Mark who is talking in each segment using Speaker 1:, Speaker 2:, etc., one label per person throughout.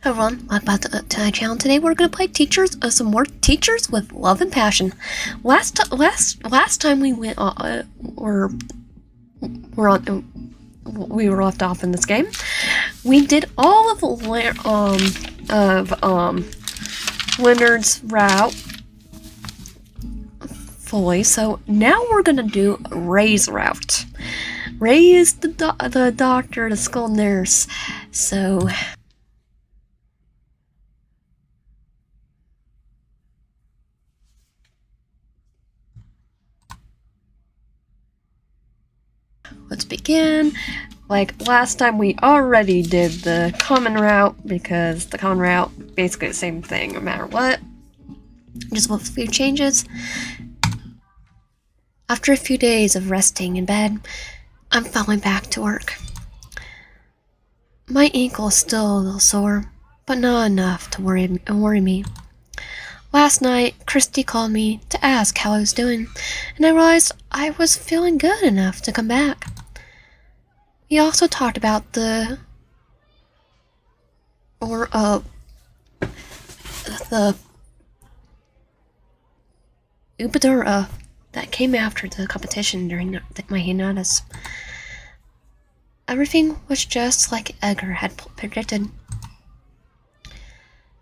Speaker 1: Everyone, welcome back to my channel. Today we're gonna play some more Teachers with Love and Passion. Last time we went we were left off in this game. We did all of Leonard's route fully, so now we're gonna do Ray's route. Ray is the doctor, the school nurse, so. Let's begin. Like last time, we already did the common route because the common route basically the same thing no matter what, just with a few changes. After a few days of resting in bed, I'm falling back to work. My ankle is still a little sore, but not enough to worry me. Last night, Christy called me to ask how I was doing, and I realized I was feeling good enough to come back. We also talked about the Ubadura that came after the competition during my hiatus. Everything was just like Edgar had predicted.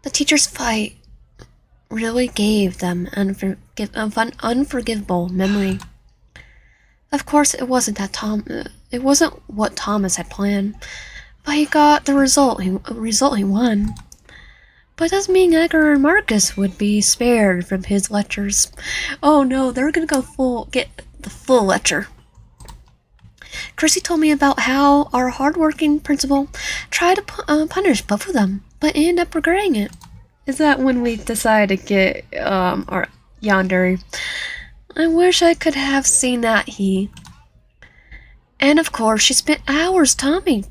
Speaker 1: The teachers' fight really gave them an unforgivable memory. Of course, it wasn't what Thomas had planned, but he got the result. He won. But it doesn't mean Edgar and Marcus would be spared from his lectures. Oh no, they're gonna get the full lecture. Chrissy told me about how our hardworking principal tried to punish both of them, but ended up regretting it. Is that when we decided to get our yandere? I wish I could have seen that And of course, she spent hours telling me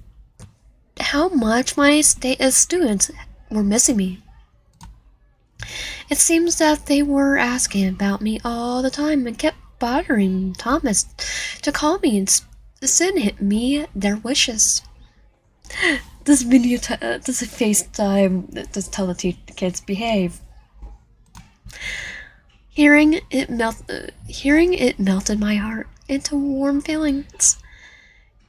Speaker 1: how much my students were missing me. It seems that they were asking about me all the time and kept bothering Thomas to call me and send me their wishes. This video does a FaceTime does tell the kids behave. Hearing it melted my heart into warm feelings.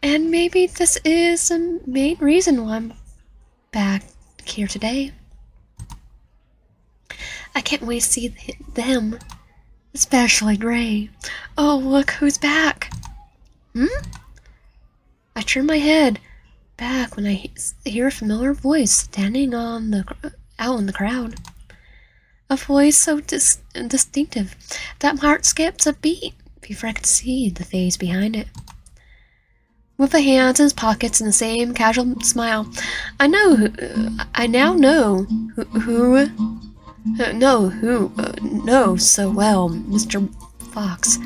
Speaker 1: And maybe this is the main reason why I'm back here today. I can't wait to see them, especially Ray. Oh, look who's back. I turn my head back when I hear a familiar voice standing out in the crowd. A voice so distinctive that my heart skips a beat before I can see the face behind it. With the hands in his pockets and the same casual smile, I now know who knows so well Mr. Fox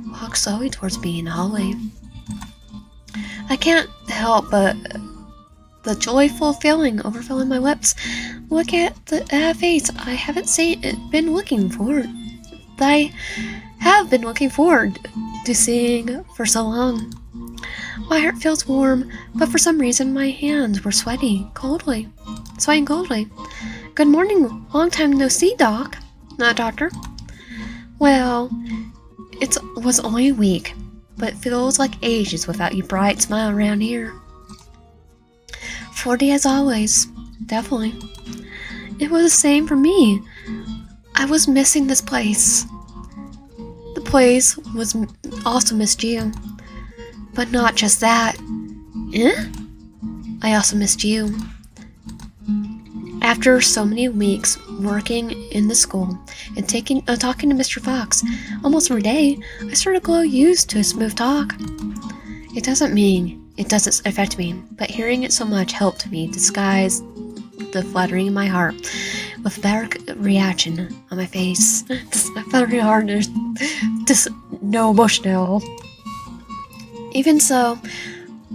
Speaker 1: walks slowly towards me in the hallway. I can't help but the joyful feeling overfilling my lips. Look at the face I haven't been looking forward to seeing for so long. My heart feels warm, but for some reason my hands were sweating coldly. Good morning, long time no see, Doc. Doctor. Well, it was only a week, but it feels like ages without your bright smile around here. 40 as always, definitely. It was the same for me. I was missing this place. The place also missed you. But not just that. I also missed you. After so many weeks working in the school and talking to Mr. Fox almost every day, I started to grow used to his smooth talk. It doesn't mean it doesn't affect me, but hearing it so much helped me disguise the fluttering in my heart with a better reaction on my face. My fluttering heart is just no emotion at all. Even so,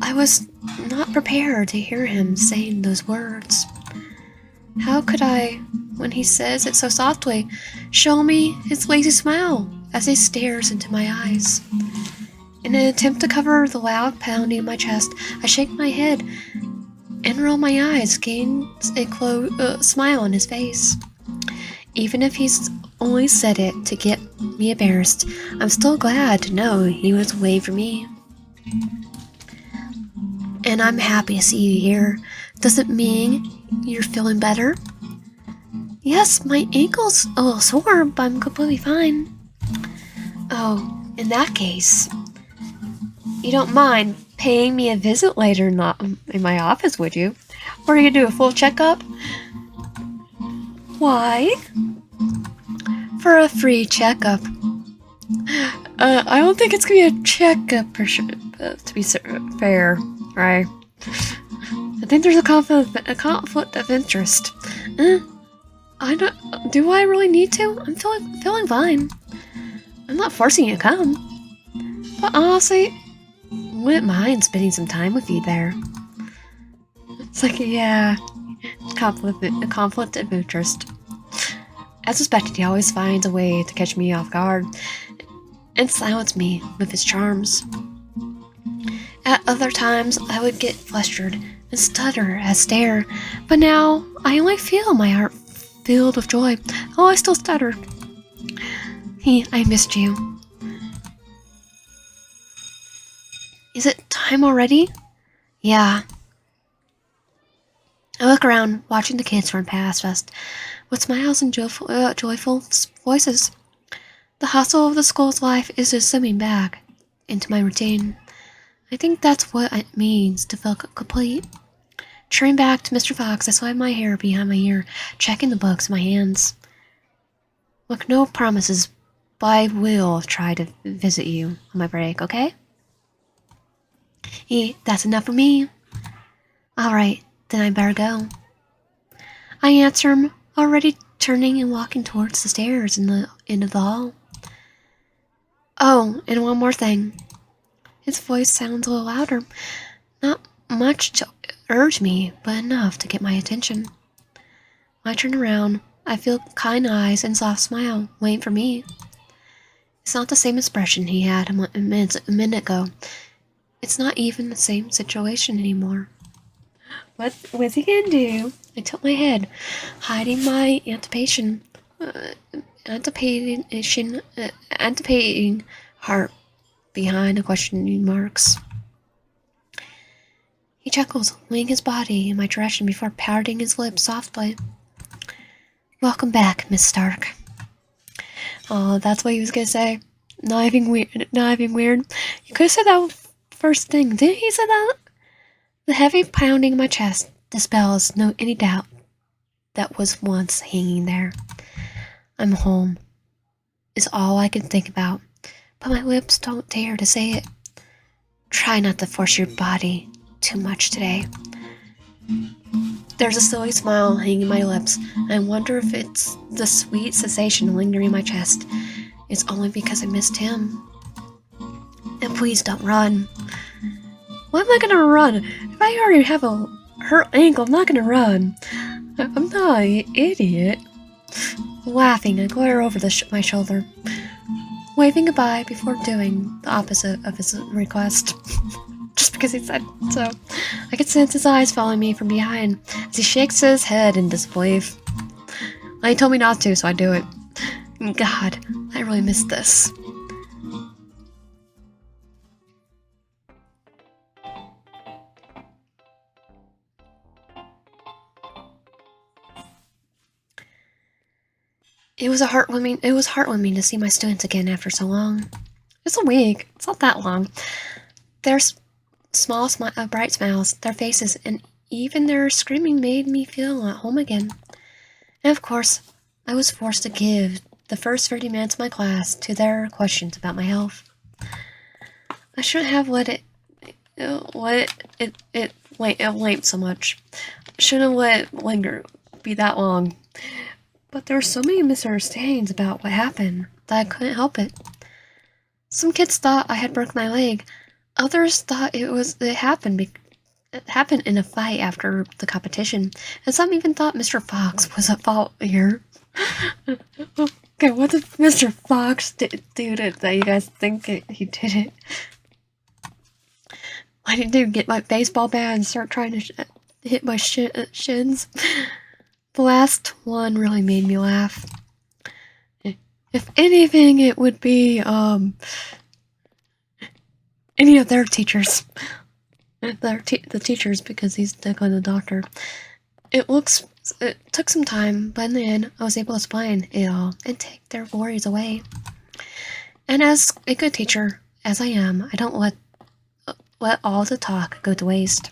Speaker 1: I was not prepared to hear him saying those words. How could I, when he says it so softly, show me his lazy smile as he stares into my eyes? In an attempt to cover the loud pounding in my chest, I shake my head and roll my eyes, gains a smile on his face. Even if he's only said it to get me embarrassed, I'm still glad to know he was away from me. And I'm happy to see you here. Does it mean you're feeling better? Yes, my ankle's a little sore, but I'm completely fine. Oh, in that case, you don't mind paying me a visit later not in my office, would you? Or you do a full checkup? Why? For a free checkup. I don't think it's gonna be a checkup for sure, to be fair, right? I think there's a conflict of interest. I don't. Do I really need to? I'm feeling fine. I'm not forcing you to come. But honestly, wouldn't mind spending some time with you there. It's like, yeah, a conflict of interest. As suspected, he always finds a way to catch me off guard and silence me with his charms. At other times, I would get flustered and stutter and stare, but now I only feel my heart filled with joy. Oh, I still stutter. I missed you. Is it time already? Yeah. I look around, watching the kids run past us with smiles and joyful voices. The hustle of the school's life is just slipping back into my routine. I think that's what it means to feel complete. Turning back to Mr. Fox, I slide my hair behind my ear, checking the books in my hands. Look, no promises, but I will try to visit you on my break, okay? That's enough for me. Alright, then I better go. I answer him, already turning and walking towards the stairs in the end of the hall. Oh, and one more thing. His voice sounds a little louder. Not much to urge me, but enough to get my attention. When I turn around, I feel kind eyes and soft smile waiting for me. It's not the same expression he had a minute ago. It's not even the same situation anymore. What's he gonna do? I tilt my head, hiding my anticipating heart behind the questioning marks. He chuckles, laying his body in my direction before pouting his lips softly. Welcome back, Miss Stark. Oh, that's what he was gonna say. Not even weird. You could have said that first thing. Didn't he say that? The heavy pounding in my chest dispels any doubt that was once hanging there. I'm home, is all I can think about, but my lips don't dare to say it. Try not to force your body too much today. There's a silly smile hanging my lips. I wonder if it's the sweet sensation lingering in my chest. It's only because I missed him. And please don't run. Why am I gonna run? If I already have a hurt ankle, I'm not gonna run. I'm not an idiot. Laughing, I glare over my shoulder, waving goodbye before doing the opposite of his request. Just because he said so. I could sense his eyes following me from behind as he shakes his head in disbelief. He told me not to, so I do it. God, I really missed this. It was heartwarming to see my students again after so long. It's a week. It's not that long. Their small, bright smiles, their faces, and even their screaming made me feel at home again. And of course, I was forced to give the first 30 minutes of my class to their questions about my health. I shouldn't have let it lame so much. I shouldn't have let it linger be that long. But there were so many misunderstandings about what happened that I couldn't help it. Some kids thought I had broken my leg. Others thought it happened in a fight after the competition. And some even thought Mr. Fox was at fault here. Okay, what did Mr. Fox do that you guys think he did it? Why didn't he get my baseball bat and start trying to hit my shins. The last one really made me laugh. If anything, it would be, any of their teachers. The teachers, because he's technically the doctor. It took some time, but in the end, I was able to explain it all and take their worries away. And as a good teacher, as I am, I don't let all the talk go to waste.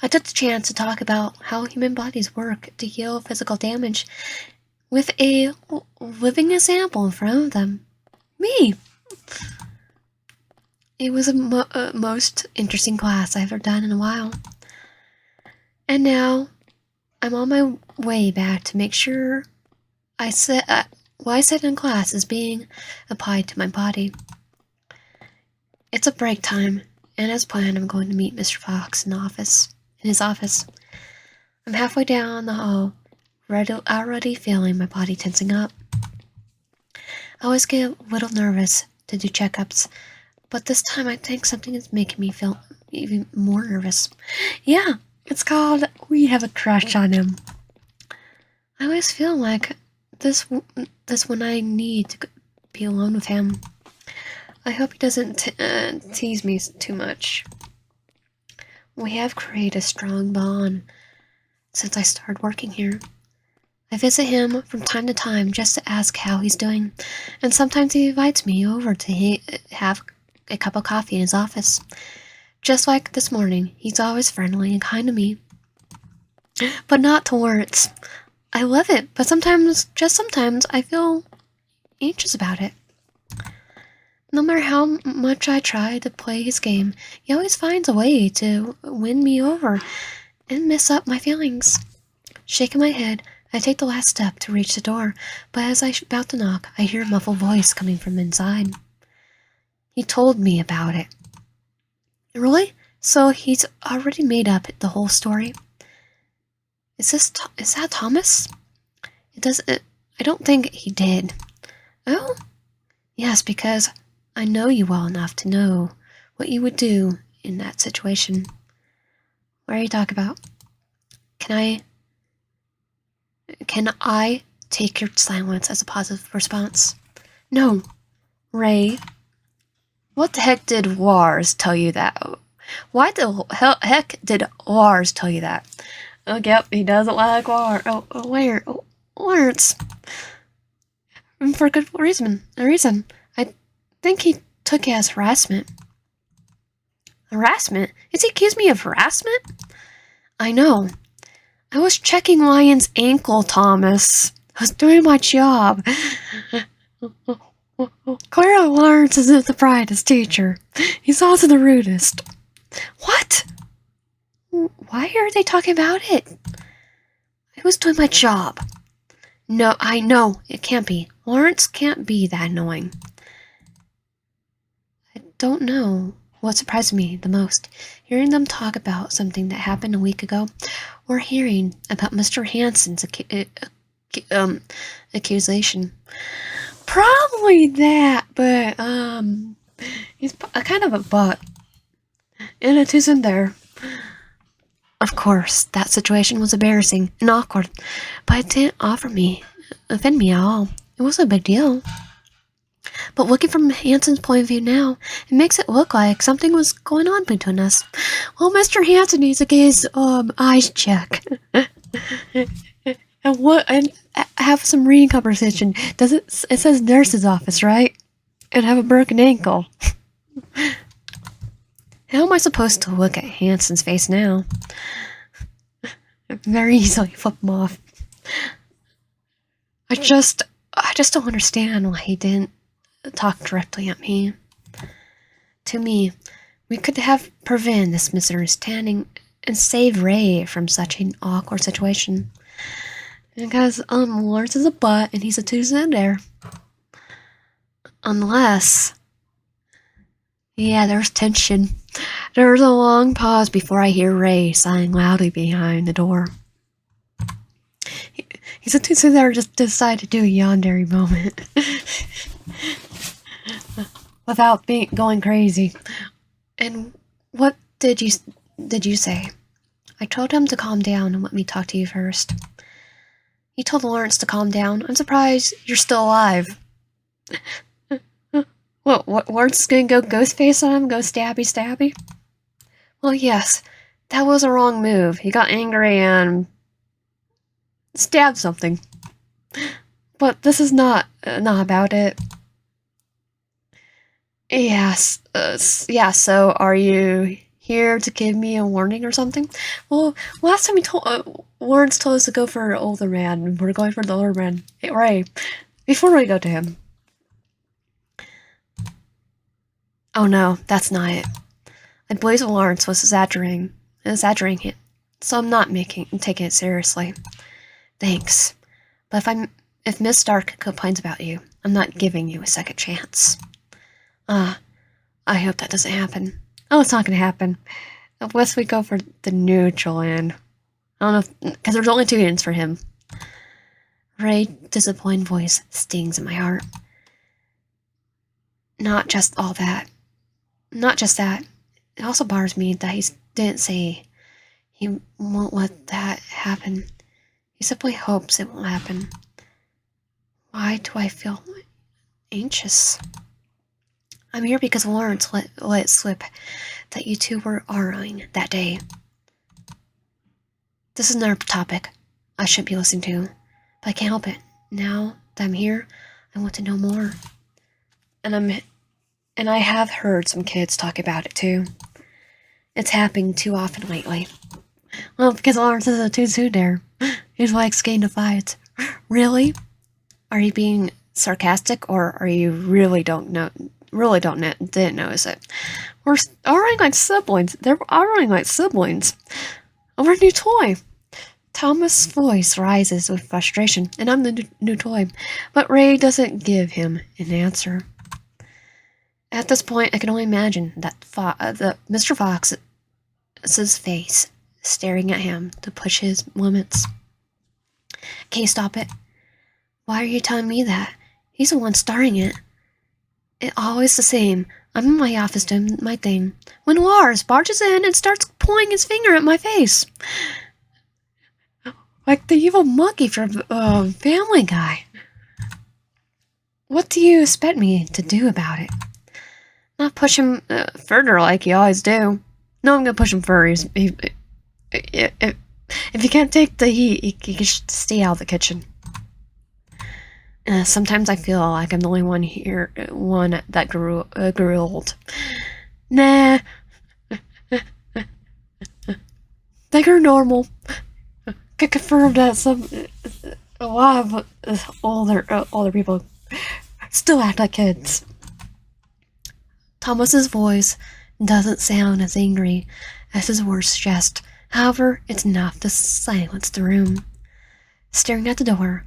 Speaker 1: I took the chance to talk about how human bodies work to heal physical damage with a living example in front of them. Me! It was a most interesting class I've ever done in a while. And now, I'm on my way back to make sure what I said in class is being applied to my body. It's a break time, and as planned, I'm going to meet Mr. Fox in his office. I'm halfway down the hall, already feeling my body tensing up. I always get a little nervous to do checkups, but this time I think something is making me feel even more nervous. Yeah, it's called We Have a Crush on Him. I always feel like this when I need to be alone with him. I hope he doesn't tease me too much. We have created a strong bond since I started working here. I visit him from time to time just to ask how he's doing, and sometimes he invites me over to have a cup of coffee in his office. Just like this morning, he's always friendly and kind to me. But not to words. I love it, but sometimes, just sometimes, I feel anxious about it. No matter how much I try to play his game, he always finds a way to win me over and mess up my feelings. Shaking my head, I take the last step to reach the door, but as I'm about to knock, I hear a muffled voice coming from inside. He told me about it. Really? So he's already made up the whole story? Is that Thomas? I don't think he did. Oh? Yes, because I know you well enough to know what you would do in that situation. What are you talking about? Can I take your silence as a positive response? No. Ray, what the heck did Lars tell you that? Why the heck did Lars tell you that? Oh, yep, he doesn't like Lars. Lawrence. For a good reason. I think he took it as harassment. Harassment? Is he accused me of harassment? I know. I was checking Lion's ankle, Thomas. I was doing my job. Clara Lawrence isn't the brightest teacher. He's also the rudest. What? Why are they talking about it? I was doing my job. No, I know. It can't be. Lawrence can't be that annoying. I don't know what surprised me the most. Hearing them talk about something that happened a week ago, or hearing about Mr. Hansen's accusation. Probably that, but, he's a kind of a butt. And it isn't there. Of course, that situation was embarrassing and awkward, but it didn't offend me at all. It wasn't a big deal. But looking from Hansen's point of view now, it makes it look like something was going on between us. Well, Mr. Hansen needs to get his eyes checked. and have some reading conversation. It says nurse's office, right? And have a broken ankle. How am I supposed to look at Hansen's face now? Very easily flip him off. I just don't understand why he didn't talk directly at me. To me, we could have prevented this misunderstanding and saved Ray from such an awkward situation. Because, Lawrence is a butt and he's a two-cent there. Unless... Yeah, there's tension. There's a long pause before I hear Ray sighing loudly behind the door. He's a two-cent there just decide to do a yandere moment. Without going crazy. And what did you say? I told him to calm down and let me talk to you first. He told Lawrence to calm down. I'm surprised you're still alive. What, Lawrence is gonna go Ghostface on him? Go stabby? Well, yes. That was a wrong move. He got angry and stabbed something. But this is not about it. Yes. Yeah, so are you here to give me a warning or something? Well, last time Lawrence told us to go for older man. We're going for the older man. Hey, Ray, before we go to him. Oh no, that's not it. I believe Lawrence was exaggerating it, so I'm not taking it seriously. Thanks. But if Miss Stark complains about you, I'm not giving you a second chance. I hope that doesn't happen. Oh, it's not gonna happen. Unless we go for the neutral end. I don't know, because there's only 2 ends for him. Ray's disappointed voice stings in my heart. Not just that. It also bothers me that he didn't say he won't let that happen. He simply hopes it won't happen. Why do I feel anxious? I'm here because Lawrence let it slip that you two were arguing that day. This is another topic I should be listening to, but I can't help it. Now that I'm here, I want to know more. And I have heard some kids talk about it too. It's happening too often lately. Well, because Lawrence is a tsundere. He's like skating to fight. Really? Are you being sarcastic, or are you really didn't notice it? We're arguing like siblings. They're arguing like siblings over a new toy. Thomas' voice rises with frustration, and I'm the new toy. But Ray doesn't give him an answer. At this point, I can only imagine that Mr. Fox's face staring at him to push his limits. Can you stop it? Why are you telling me that? He's the one starting it. It's always the same. I'm in my office doing my thing, when Lars barges in and starts pointing his finger at my face. Like the evil monkey from Family Guy. What do you expect me to do about it? Not push him further like you always do. No, I'm gonna push him further. If you can't take the heat, you should stay out of the kitchen. Sometimes I feel like I'm the only one here, that grew old. Nah. They grew normal. Can confirm that a lot of older people still act like kids. Thomas's voice doesn't sound as angry as his words suggest. However, it's enough to silence the room. Staring at the door,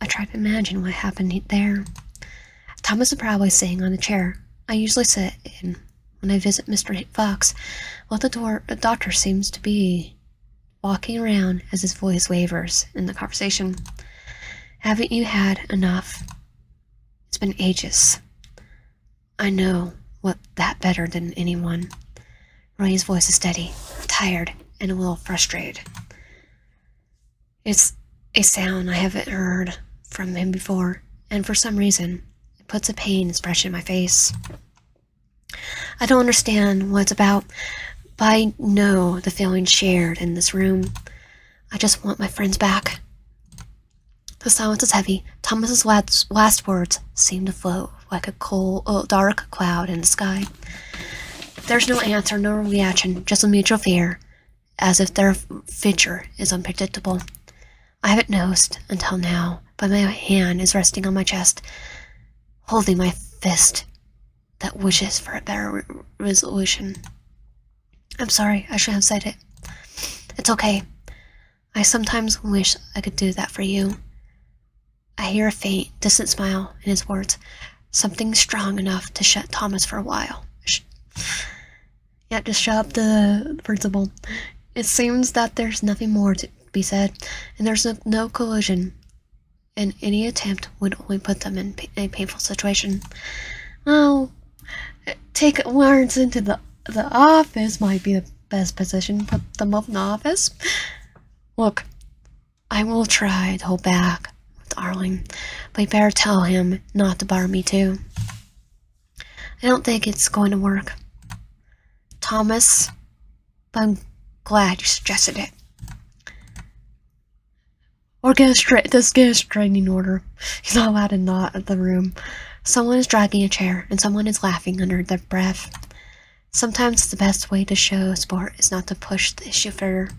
Speaker 1: I try to imagine what happened there. Thomas is probably sitting on the chair I usually sit in when I visit Mr. Fox, while the doctor seems to be walking around as his voice wavers in the conversation. Haven't you had enough? It's been ages. I know what that better than anyone. Ray's voice is steady, tired, and a little frustrated. It's a sound I haven't heard from him before, and for some reason, it puts a pain expression in my face. I don't understand what it's about, but I know the feeling shared in this room. I just want my friends back. The silence is heavy. Thomas's last words seem to float like a dark cloud in the sky. There's no answer, no reaction, just a mutual fear, as if their future is unpredictable. I haven't noticed until now, but my hand is resting on my chest, holding my fist that wishes for a better resolution. I'm sorry, I should have said it. It's okay. I sometimes wish I could do that for you. I hear a faint, distant smile in his words, something strong enough to shut Thomas for a while. Yeah, just shut up the principal. It seems that there's nothing more to be said, and there's no collision, and any attempt would only put them in a painful situation. Oh, take Lawrence into the office might be the best position to put them up in the office. Look, I will try to hold back with Arling, but you better tell him not to bar me too. I don't think it's going to work. Thomas, but I'm glad you suggested it. Or get a straining order. He's not allowed to not at the room. Someone is dragging a chair, and someone is laughing under their breath. Sometimes the best way to show support is not to push the issue further.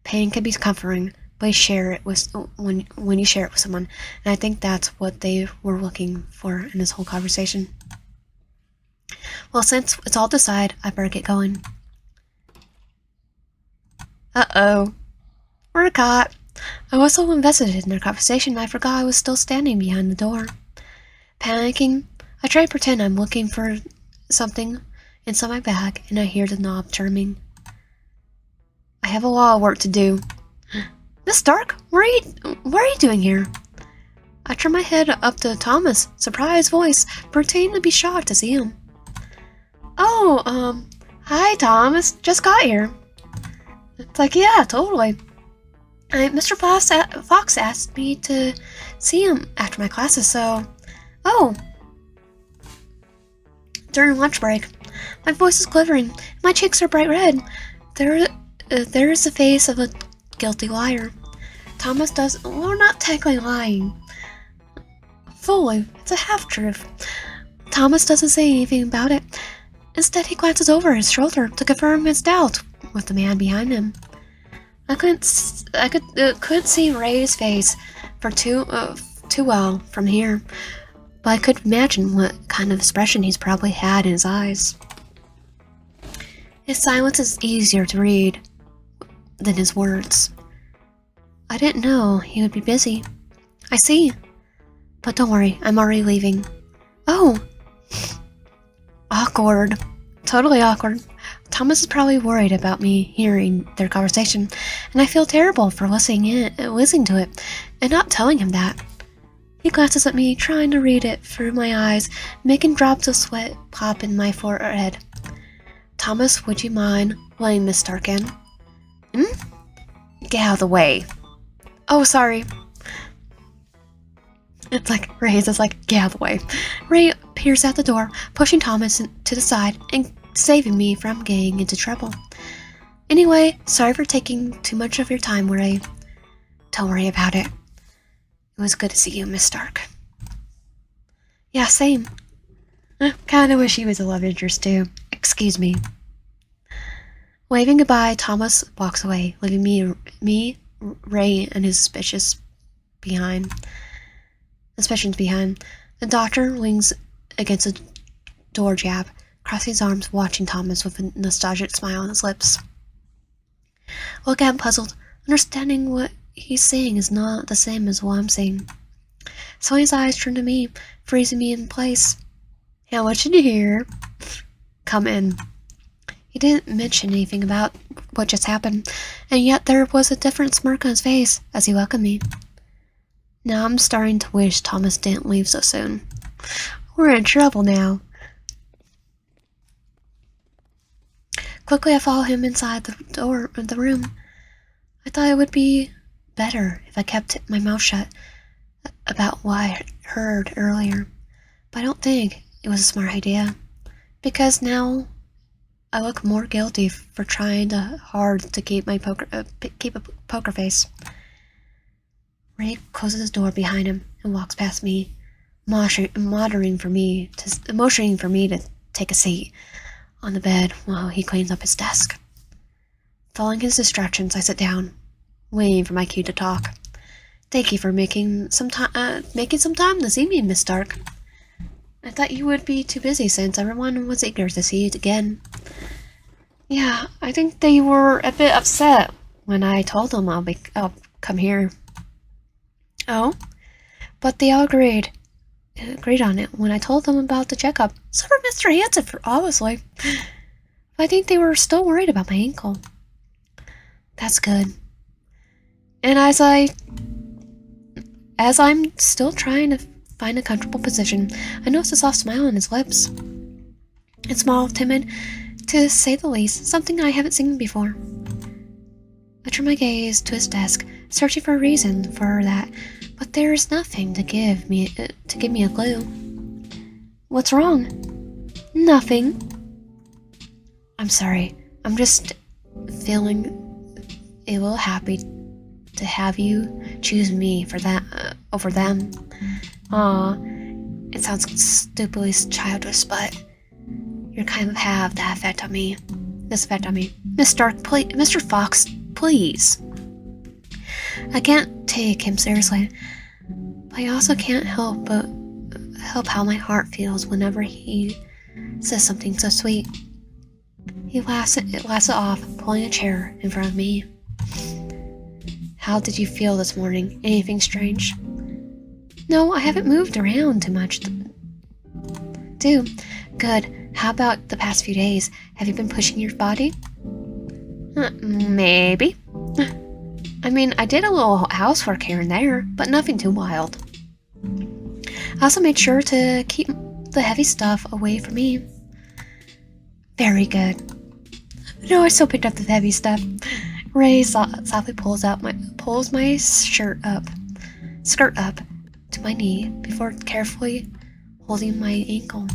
Speaker 1: Pain can be comforting, but you share it with when you share it with someone, and I think that's what they were looking for in this whole conversation. Well, since it's all decided, I better get going. Uh-oh. We're caught. I was so invested in their conversation, I forgot I was still standing behind the door. Panicking, I try to pretend I'm looking for something inside my bag, and I hear the knob turning. I have a lot of work to do. Miss Stark, what are you doing here? I turn my head up to Thomas' surprised voice, pretending to be shocked to see him. Oh, hi Thomas, just got here. It's like, yeah, totally. Mr. Fox asked me to see him after my classes, so... Oh! During lunch break, my voice is quivering, my cheeks are bright red. There is the face of a guilty liar. Thomas does... Well, not technically lying. Fully, it's a half-truth. Thomas doesn't say anything about it. Instead, he glances over his shoulder to confirm his doubt with the man behind him. I couldn't see Ray's face for too well from here, but I could imagine what kind of expression he's probably had in his eyes. His silence is easier to read than his words. I didn't know he would be busy. I see. But don't worry, I'm already leaving. Oh! Awkward. Totally awkward. Thomas is probably worried about me hearing their conversation, and I feel terrible for listening to it and not telling him that. He glances at me, trying to read it through my eyes, making drops of sweat pop in my forehead. Thomas, would you mind letting Miss Stark in? Get out of the way. Oh, sorry. It's like, Ray's just like, get out of the way. Ray appears at the door, pushing Thomas to the side and saving me from getting into trouble. Anyway, sorry for taking too much of your time, Ray. Don't worry about it. It was good to see you, Miss Stark. Yeah, same. Kinda wish he was a love interest too. Excuse me. Waving goodbye, Thomas walks away, leaving me, Ray, and his suspicions behind. The doctor leans against a door jab, crossing his arms, watching Thomas with a nostalgic smile on his lips. Look at him puzzled, understanding what he's saying is not the same as what I'm saying. So his eyes turn to me, freezing me in place. Hey, I want you to hear. Come in. He didn't mention anything about what just happened, and yet there was a different smirk on his face as he welcomed me. Now I'm starting to wish Thomas didn't leave so soon. We're in trouble now. Quickly I follow him inside the door of the room. I thought it would be better if I kept my mouth shut about what I heard earlier, but I don't think it was a smart idea, because now I look more guilty for trying hard to keep a poker face. Ray closes his door behind him and walks past me, motioning for me to take a seat on the bed while he cleans up his desk. Following his instructions, I sit down, waiting for my cue to talk. Thank you for making some time this evening, Miss Stark. I thought you would be too busy since everyone was eager to see you again. Yeah, I think they were a bit upset when I told them I'll come here. Oh? But they all agreed on it when I told them about the checkup. So for Mr. Hanson, obviously. But I think they were still worried about my ankle. That's good. And as I'm still trying to find a comfortable position, I noticed a soft smile on his lips. A small, timid To say the least, something I haven't seen before. I turn my gaze to his desk, searching for a reason for that, but there is nothing to give me a clue. What's wrong? Nothing. I'm sorry. I'm just feeling a little happy to have you choose me for that over them. Aw, it sounds stupidly childish, but you kind of have that effect on me. This effect on me. Mr. Fox, please. I can't take him seriously, but I also can't help how my heart feels whenever he says something so sweet. He laughs it off, pulling a chair in front of me. How did you feel this morning? Anything strange? No, I haven't moved around too much. Good. How about the past few days? Have you been pushing your body? Maybe. I mean, I did a little housework here and there, but nothing too wild. I also made sure to keep the heavy stuff away from me. Very good. No, I still picked up the heavy stuff. Ray softly pulls my skirt up to my knee before carefully holding my ankle.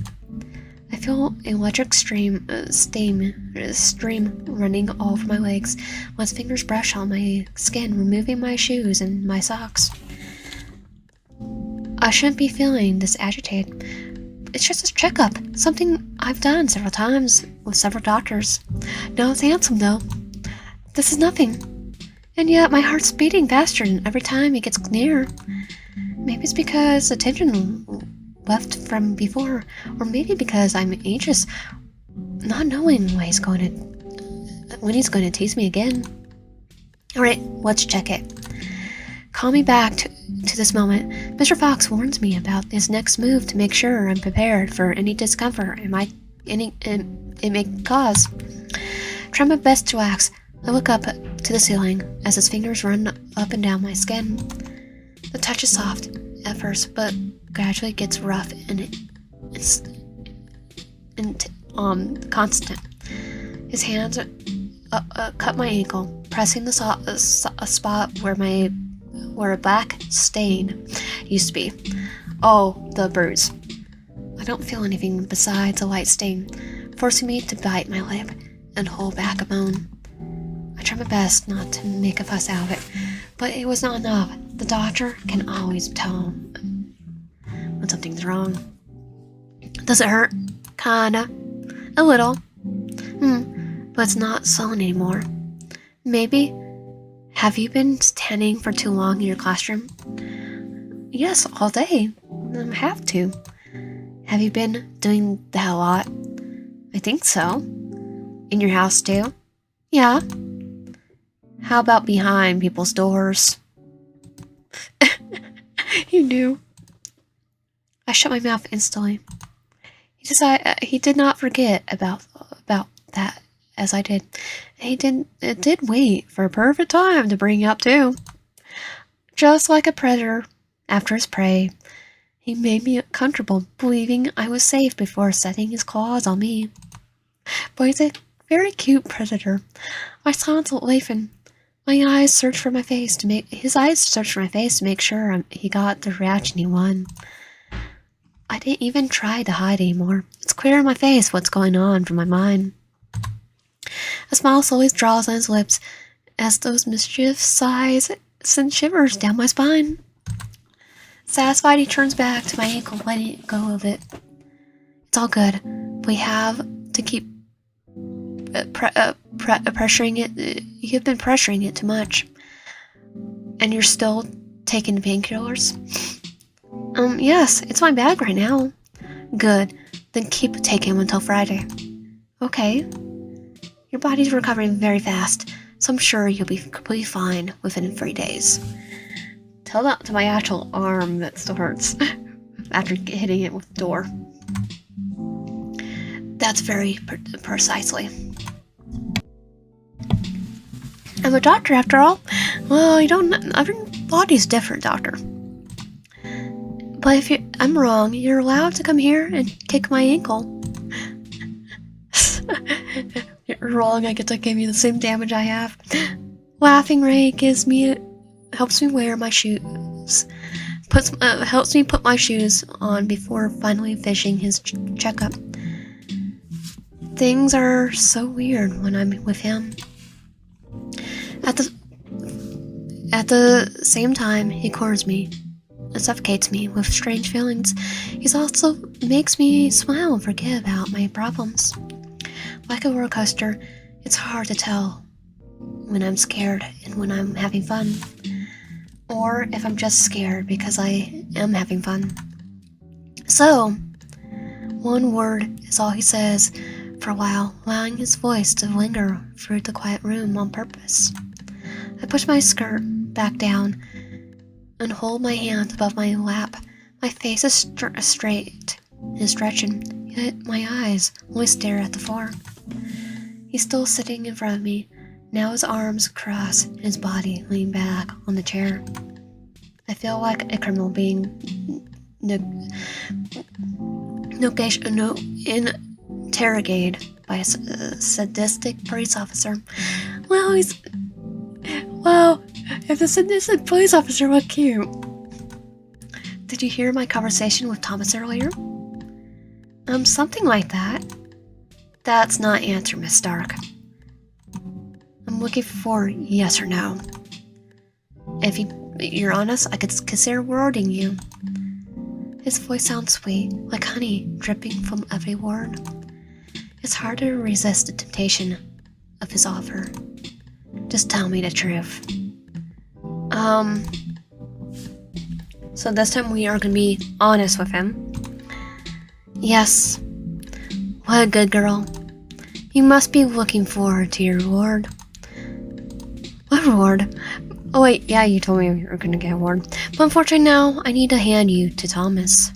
Speaker 1: I feel an electric stream running all over my legs while his fingers brush on my skin, removing my shoes and my socks. I shouldn't be feeling this agitated. It's just a checkup, something I've done several times with several doctors. No, it's handsome though. This is nothing. And yet my heart's beating faster every time he gets near. Maybe it's because the tension left from before, or maybe because I'm anxious, not knowing when he's going to tease me again. Alright, let's check it. Call me back to this moment. Mr. Fox warns me about his next move to make sure I'm prepared for any discomfort it may cause. Try my best to relax. I look up to the ceiling as his fingers run up and down my skin. The touch is soft at first, but gradually gets rough and constant. His hands cut my ankle, pressing the spot where a black stain used to be. Oh, the bruise. I don't feel anything besides a light sting, forcing me to bite my lip and hold back a moan. I try my best not to make a fuss out of it, but it was not enough. The doctor can always tell when something's wrong. Does it hurt? Kinda. A little. But it's not swollen anymore. Maybe. Have you been standing for too long in your classroom? Yes, all day. I have to. Have you been doing that a lot? I think so. In your house too? Yeah. How about behind people's doors? You knew. I shut my mouth instantly. He did not forget about that as I did. It did wait for a perfect time to bring up too. Just like a predator after his prey, he made me comfortable, believing I was safe before setting his claws on me. But he's a very cute predator. I silently laughing. His eyes searched for my face to make sure he got the reaction he wanted. I didn't even try to hide anymore. It's clear in my face what's going on from my mind. A smile slowly draws on his lips as those mischievous sighs send shivers down my spine. Satisfied, he turns back to my ankle, letting go of it. It's all good. We have to keep pressuring it. You've been pressuring it too much. And you're still taking painkillers? Yes, it's my bag right now. Good. Then keep taking them until Friday. Okay. Your body's recovering very fast, so I'm sure you'll be completely fine within 3 days. Tell that to my actual arm that still hurts after hitting it with the door. That's very precisely. I'm a doctor after all. Well, every body's different, doctor. But if I'm wrong, you're allowed to come here and kick my ankle. you're wrong. I get to give you the same damage I have. Laughing Ray helps me wear my shoes. Helps me put my shoes on before finally finishing his checkup. Things are so weird when I'm with him. At the same time, he corners me and suffocates me with strange feelings. He also makes me smile and forget about my problems. Like a roller coaster, it's hard to tell when I'm scared and when I'm having fun. Or if I'm just scared because I am having fun. So, one word is all he says for a while, allowing his voice to linger through the quiet room on purpose. I push my skirt back down and hold my hand above my lap. My face is straight and stretching, yet my eyes only stare at the floor. He's still sitting in front of me, now his arms across and his body leaning back on the chair. I feel like a criminal being interrogated by a sadistic police officer. Well, if the sadistic police officer was cute. Did you hear my conversation with Thomas earlier? Something like that. That's not answer, Miss Stark. I'm looking for yes or no. If you're honest, I could consider rewarding you. His voice sounds sweet, like honey dripping from every word. It's hard to resist the temptation of his offer. Just tell me the truth. So this time we are gonna be honest with him. Yes. What a good girl. You must be looking forward to your reward. What reward? Oh wait, yeah, you told me you were gonna get a reward. But unfortunately now, I need to hand you to Thomas.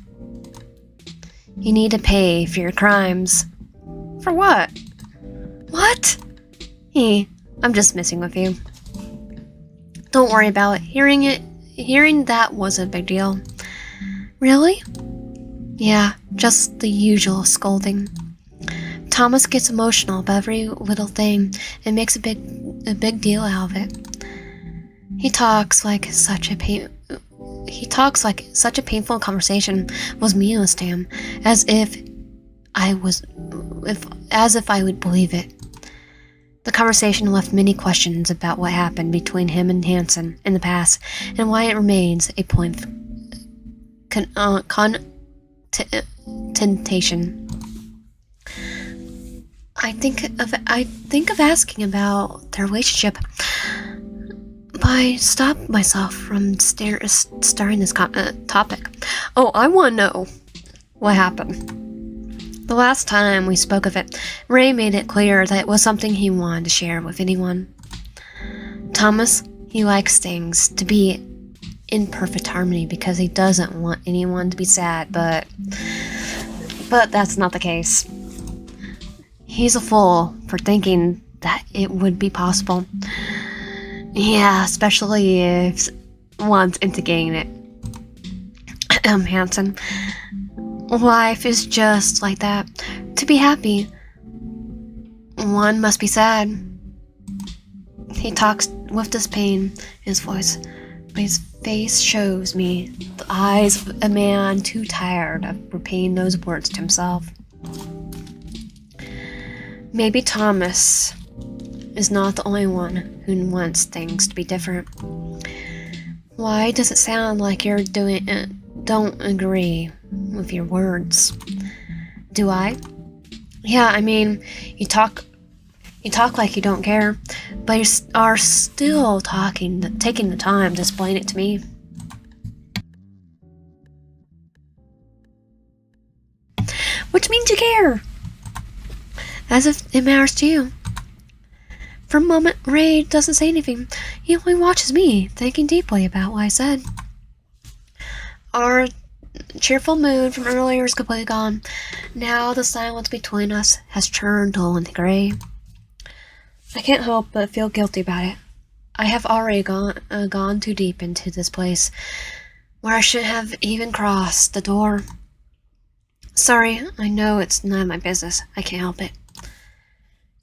Speaker 1: You need to pay for your crimes. For what? What? I'm just messing with you. Don't worry about it. Hearing that wasn't a big deal. Really? Yeah, just the usual scolding. Thomas gets emotional about every little thing and makes a big deal out of it. He talks like such a painful conversation was meaningless to him, as if I would believe it. The conversation left many questions about what happened between him and Hansen in the past, and why it remains a point of contention. I think of asking about their relationship, but I stopped myself from starting this topic. Oh, I want to know what happened. The last time we spoke of it, Ray made it clear that it was something he wanted to share with anyone. Thomas, he likes things to be in perfect harmony because he doesn't want anyone to be sad, but that's not the case. He's a fool for thinking that it would be possible. Yeah, especially if one's instigating it. Hanson. Life is just like that. To be happy, one must be sad. He talks with this pain in his voice, but his face shows me the eyes of a man too tired of repeating those words to himself. Maybe Thomas is not the only one who wants things to be different. Why does it sound like you're don't agree with your words? Do I? Yeah, I mean, you talk like you don't care, but you are still taking the time to explain it to me. Which means you care. As if it matters to you. For a moment, Ray doesn't say anything. He only watches me, thinking deeply about what I said. Our cheerful mood from earlier is completely gone. Now the silence between us has turned dull into gray. I can't help but feel guilty about it. I have already gone too deep into this place, where I shouldn't have even crossed the door. Sorry, I know it's none of my business. I can't help it.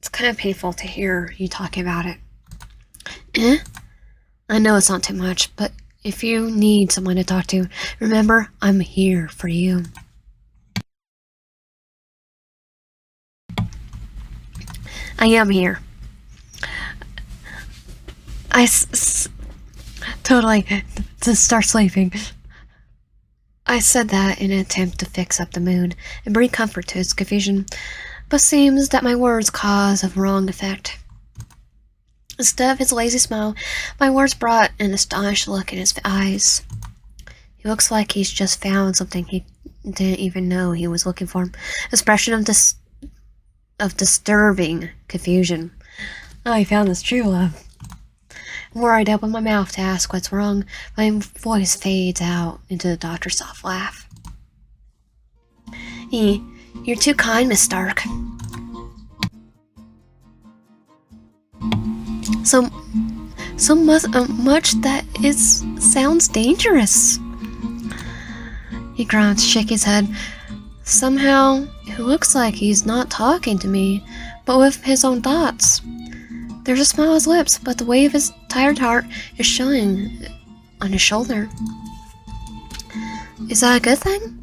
Speaker 1: It's kind of painful to hear you talking about it. Eh? I know it's not too much, but if you need someone to talk to, remember, I'm here for you. I am here. Totally, to start sleeping. I said that in an attempt to fix up the mood and bring comfort to his confusion, but seems that my words cause a wrong effect. Instead of his lazy smile, my words brought an astonished look in his eyes. He looks like he's just found something he didn't even know he was looking for. Expression of disturbing confusion. Oh, he found his true love. Worried, I open my mouth to ask what's wrong. My voice fades out into the doctor's soft laugh. You're too kind, Miss Stark. So much that it sounds dangerous. He grunts, shake his head. Somehow, it looks like he's not talking to me, but with his own thoughts. There's a smile on his lips, but the weight of his tired heart is showing on his shoulder. Is that a good thing?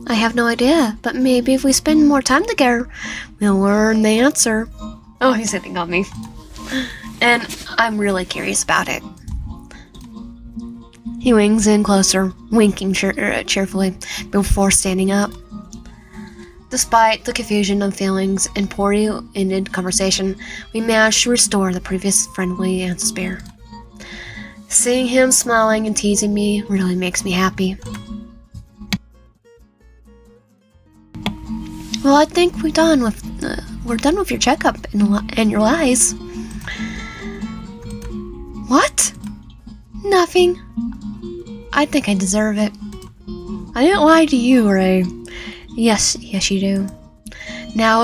Speaker 1: I have no idea, but maybe if we spend more time together, we'll learn the answer. Oh, he's hitting on me. And I'm really curious about it. He wings in closer, winking cheerfully before standing up. Despite the confusion of feelings and poorly ended conversation, we managed to restore the previous friendly atmosphere. Seeing him smiling and teasing me really makes me happy. Well, I think we're done with your checkup and your lies. What? Nothing. I think I deserve it. I didn't lie to you, Ray. Yes, you do. Now,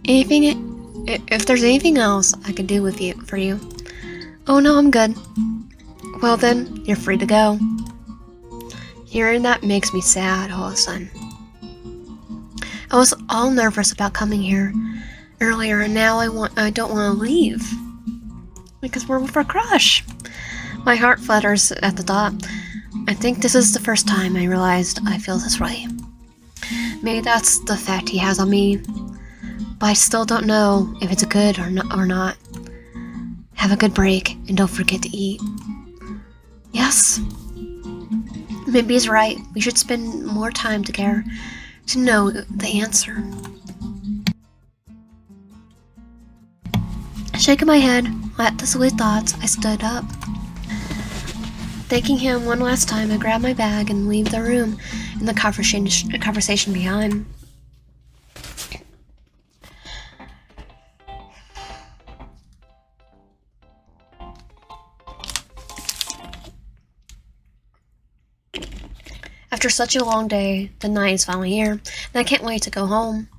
Speaker 1: if there's anything else I can do for you. Oh no, I'm good. Well then, you're free to go. Hearing that makes me sad all of a sudden. I was all nervous about coming here earlier, and now I don't want to leave because we're with our crush. My heart flutters at the thought. I think this is the first time I realized I feel this way. Maybe that's the effect he has on me, but I still don't know if it's good or not. Have a good break, and don't forget to eat. Yes. Maybe he's right. We should spend more time together to know the answer. Shaking my head at the silly thoughts, I stood up. Thanking him one last time, I grab my bag and leave the room and the conversation behind. After such a long day, the night is finally here, and I can't wait to go home.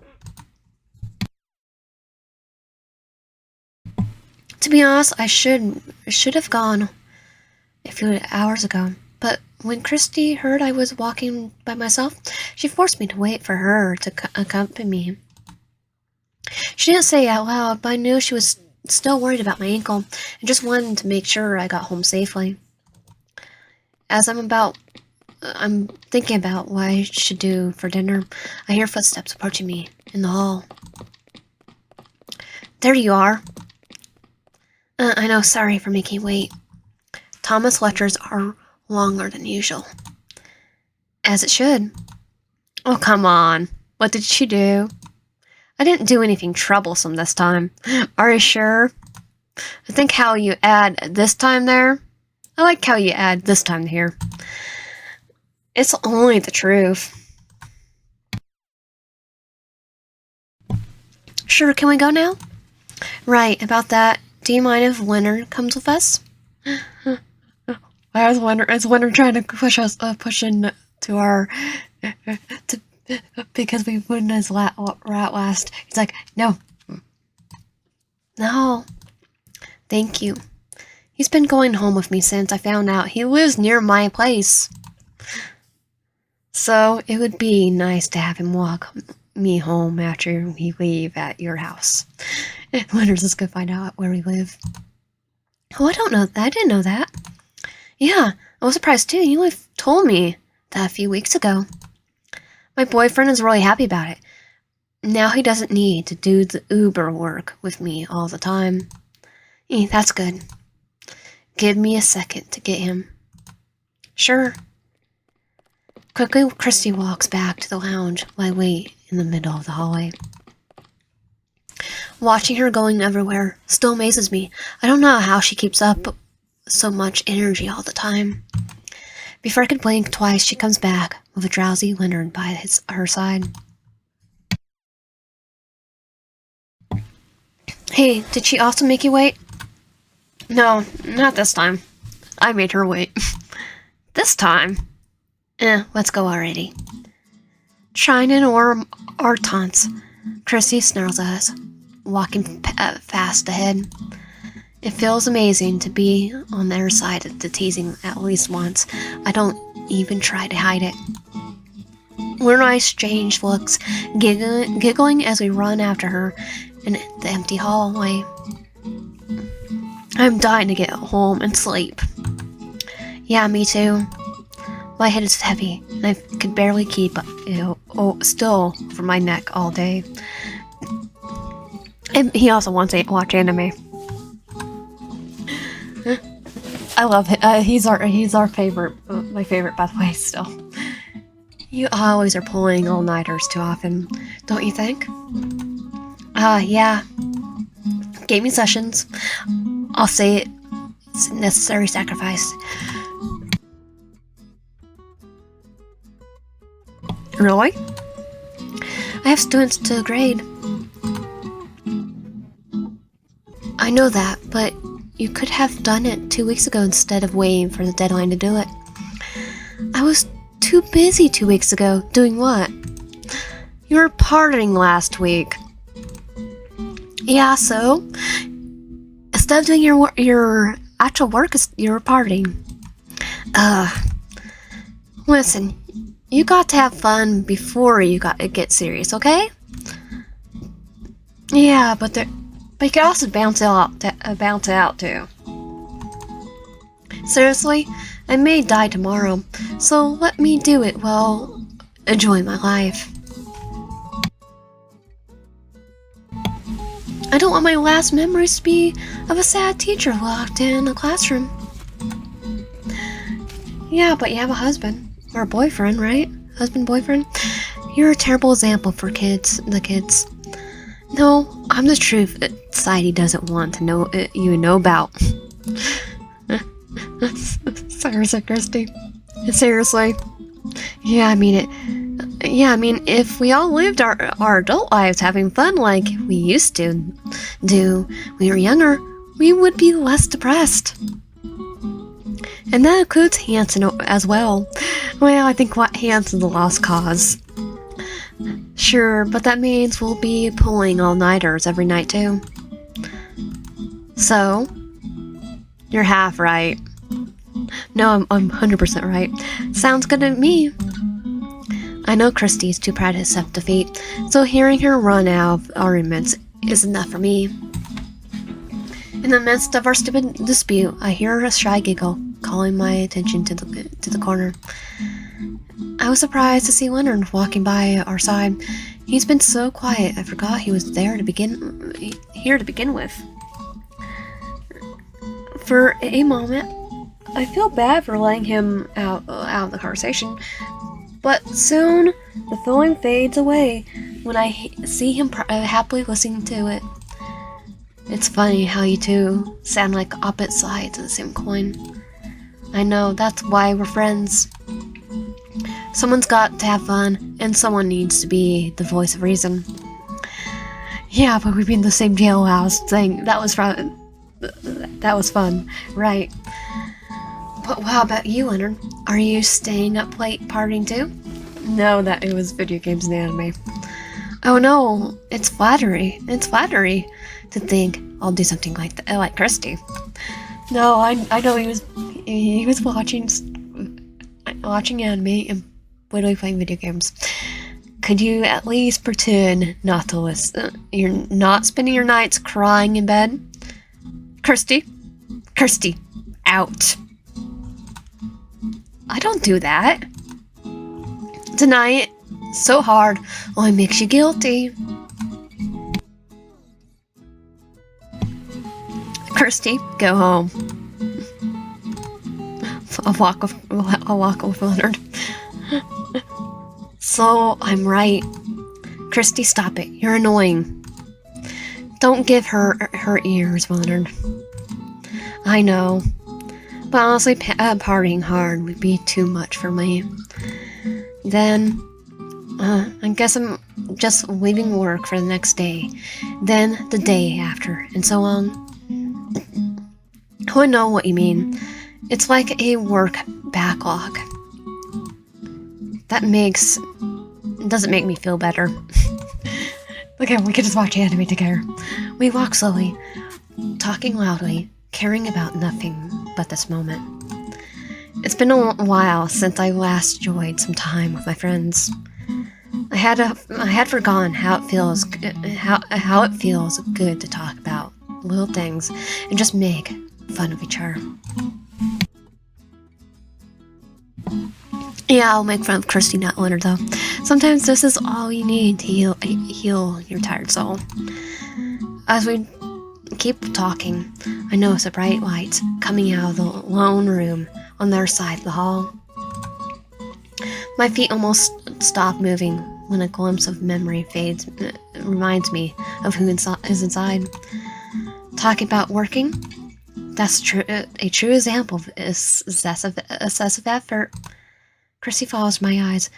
Speaker 1: To be honest, I should have gone a few hours ago, but when Christy heard I was walking by myself, she forced me to wait for her to accompany me. She didn't say it out loud, but I knew she was still worried about my ankle and just wanted to make sure I got home safely. As I'm thinking about what I should do for dinner, I hear footsteps approaching me in the hall. There you are. I know, sorry for making you wait. Thomas' lectures are longer than usual. As it should. Oh, come on. What did she do? I didn't do anything troublesome this time. Are you sure? I think how you add this time there. I like how you add this time here. It's only the truth. Sure, can we go now? Right, about that. Do you mind if Winter comes with us? I was Winter trying to push in to our, because we wouldn't as rat last. He's like, no. No. Thank you. He's been going home with me since I found out he lives near my place. So it would be nice to have him walk me home after we leave at your house. Leonard's just gonna find out where we live. Oh, I don't know. I didn't know that. Yeah, I was surprised too. You only told me that a few weeks ago. My boyfriend is really happy about it. Now he doesn't need to do the Uber work with me all the time. That's good. Give me a second to get him. Sure. Quickly, Christy walks back to the lounge while I wait in the middle of the hallway. Watching her going everywhere still amazes me. I don't know how she keeps up so much energy all the time. Before I can blink twice, she comes back with a drowsy Leonard by her side. Hey, did she also make you wait? No, not this time. I made her wait. This time? Let's go already. Shine or our taunts. Chrissy snarls at us, walking fast ahead. It feels amazing to be on their side of the teasing at least once. I don't even try to hide it. Luna and I exchange looks, giggling as we run after her in the empty hallway. I'm dying to get home and sleep. Yeah, me too. My head is heavy, and I could barely keep still for my neck all day. And he also wants to watch anime. I love it. He's our favorite. My favorite, by the way. Still, you always are pulling all-nighters too often, don't you think? Yeah. Gaming sessions. I'll say it's a necessary sacrifice. Really? I have students to grade. I know that, but you could have done it 2 weeks ago instead of waiting for the deadline to do it. I was too busy 2 weeks ago. Doing what? You were partying last week. Yeah, so? Instead of doing your actual work, you were partying. Listen, you got to have fun before you got to get serious, okay? Yeah, but you can also bounce it out too. Seriously, I may die tomorrow, so let me do it while enjoying my life. I don't want my last memories to be of a sad teacher locked in a classroom. Yeah, but you have a husband. Or a boyfriend, right? Husband, boyfriend? You're a terrible example for the kids. No, I'm the truth that society doesn't want to know about. Seriously, Christy. Seriously. Yeah, I mean it. Yeah, I mean, if we all lived our adult lives having fun like we used to do when we were younger, we would be less depressed. And that includes Hanson as well. Well, I think Hanson's a lost cause. Sure, but that means we'll be pulling all-nighters every night too. So, you're half right. No, I'm 100% right. Sounds good to me. I know Christy's too proud to accept defeat, so hearing her run out of arguments is enough for me. In the midst of our stupid dispute, I hear a shy giggle, calling my attention to the corner. I was surprised to see Leonard walking by our side. He's been so quiet, I forgot he was here to begin with. For a moment, I feel bad for letting him out of the conversation, but soon the feeling fades away when I see him happily listening to it. It's funny how you two sound like opposite sides of the same coin. I know, that's why we're friends. Someone's got to have fun, and someone needs to be the voice of reason. Yeah, but we've been in the same jailhouse thing. That was fun. That was fun, right? But how about you, Leonard? Are you staying up late partying too? No, that it was video games and anime. Oh no, it's flattery. It's flattery to think I'll do something like that, like Christy. No, I know he was watching anime and literally playing video games. Could you at least pretend not to listen? You're not spending your nights crying in bed? Kirsty? Kirsty, out. I don't do that. Tonight, so hard, only makes you guilty. Kirsty, go home. I'll walk with Leonard. So, I'm right. Kirsty, stop it. You're annoying. Don't give her ears, Leonard. I know. But honestly, partying hard would be too much for me. Then, I guess I'm just leaving work for the next day. Then, the day after, and so on. Oh, I know what you mean. It's like a work backlog. That doesn't make me feel better. Okay, we could just watch anime together. We walk slowly, talking loudly, caring about nothing but this moment. It's been a while since I last enjoyed some time with my friends. I had forgotten how it feels good to talk about little things and just make fun of each other. Yeah, I'll make fun of Kirsty, not Leonard, though. Sometimes this is all you need to heal your tired soul. As we keep talking, I notice a bright light coming out of the lone room on the other side of the hall. My feet almost stop moving when a glimpse of memory fades. Reminds me of who is inside. Talking about working? That's a true example of excessive effort. Chrissy follows my eyes,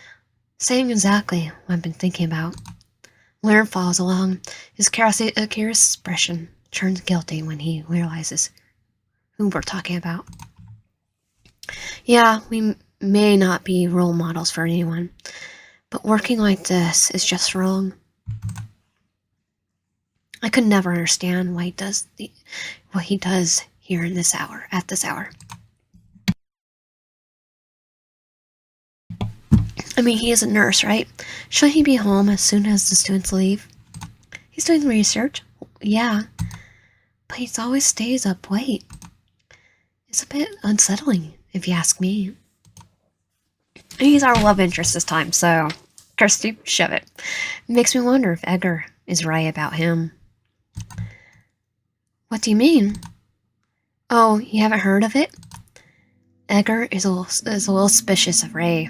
Speaker 1: saying exactly what I've been thinking about. Leonard follows along. His curious expression turns guilty when he realizes who we're talking about. Yeah, we may not be role models for anyone, but working like this is just wrong. I could never understand why what he does here in this hour, at this hour. I mean, he is a nurse, right? Shouldn't he be home as soon as the students leave? He's doing research, yeah, but he always stays up late. It's a bit unsettling, if you ask me. And he's our love interest this time, so Kirsty, shove it. It makes me wonder if Edgar is right about him. What do you mean? Oh, you haven't heard of it? Edgar is a little suspicious of Ray.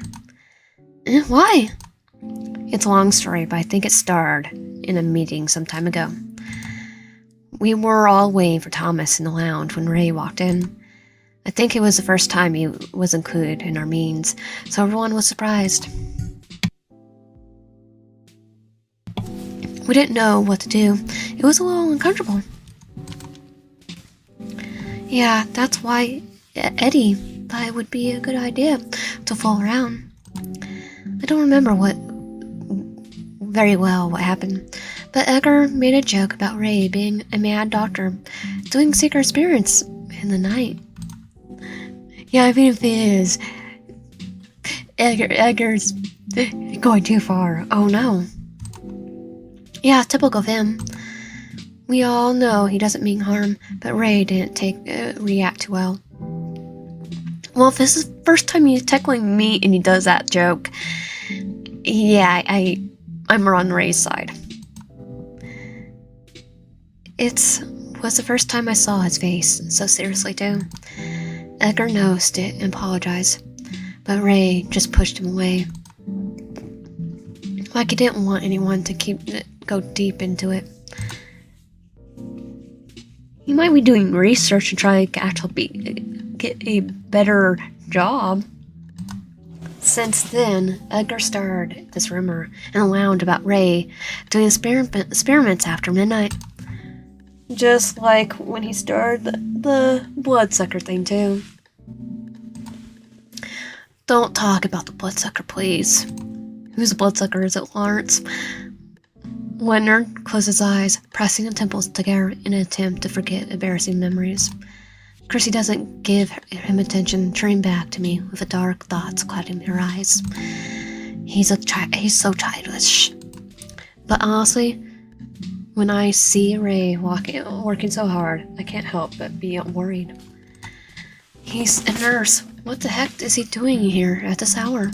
Speaker 1: Why? It's a long story, but I think it started in a meeting some time ago. We were all waiting for Thomas in the lounge when Ray walked in. I think it was the first time he was included in our meetings, so everyone was surprised. We didn't know what to do. It was a little uncomfortable. Yeah, that's why Eddie thought it would be a good idea to fool around. I don't remember very well what happened, but Edgar made a joke about Ray being a mad doctor doing secret experiments in the night. Yeah, I mean, if it is, Edgar's going too far. Oh no. Yeah, typical of him. We all know he doesn't mean harm, but Ray didn't react too well. Well, if this is the first time you technically meet and he does that joke, yeah, I'm on Ray's side. It was the first time I saw his face so seriously too. Edgar noticed it and apologized, but Ray just pushed him away. Like he didn't want anyone to go deep into it. He might be doing research and trying to actually get a better job. Since then, Edgar started this rumor in the lounge about Ray doing experiments after midnight. Just like when he started the bloodsucker thing too. Don't talk about the bloodsucker, please. Who's the bloodsucker? Is it Lawrence? Leonard closed his eyes, pressing his temples together in an attempt to forget embarrassing memories. Chrissy doesn't give him attention, turning back to me with the dark thoughts clouding her eyes. He's so childish. But honestly, when I see Ray working so hard, I can't help but be worried. He's a nurse. What the heck is he doing here at this hour?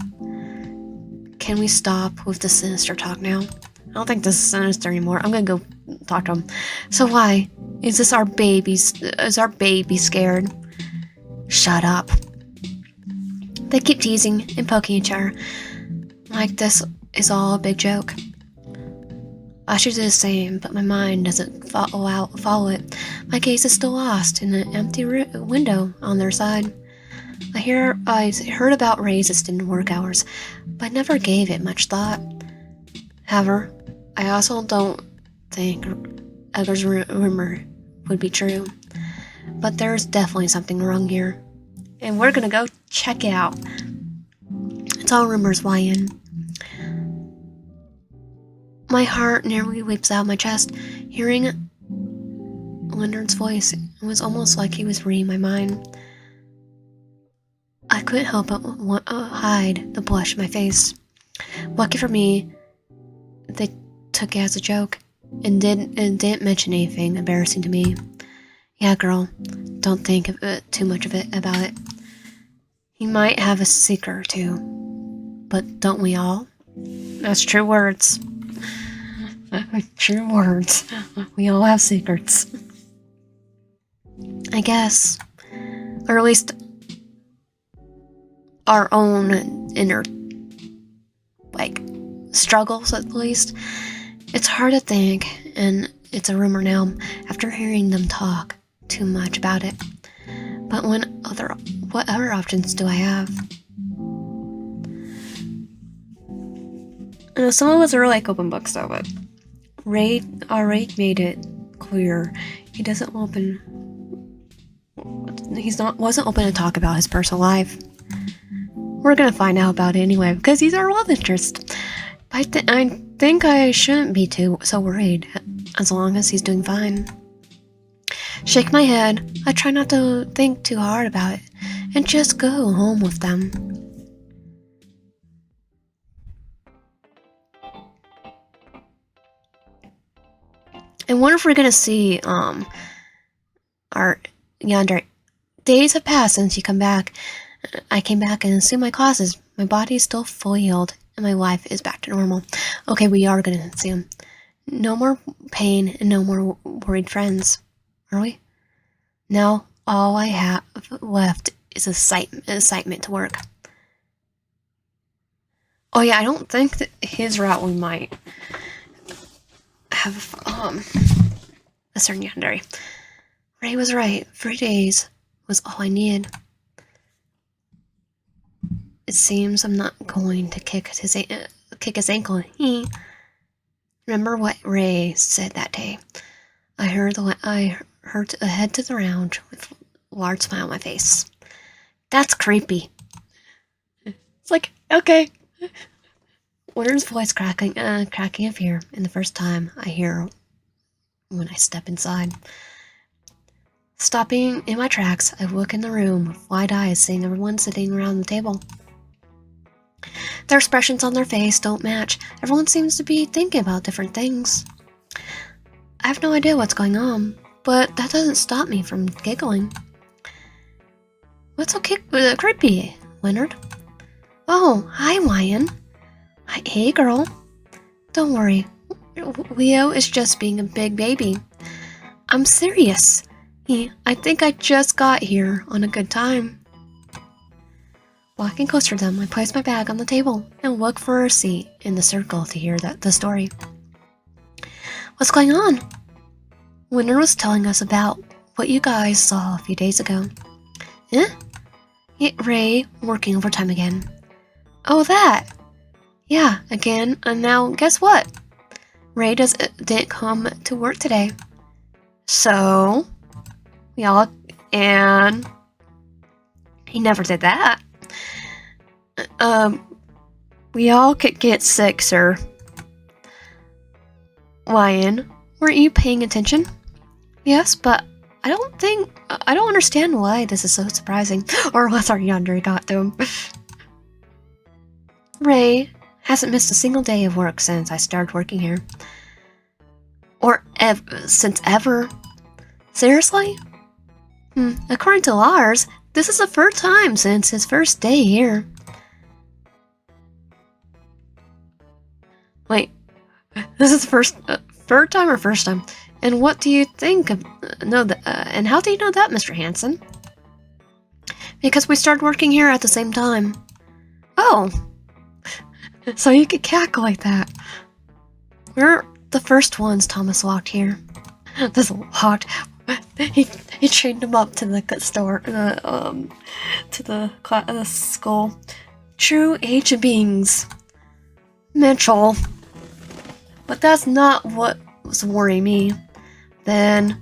Speaker 1: Can we stop with the sinister talk now? I don't think this is sinister anymore. I'm gonna go talk to him. So why? Is our baby scared? Shut up. They keep teasing and poking each other like this is all a big joke. I should do the same, but my mind doesn't follow it. My gaze is still lost in an empty window on their side. I heard about Ray's extended work hours, but I never gave it much thought. However, I also don't think Edgar's rumor would be true. But there's definitely something wrong here. And we're gonna go check it out. It's all rumors, YN. My heart nearly leaps out of my chest. Hearing Leonard's voice, it was almost like he was reading my mind. I couldn't help but hide the blush in my face. Lucky for me, they took it as a joke and didn't mention anything embarrassing to me. Yeah, girl, don't think too much about it. He might have a secret or two, but don't we all? That's true words. True words. We all have secrets. I guess. Or at least our own inner, struggles at least. It's hard to think, and it's a rumor now after hearing them talk too much about it. But what other options do I have? Some of us are like open books though, but Ray made it clear he wasn't open to talk about his personal life. We're gonna find out about it anyway because he's our love interest. I think I shouldn't be so worried as long as he's doing fine. Shake my head. I try not to think too hard about it and just go home with them. I wonder if we're gonna see our Yandere. Days have passed since you come back. I came back and assumed my classes. My body is still fully healed and my life is back to normal. Okay, we are gonna see him. No more pain and no more worried friends, are we? Now all I have left is excitement to work. Oh yeah, I don't think that his route we might have a certain Yandere. Ray was right. 3 days was all I needed. It seems I'm not going to kick his ankle. Remember what Ray said that day? I heard a head to the round with a large smile on my face. That's creepy. It's like, okay. Winter's voice cracking in fear, and the first time I hear when I step inside. Stopping in my tracks, I look in the room with wide eyes, seeing everyone sitting around the table. Their expressions on their face don't match. Everyone seems to be thinking about different things. I have no idea what's going on, but that doesn't stop me from giggling. What's so creepy, Leonard? Oh, hi, Ryan. Hey, girl. Don't worry. Leo is just being a big baby. I'm serious. I think I just got here on a good time. Walking closer to them, I place my bag on the table and look for a seat in the circle to hear the story. What's going on? Winter was telling us about what you guys saw a few days ago. Eh? Ray working overtime again. Oh, that! Yeah, again, and now guess what? Ray didn't come to work today. So, and he never did that. We all could get sick, sir. Ryan, weren't you paying attention? Yes, but I don't understand why this is so surprising, or what our Yandere got to him. Ray Hasn't missed a single day of work since I started working here. Or since ever. Seriously? According to Lars, this is the first time since his first day here. Wait, this is the third time or first time? And what do you think of, and how do you know that, Mr. Hansen? Because we started working here at the same time. Oh, so you could calculate that. We're the first ones Thomas walked here. This walked. He trained him up to the store, to the school. True ancient beings. Mitchell. But that's not what was worrying me. Then,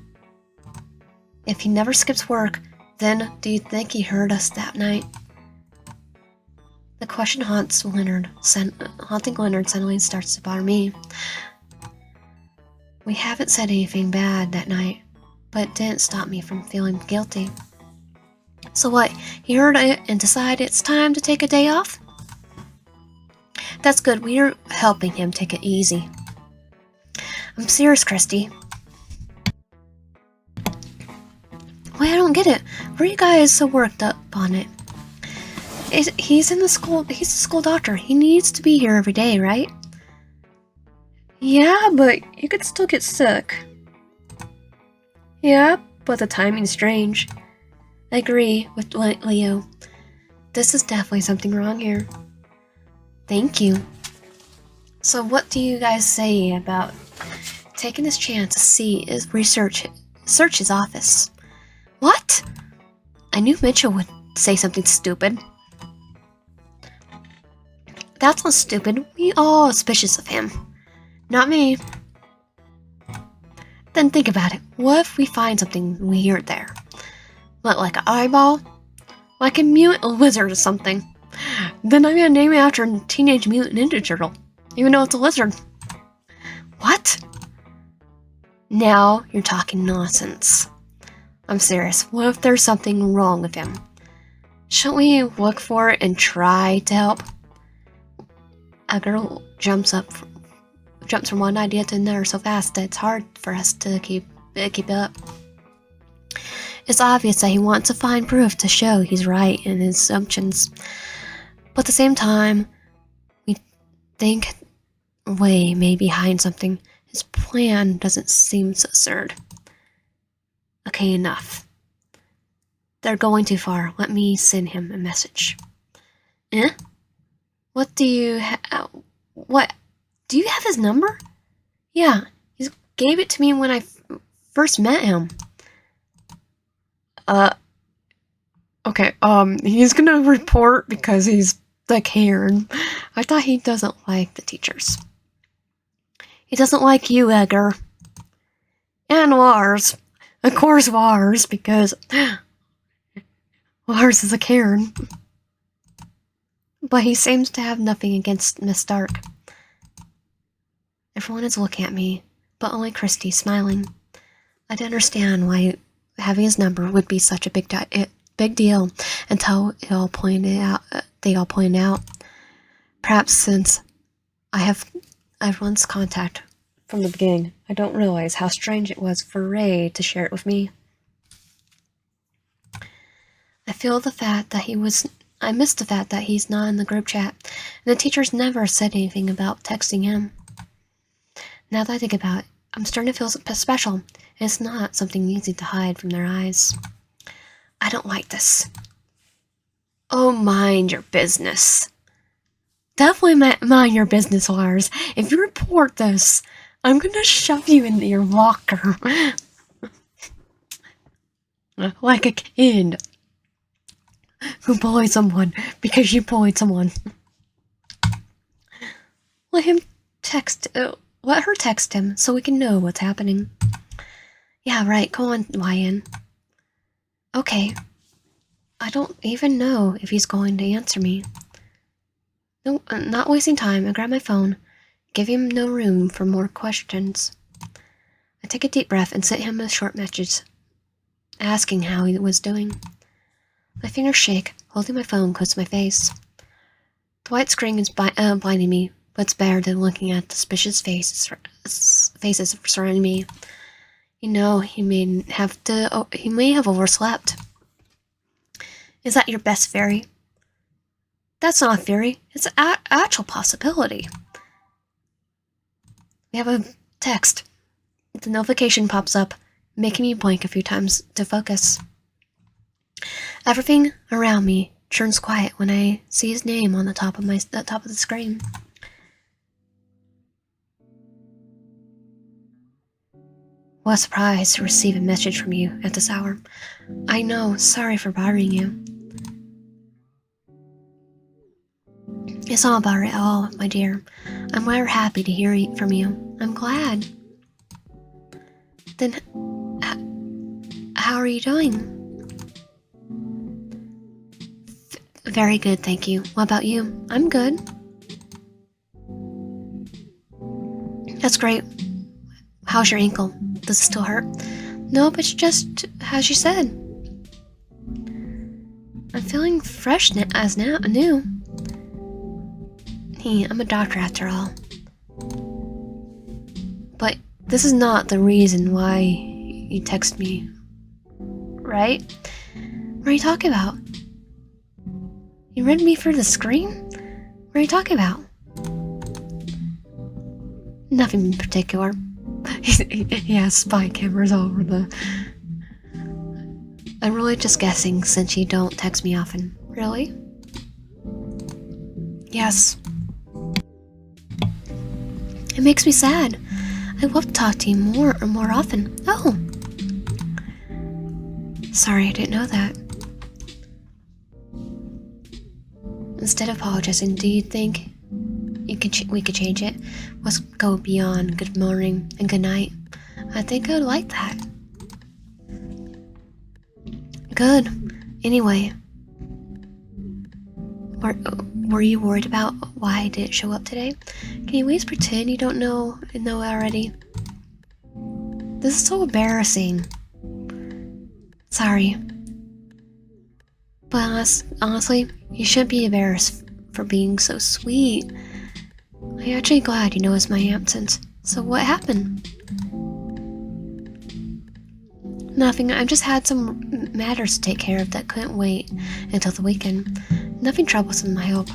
Speaker 1: if he never skips work, then do you think he heard us that night? The question haunting Leonard suddenly starts to bother me. We haven't said anything bad that night, but it didn't stop me from feeling guilty. So what, he heard it and decided it's time to take a day off? That's good, we're helping him take it easy. I'm serious, Christy. Wait, I don't get it. Why are you guys so worked up on it? He's in the school. He's a school doctor. He needs to be here every day, right? Yeah, but you could still get sick. Yeah, but the timing's strange. I agree with Leo. This is definitely something wrong here. Thank you. So what do you guys say about taking this chance to search his office? What? I knew Mitchell would say something stupid. That's not stupid. We all suspicious of him. Not me. Then think about it. What if we find something weird there? What, like an eyeball? Like a mutant lizard or something? Then I'm gonna name it after a Teenage Mutant Ninja Turtle. Even though it's a lizard. What? Now you're talking nonsense. I'm serious. What if there's something wrong with him? Shouldn't we look for it and try to help? A girl jumps from one idea to another so fast that it's hard for us to keep up. It's obvious that he wants to find proof to show he's right in his assumptions. But at the same time, we think Way may be behind something. His plan doesn't seem so absurd. Okay, enough. They're going too far. Let me send him a message. Eh? What do you what? Do you have his number? Yeah, he gave it to me when I first met him. Okay, he's gonna report because he's the Karen. I thought he doesn't like the teachers. He doesn't like you, Edgar. And Lars. Of course Lars, because Lars is a Karen. But he seems to have nothing against Miss Stark. Everyone is looking at me, but only Christy smiling. I don't understand why having his number would be such a big deal until they all pointed out. Perhaps since I have everyone's contact from the beginning, I don't realize how strange it was for Ray to share it with me. I missed the fact that he's not in the group chat, and the teachers never said anything about texting him. Now that I think about it, I'm starting to feel special, and it's not something easy to hide from their eyes. I don't like this. Oh, mind your business. Definitely mind your business, Lars. If you report this, I'm gonna shove you into your locker. Like a kid who bullied someone because you bullied someone. Let her text him so we can know what's happening. Yeah, right, go on, Ryan. Okay. I don't even know if he's going to answer me. No, not wasting time, I grab my phone, give him no room for more questions. I take a deep breath and sent him a short message, asking how he was doing. My fingers shake, holding my phone close to my face. The white screen is blinding me, but it's better than looking at the suspicious faces surrounding me. You know, he may have overslept. Is that your best theory? That's not a theory. It's an actual possibility. We have a text. The notification pops up, making me blink a few times to focus. Everything around me turns quiet when I see his name on the top of the screen. What a surprise to receive a message from you at this hour. I know, sorry for bothering you. It's not about it at all, my dear. I'm rather happy to hear from you. I'm glad. Then, how are you doing? Very good, thank you. What about you? I'm good. That's great. How's your ankle? Does it still hurt? Nope, it's just as you said. I'm feeling fresh new. Hey, I'm a doctor after all. But this is not the reason why you text me, right? What are you talking about? You read me through the screen? What are you talking about? Nothing in particular. He has spy cameras all over the... I'm really just guessing since you don't text me often. Really? Yes. It makes me sad. I'd love to talk to you more often. Oh. Sorry, I didn't know that. Instead of apologizing, do you think we could change it? Let's go beyond good morning and good night. I think I would like that. Good. Anyway, were you worried about why I didn't show up today? Can you please pretend you don't know already? This is so embarrassing. Sorry. But honestly, you shouldn't be embarrassed for being so sweet. I'm actually glad you noticed my absence. So what happened? Nothing, I just had some matters to take care of that couldn't wait until the weekend. Nothing troublesome, I hope.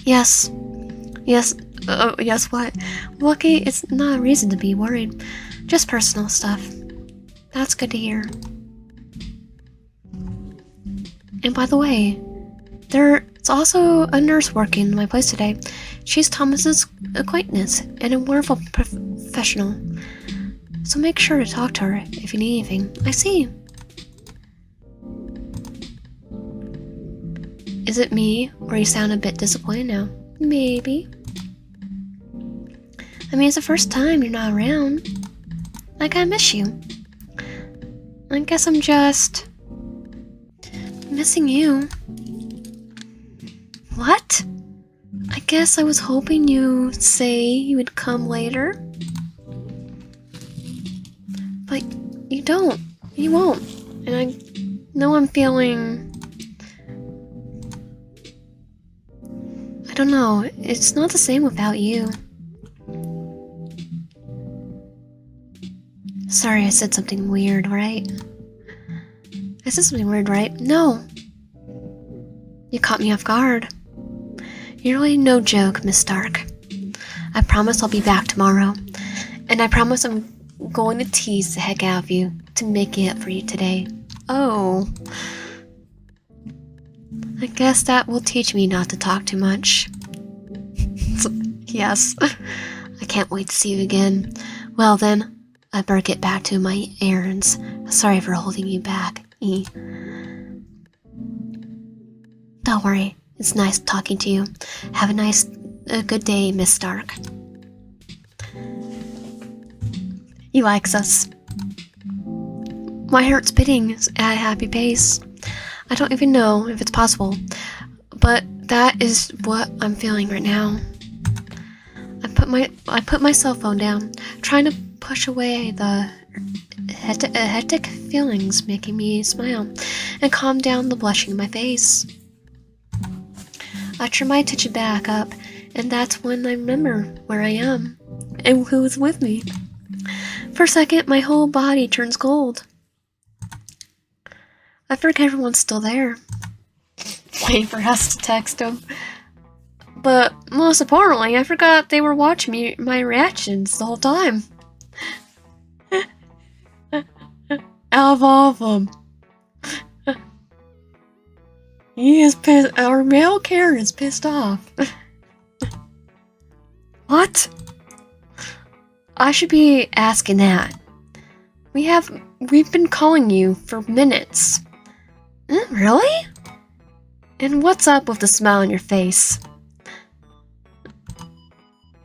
Speaker 1: Yes. Yes what? Lucky, it's not a reason to be worried. Just personal stuff. That's good to hear. And by the way, there's also a nurse working in my place today. She's Thomas's acquaintance and a wonderful professional. So make sure to talk to her if you need anything. I see. Is it me, or you sound a bit disappointed now? Maybe. I mean, it's the first time you're not around. I kinda miss you. I guess I'm just... missing you. What? I guess I was hoping you'd say you would come later. But you don't. You won't. And I know I'm feeling... I don't know. It's not the same without you. Sorry, I said something weird, right? I said something weird, right? No. You caught me off guard. You're really no joke, Miss Stark. I promise I'll be back tomorrow. And I promise I'm going to tease the heck out of you to make it up for you today. Oh. I guess that will teach me not to talk too much. Yes. I can't wait to see you again. Well then, I better get back to my errands. Sorry for holding you back. Don't worry. It's nice talking to you. Have a good day, Miss Stark. He likes us. My heart's beating at a happy pace. I don't even know if it's possible, but that is what I'm feeling right now. I put my cell phone down, trying to push away the hectic feelings making me smile, and calm down the blushing in my face. I turn my attention back up, and that's when I remember where I am and who is with me. For a second, my whole body turns cold. I forget everyone's still there. Waiting for us to text them. But most importantly, I forgot they were watching my reactions the whole time. Out of all of them. He is pissed. Our male Karen is pissed off. What? I should be asking that. We've been calling you for minutes. Really? And what's up with the smile on your face?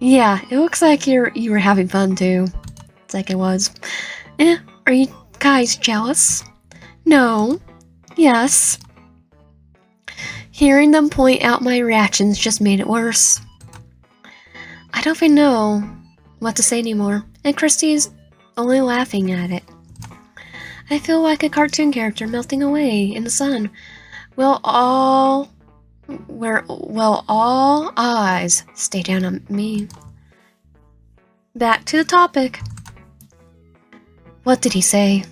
Speaker 1: Yeah, it looks like you were having fun too. It's like it was. Are you guys jealous? No. Yes. Hearing them point out my reactions just made it worse. I don't even know what to say anymore, and Christy's only laughing at it. I feel like a cartoon character melting away in the sun. All eyes stay down on me. Back to the topic. What did he say?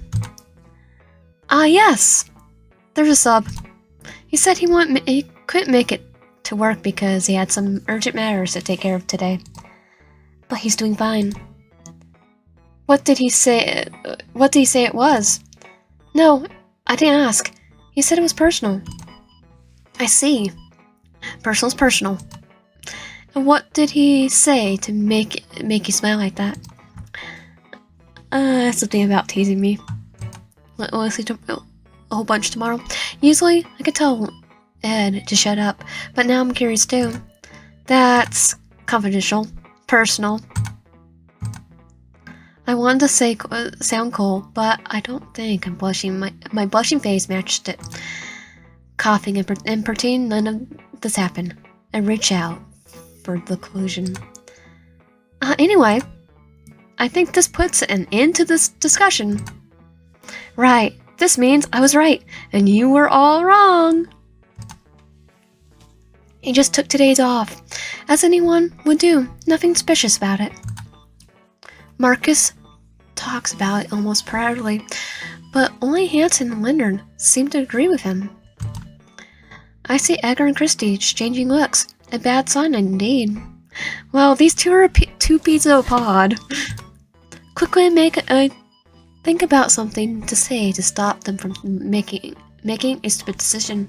Speaker 1: Yes. There's a sub. He said he couldn't make it to work because he had some urgent matters to take care of today. But he's doing fine. What did he say? What did he say it was? No, I didn't ask. He said it was personal. I see. Personal's personal. And what did he say to make you smile like that? Something about teasing me. We'll see a whole bunch tomorrow. Usually, I could tell Ed to shut up, but now I'm curious too. That's confidential, personal. I wanted to say sound cool, but I don't think I'm blushing. My blushing face matched it. Coughing and pretending none of this happened. I reach out for the conclusion. Anyway, I think this puts an end to this discussion. Right. This means I was right, and you were all wrong. He just took today's off, as anyone would do. Nothing suspicious about it. Marcus talks about it almost proudly, but only Hanson and Leonard seem to agree with him. I see Edgar and Christy exchanging looks. A bad sign indeed. Well, these two are two peas in a pod. Quickly think about something to say to stop them from making a stupid decision.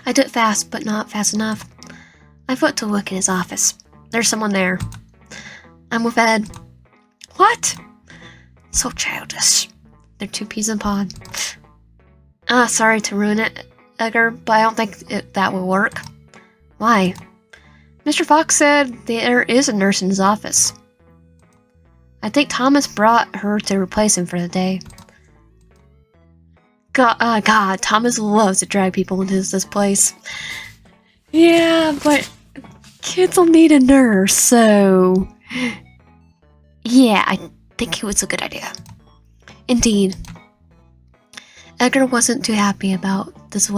Speaker 1: I do it fast, but not fast enough. I vote to look in his office. There's someone there. I'm with Ed. What? So childish. They're two peas in a pod. Sorry to ruin it, Edgar, but I don't think that will work. Why? Mr. Fox said there is a nurse in his office. I think Thomas brought her to replace him for the day. God, Thomas loves to drag people into this place. Yeah, but kids will need a nurse, so... Yeah, I think it was a good idea. Indeed. Edgar wasn't too happy about this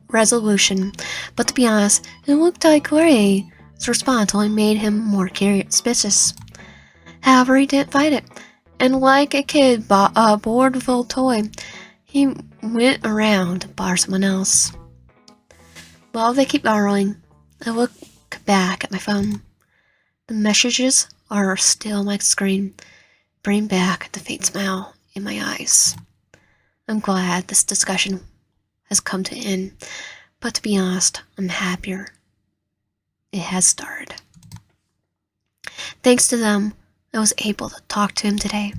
Speaker 1: resolution, but to be honest, it looked like Ray's response only made him more suspicious. However, he didn't fight it, and like a kid bought a bored with a toy, he went around to borrow someone else. While they keep borrowing, I look back at my phone. The messages are still on my screen, bringing back the faint smile in my eyes. I'm glad this discussion has come to an end, but to be honest, I'm happier it has started. Thanks to them, I was able to talk to him today.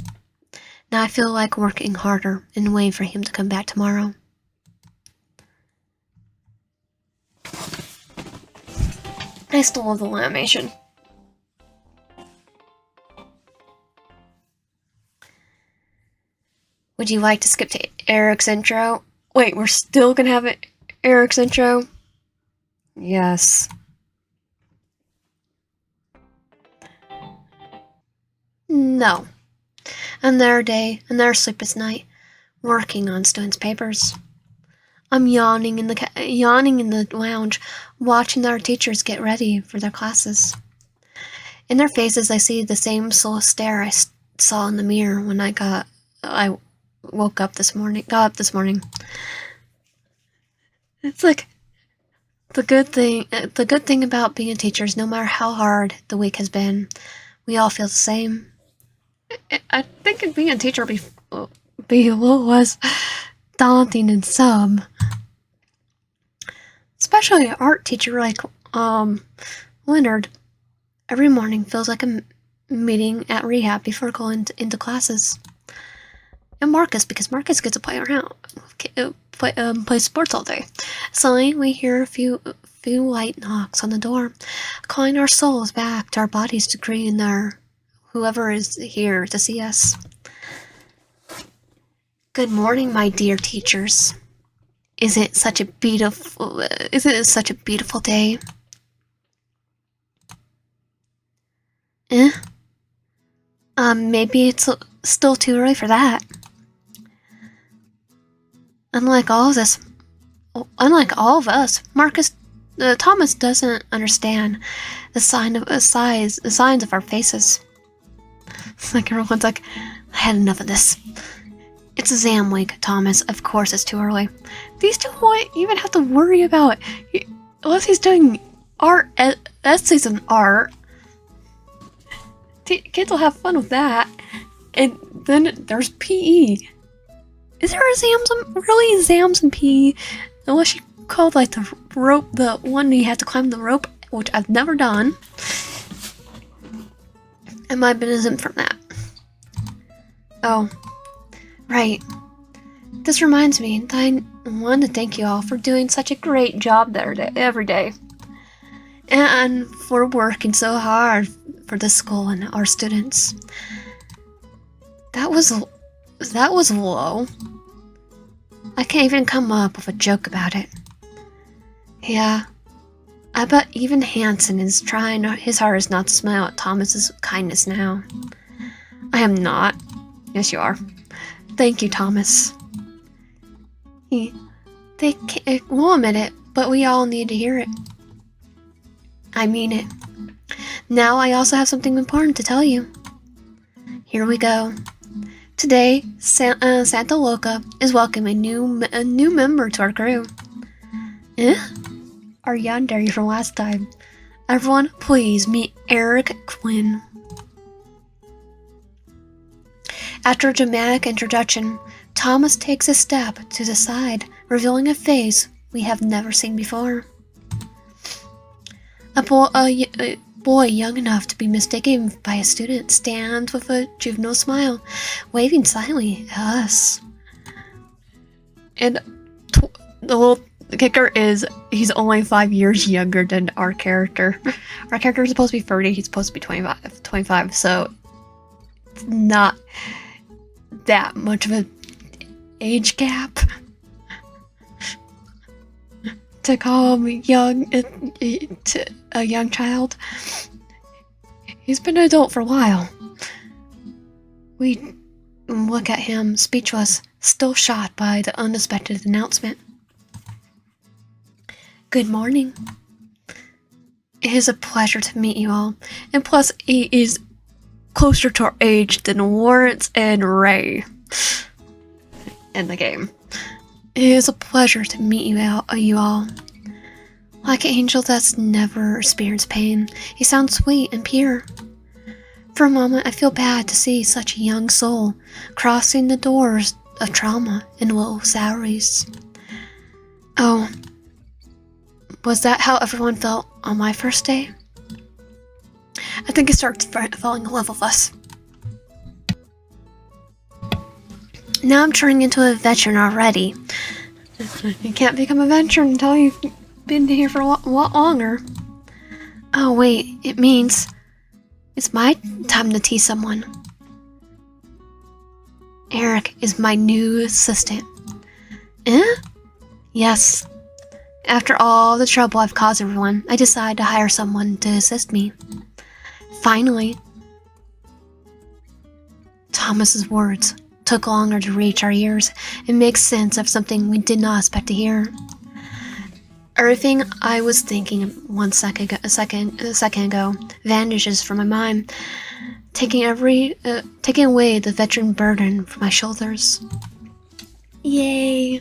Speaker 1: Now I feel like working harder and waiting for him to come back tomorrow. I still love the animation. Would you like to skip to Eric's intro? Wait, we're still gonna have Eric's intro? Yes. No. Another day, another sleepless night, working on Stone's papers. I'm yawning in the lounge, watching our teachers get ready for their classes. In their faces, I see the same slow stare I saw in the mirror when I woke up this morning. Got up this morning. It's like the good thing. The good thing about being a teacher is no matter how hard the week has been, we all feel the same. I think being a teacher be a little less daunting and some. Especially an art teacher like Leonard. Every morning feels like a meeting at rehab before going into classes. And Marcus, because Marcus gets to play around, play sports all day. Suddenly, we hear a few light knocks on the door, calling our souls back to our bodies to agree in our whoever is here to see us. Good morning, my dear teachers. Isn't it such a beautiful day? Maybe it's still too early for that. Unlike all of us, Thomas doesn't understand the signs of our faces. It's like everyone's like, I had enough of this. It's exam week, Thomas. Of course it's too early. These two won't even have to worry about it. Unless he's doing art, essays and art. Kids will have fun with that. And then there's PE. Is there exams in PE? Unless you called like the rope, the one you had to climb the rope, which I've never done. I might have been exempt from that. Oh, right. This reminds me that I want to thank you all for doing such a great job every day. And for working so hard for the school and our students. That was low. I can't even come up with a joke about it. Yeah, I bet even Hanson is trying his hardest not to smile at Thomas's kindness now. I am not. Yes, you are. Thank you, Thomas. They won't admit it, but we all need to hear it. I mean it. Now I also have something important to tell you. Here we go. Today, Santa Loca is welcoming a new member to our crew. Our yandere from last time. Everyone, please meet Eric Quinn. After a dramatic introduction, Thomas takes a step to the side, revealing a face we have never seen before. A boy young enough to be mistaken by a student stands with a juvenile smile, waving silently at us. And the little kicker is he's only 5 years younger than our character. Our character is supposed to be 30, he's supposed to be 25, so it's not that much of an age gap. To call him a young child. He's been an adult for a while. We look at him, speechless, still shocked by the unexpected announcement. Good morning. It is a pleasure to meet you all, and plus he is closer to our age than Lawrence and Ray in the game. It is a pleasure to meet you all. Like an angel that's never experienced pain, he sounds sweet and pure. For a moment, I feel bad to see such a young soul crossing the doors of trauma and low salaries. Oh, was that how everyone felt on my first day? I think it started falling in love with us. Now I'm turning into a veteran already. You can't become a veteran until you've been here for a lot longer. Oh wait, it means it's my time to tease someone. Eric is my new assistant. Yes. After all the trouble I've caused everyone, I decided to hire someone to assist me. Finally. Thomas's words took longer to reach our ears and make sense of something we did not expect to hear. Everything I was thinking a second ago vanishes from my mind, taking away the veteran burden from my shoulders. Yay!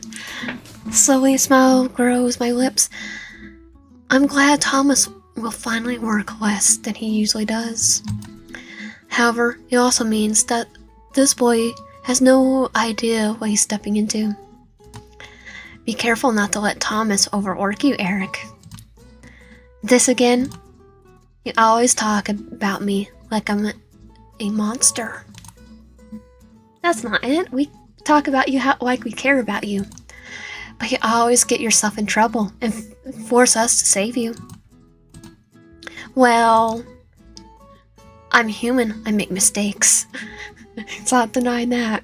Speaker 1: Slowly a smile grows my lips. I'm glad Thomas will finally work less than he usually does. However, it also means that this boy has no idea what he's stepping into. Be careful not to let Thomas overwork you, Eric. This again? You always talk about me like I'm a monster. That's not it. We talk about you like we care about you. But you always get yourself in trouble and force us to save you. Well, I'm human. I make mistakes. It's not denying that.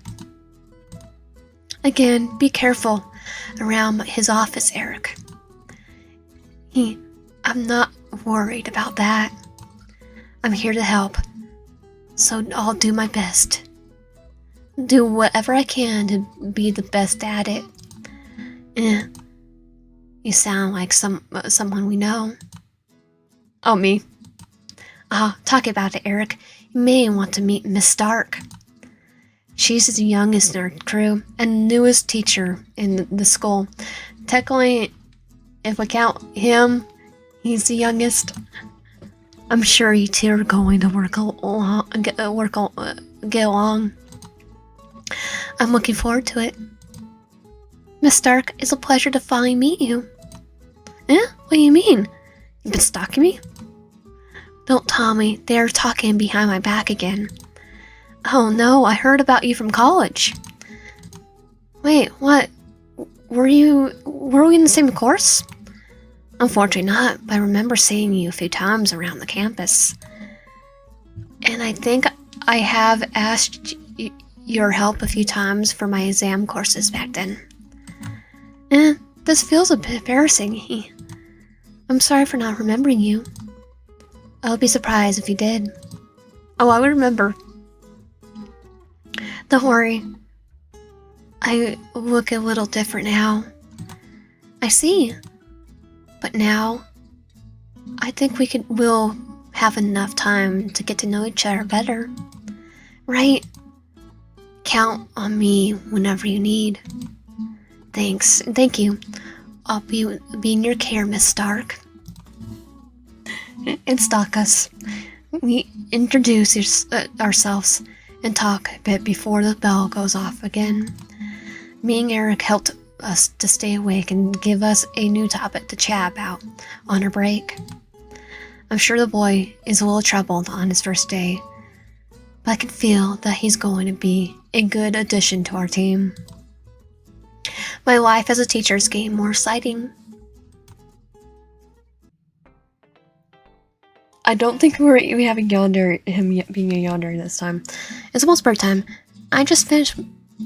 Speaker 1: Again, be careful around his office, Eric. I'm not worried about that. I'm here to help, so I'll do my best. Do whatever I can to be the best at it. You sound like someone we know. Oh, me? Talk about it, Eric. You may want to meet Miss Stark. She's the youngest in our crew and newest teacher in the school. Technically, if we count him, he's the youngest. I'm sure you two are going to get along. I'm looking forward to it. Miss Stark, it's a pleasure to finally meet you. What do you mean? You've been stalking me? Don't tell me they're talking behind my back again. Oh no, I heard about you from college. Wait, what? Were we in the same course? Unfortunately not, but I remember seeing you a few times around the campus. And I think I have asked your help a few times for my exam courses back then. This feels a bit embarrassing. I'm sorry for not remembering you. I'll be surprised if you did. Oh, I would remember. Don't worry. I look a little different now. I see. But now, I think we'll have enough time to get to know each other better. Right? Count on me whenever you need. Thanks. Thank you. I'll be in your care, Miss Stark. And stalk us. We introduce ourselves and talk a bit before the bell goes off again. Me and Eric helped us to stay awake and give us a new topic to chat about on our break. I'm sure the boy is a little troubled on his first day, but I can feel that he's going to be a good addition to our team. My life as a teacher is getting more exciting. I don't think we have him being a yonder this time. It's almost break time. I just finished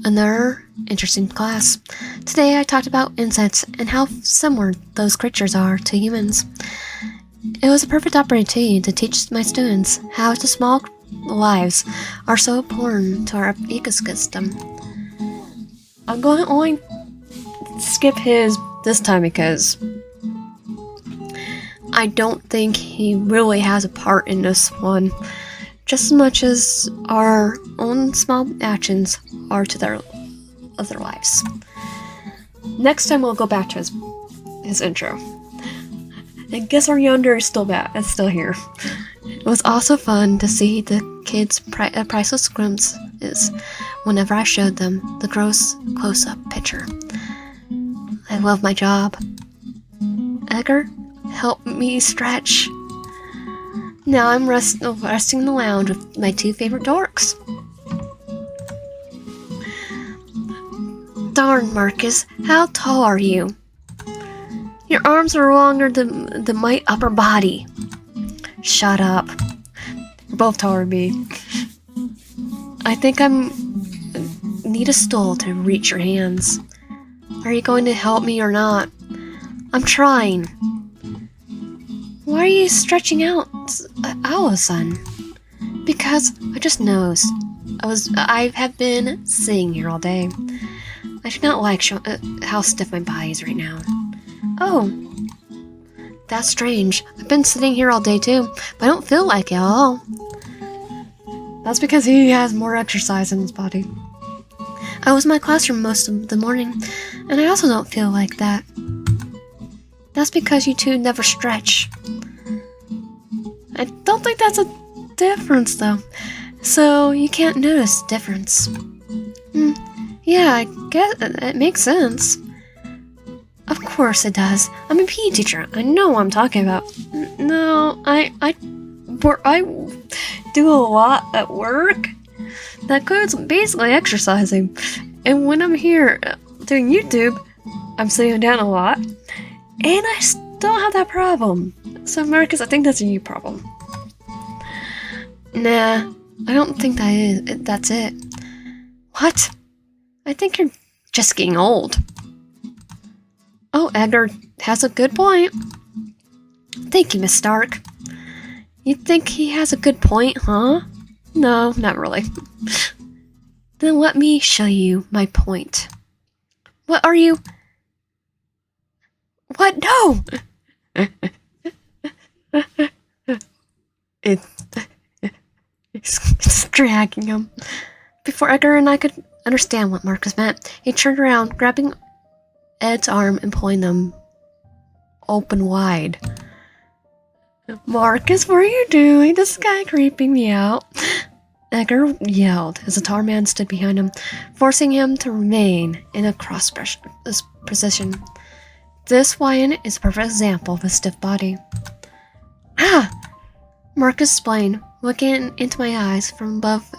Speaker 1: another interesting class. Today I talked about insects and how similar those creatures are to humans. It was a perfect opportunity to teach my students how the small lives are so important to our ecosystem. I'm going to only skip his this time because I don't think he really has a part in this one, just as much as our own small actions are to their other lives. Next time we'll go back to his intro. And guess our yonder is still here. It was also fun to see the kids' priceless glimpses whenever I showed them the gross close-up picture. I love my job. Edgar, help me stretch. Now I'm resting in the lounge with my two favorite dorks. Darn, Marcus, how tall are you? Your arms are longer than my upper body. Shut up. You're both taller than me. I think need a stool to reach your hands. Are you going to help me or not? I'm trying. Why are you stretching out, son? Because I just noticed I have been sitting here all day. I do not like how stiff my body is right now. Oh, that's strange. I've been sitting here all day too, but I don't feel like it at all. That's because he has more exercise in his body. I was in my classroom most of the morning, and I also don't feel like that. That's because you two never stretch. I don't think that's a difference, though. So you can't notice difference. Yeah, I guess it makes sense. Of course it does. I'm a PE teacher. I know what I'm talking about. No, I do a lot at work. That includes basically exercising. And when I'm here doing YouTube, I'm sitting down a lot. And I still have that problem. So Marcus, I think that's a you problem. Nah, I don't think that's it. What? I think you're just getting old. Oh, Edgar has a good point. Thank you, Miss Stark. You think he has a good point, huh? No, not really. Then let me show you my point. What are you? What? No! It's dragging him. Before Edgar and I could understand what Marcus meant, he turned around, grabbing Ed's arm and pulling them open wide. Marcus, what are you doing? This guy creeping me out. Edgar yelled as the tall man stood behind him, forcing him to remain in a cross position. This Wyan is a perfect example of a stiff body. Ah! Marcus explained, looking into my eyes from above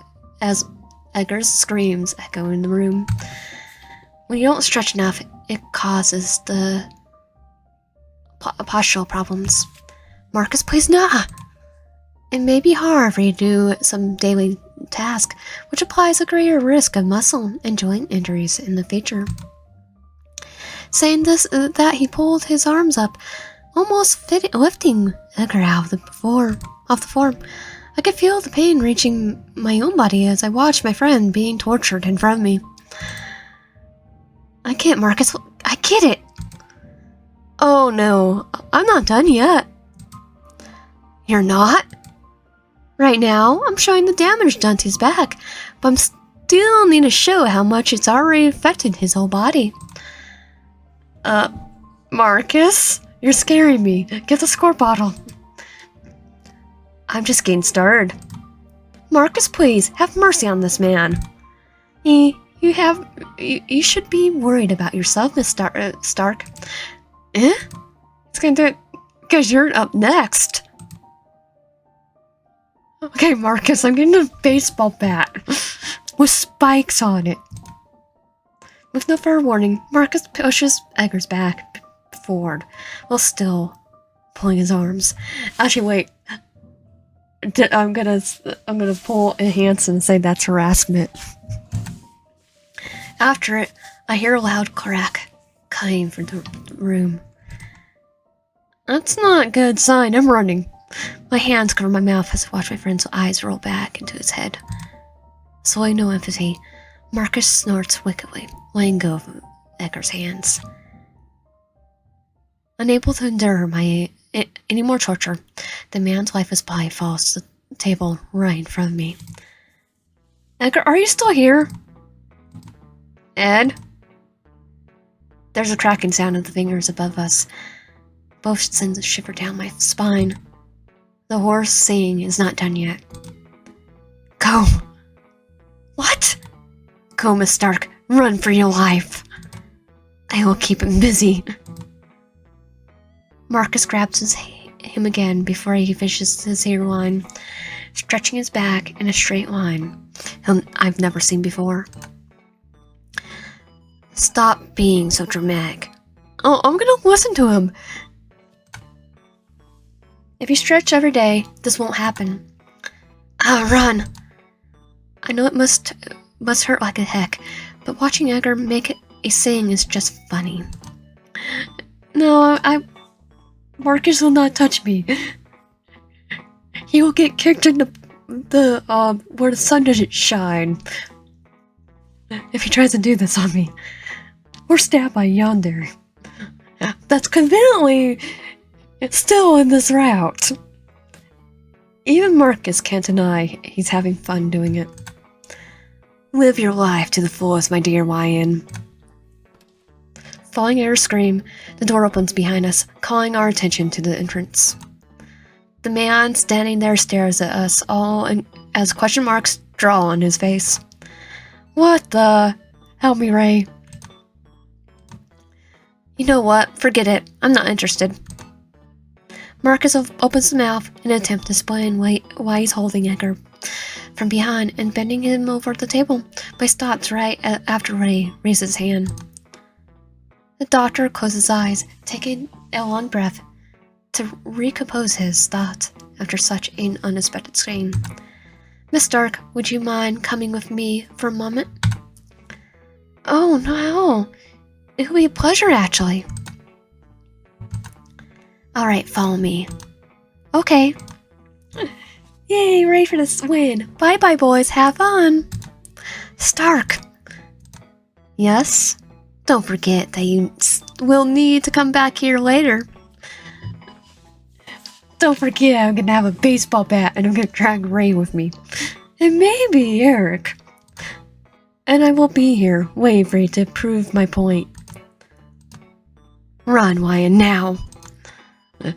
Speaker 1: as Edgar's screams echo in the room. When you don't stretch enough, it causes the postural problems. Marcus, please not! It may be hard for you to do some daily task, which applies a greater risk of muscle and joint injuries in the future. Saying that he pulled his arms up, almost lifting Edgar off the floor. I could feel the pain reaching my own body as I watched my friend being tortured in front of me. I can't, Marcus. I get it. Oh no, I'm not done yet. You're not? Right now, I'm showing the damage done to his back, but I'm still need to show how much it's already affected his whole body. Marcus? You're scaring me. Get the squirt bottle. I'm just getting started. Marcus, please, have mercy on this man. You should be worried about yourself, Miss Stark. Eh? It's gonna do it because you're up next. Okay, Marcus, I'm getting a baseball bat with spikes on it. With no further warning, Marcus pushes Edgar's back forward while still pulling his arms. Actually, wait. I'm gonna pull a Hanson and say that's harassment. After it, I hear a loud crack coming from the room. That's not a good sign. I'm running. My hands cover my mouth as I watch my friend's eyes roll back into his head. Slowly, no empathy, Marcus snorts wickedly, letting go of Edgar's hands. Unable to endure any more torture, the man's lifeless body falls to the table right in front of me. Edgar, are you still here? Ed? There's a cracking sound of the fingers above us. Both sends a shiver down my spine. The horse singing is not done yet. Go! What? Go, Miss Stark. Run for your life. I will keep him busy. Marcus grabs him again before he finishes his hairline, stretching his back in a straight line I've never seen before. Stop being so dramatic. Oh, I'm gonna listen to him. If you stretch every day, this won't happen. Run! I know it must hurt like a heck, but watching Edgar make a sing is just funny. No, Marcus will not touch me. He will get kicked in where the sun doesn't shine. If he tries to do this on me, we're stabbed by yonder. That's conveniently still in this route. Even Marcus can't deny he's having fun doing it. Live your life to the fullest, my dear YN. Following our scream, the door opens behind us, calling our attention to the entrance. The man standing there stares at us all as question marks draw on his face. What the? Help me, Ray. You know what? Forget it. I'm not interested. Marcus opens his mouth in an attempt to explain why he's holding Edgar from behind and bending him over the table, but stops right after Ray raises his hand. The doctor closes his eyes, taking a long breath to recompose his thoughts after such an unexpected scene. Miss Stark, would you mind coming with me for a moment? Oh, no. It would be a pleasure, actually. Alright, follow me. Okay. Yay, ready for this win. Bye-bye, boys. Have fun. Stark. Yes? Don't forget that you will need to come back here later. Don't forget I'm gonna have a baseball bat and I'm gonna drag Ray with me. And maybe Eric. And I will be here, waiting for you to prove my point. Run, Wyan, now!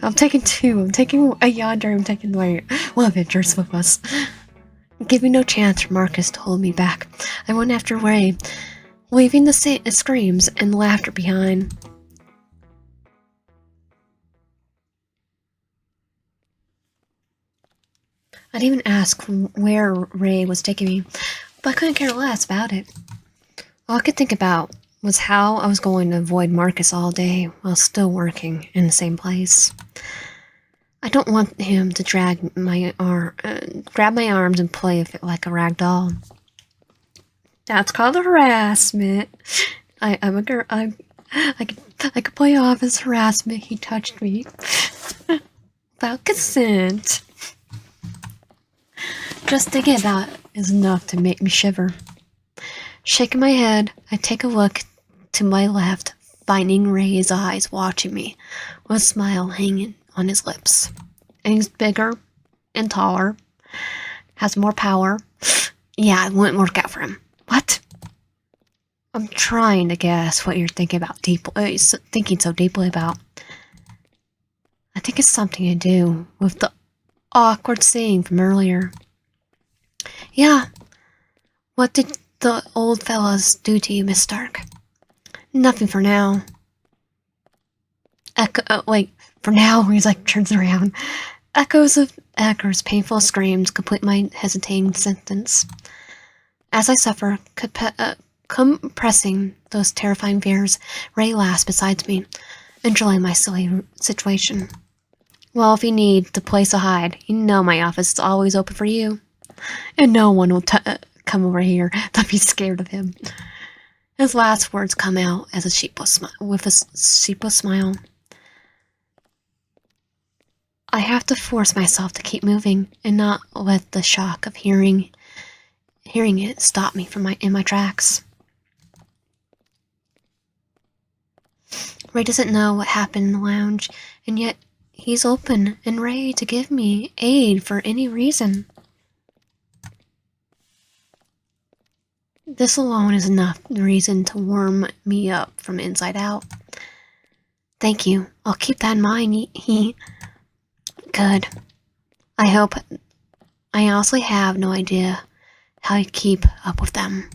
Speaker 1: I'm taking two. I'm taking a yonder. I'm taking my love interest with us. Give me no chance for Marcus to hold me back. I went after Ray, leaving the screams and laughter behind. I didn't even ask where Ray was taking me, but I couldn't care less about it. All I could think about was how I was going to avoid Marcus all day while still working in the same place. I don't want him to grab my arms and play with it like a rag doll. That's called harassment. I'm a girl. I could play off as harassment. He touched me without consent. Just thinking about it is enough to make me shiver. Shaking my head, I take a look to my left, finding Ray's eyes watching me, with a smile hanging on his lips. And he's bigger and taller, has more power. Yeah, it wouldn't work out for him. What? I'm trying to guess what you're thinking about thinking so deeply about. I think it's something to do with the awkward scene from earlier. Yeah. What did the old fellas do to you, Miss Stark? Nothing for now. For now, he's like, turns around. Echoes of Edgar's painful screams complete my hesitating sentence. As I suffer, compressing those terrifying fears, Ray laughs beside me, enjoying my silly situation. Well, if you need the place to hide, you know my office is always open for you. And no one will come over here. Don't be scared of him. His last words come out as with a sheepish smile. I have to force myself to keep moving and not let the shock of hearing it stop me in my tracks. Ray doesn't know what happened in the lounge, and yet he's open and ready to give me aid for any reason. This alone is enough reason to warm me up from inside out. Thank you. I'll keep that in mind. Good. I hope. I honestly have no idea how you keep up with them.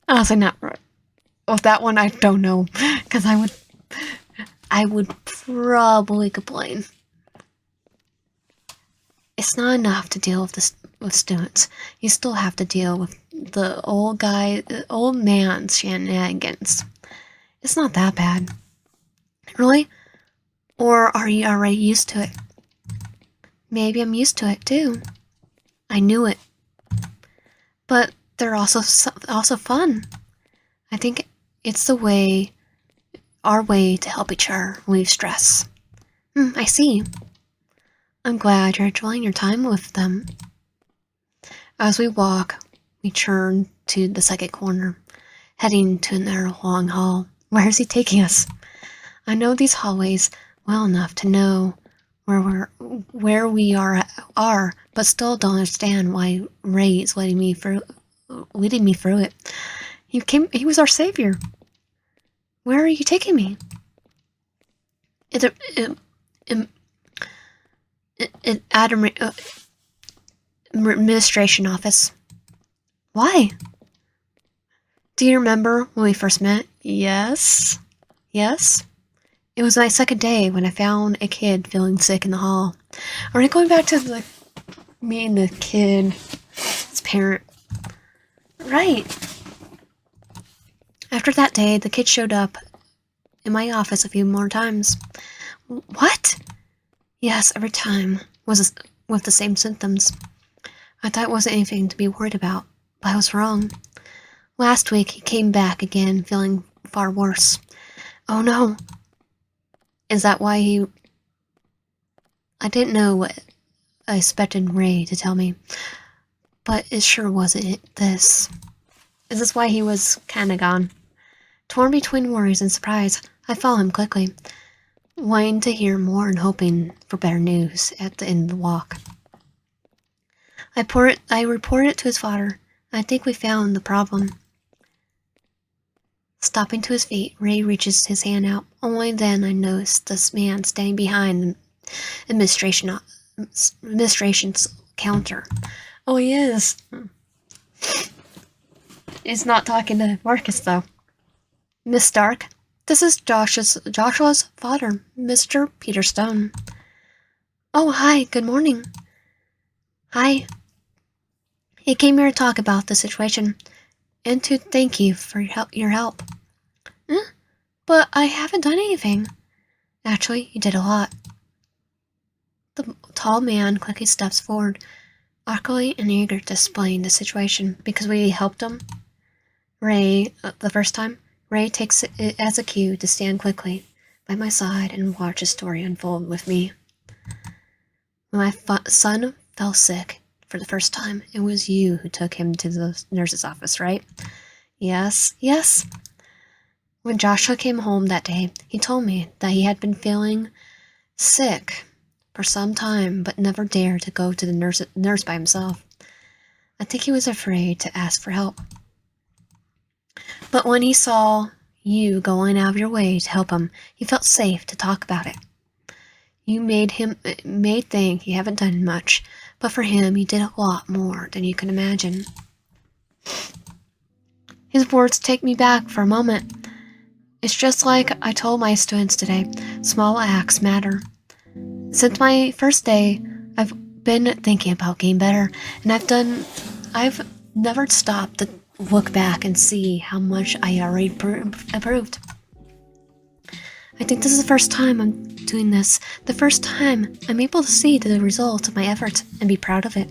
Speaker 1: Honestly, not with that one. I don't know, because I would probably complain. It's not enough to deal with students. You still have to deal with the old man's shenanigans. It's not that bad. Really? Or are you already used to it? Maybe I'm used to it too. I knew it. But they're also fun. I think it's our way to help each other relieve stress. I see. I'm glad you're enjoying your time with them. As we walk, we turn to the second corner, heading to another long hall. Where is he taking us? I know these hallways well enough to know where we are, but still don't understand why Ray is leading me through it. He was our savior. Where are you taking me? Administration office. Why? Do you remember when we first met? Yes. Yes? It was my second day when I found a kid feeling sick in the hall. Are we going back to me and the kid, his parent? Right. After that day, the kid showed up in my office a few more times. What? Yes, every time was with the same symptoms. I thought it wasn't anything to be worried about, but I was wrong. Last week, he came back again feeling far worse. Oh no. Is that why he... I didn't know what I expected Ray to tell me, but it sure wasn't this. Is this why he was kinda gone? Torn between worries and surprise, I followed him quickly, wanting to hear more and hoping for better news at the end of the walk. I reported it to his father. I think we found the problem. Stopping to his feet, Ray reaches his hand out. Only then I noticed this man standing behind the administration's counter. Oh, he is. He's not talking to Marcus, though. Miss Stark, this is Joshua's father, Mr. Peter Stone. Oh, hi, good morning. Hi. He came here to talk about the situation, and to thank you for your help. But I haven't done anything. Actually, you did a lot. The tall man quickly steps forward, awkwardly and eager to explain the situation because we helped him. The first time, Ray takes it as a cue to stand quickly by my side and watch the story unfold with me. When my son fell sick for the first time, it was you who took him to the nurse's office, right? Yes. When Joshua came home that day, he told me that he had been feeling sick for some time, but never dared to go to the nurse by himself. I think he was afraid to ask for help. But when he saw you going out of your way to help him, he felt safe to talk about it. You may think you haven't done much, but for him, you did a lot more than you can imagine. His words take me back for a moment. It's just like I told my students today, small acts matter. Since my first day, I've been thinking about getting better, and I've never stopped to look back and see how much I already improved. I think this is the first time I'm doing this, the first time I'm able to see the results of my efforts and be proud of it.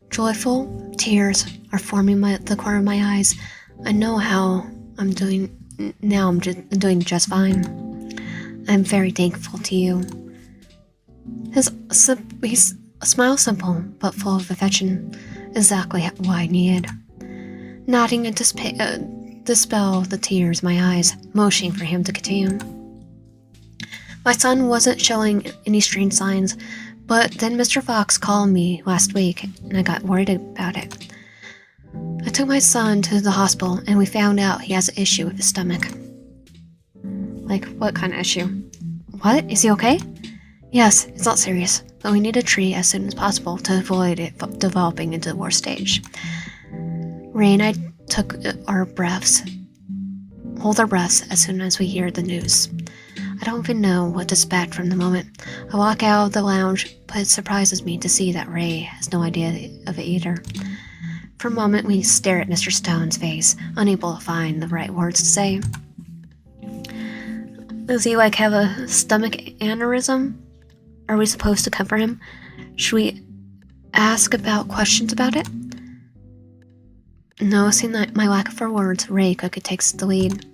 Speaker 1: Joyful tears are forming the corner of my eyes. I know how I'm doing now. I'm doing just fine. I'm very thankful to you. His smile simple but full of affection, exactly what I needed. Nodding and dispel the tears in my eyes, motioning for him to continue. My son wasn't showing any strange signs, but then Mr. Fox called me last week, and I got worried about it. I took my son to the hospital, and we found out he has an issue with his stomach. Like, what kind of issue? What? Is he okay? Yes, it's not serious, but we need to treat as soon as possible to avoid it developing into the worst stage. Ray and I hold our breaths as soon as we hear the news. I don't even know what to expect from the moment. I walk out of the lounge, but it surprises me to see that Ray has no idea of it either. For a moment, we stare at Mr. Stone's face, unable to find the right words to say. Does he have a stomach aneurysm? Are we supposed to comfort him? Should we ask about questions about it? Noticing that my lack of words, Ray quickly takes the lead.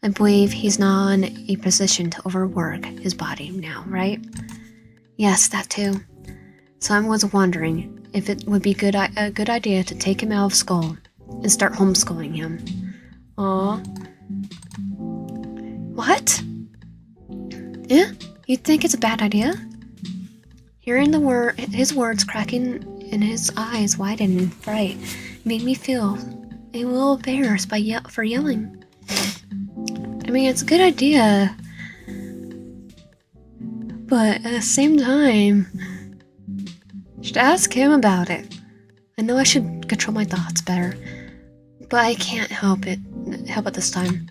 Speaker 1: I believe he's not in a position to overwork his body now, right? Yes, that too. So I was wondering, if it would be a good idea to take him out of school and start homeschooling him. Aw. What? Yeah? You think it's a bad idea? Hearing his words cracking and his eyes widening in fright made me feel a little embarrassed for yelling. I mean, it's a good idea, but at the same time, I should ask him about it. I know I should control my thoughts better, but I can't help it this time.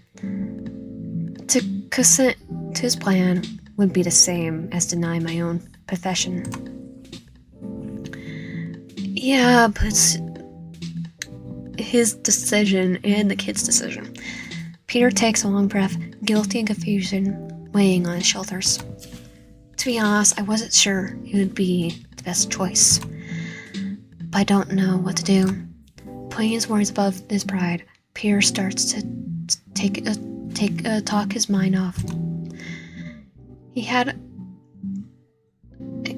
Speaker 1: To consent to his plan would be the same as deny my own profession. Yeah, but it's his decision and the kid's decision. Peter takes a long breath, guilty and confusion weighing on his shoulders. To be honest, I wasn't sure it would be the best choice, but I don't know what to do. Putting his words above his pride, Peter starts to talk his mind off. He had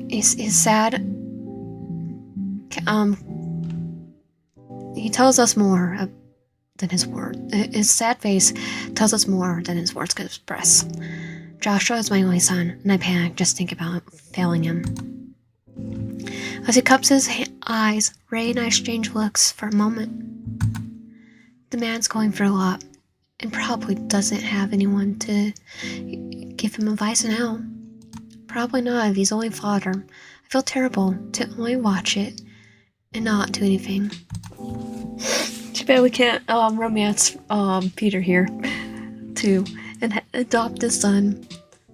Speaker 1: his sad. He tells us more than his word. His sad face tells us more than his words could express. Joshua is my only son, and I panic just thinking about failing him. As he cups his eyes, Ray and I exchange looks for a moment. The man's going through a lot, and probably doesn't have anyone to give him advice now. Probably not if he's only fodder. I feel terrible to only watch it and not do anything. Too bad we can't romance Peter here too and adopt his son.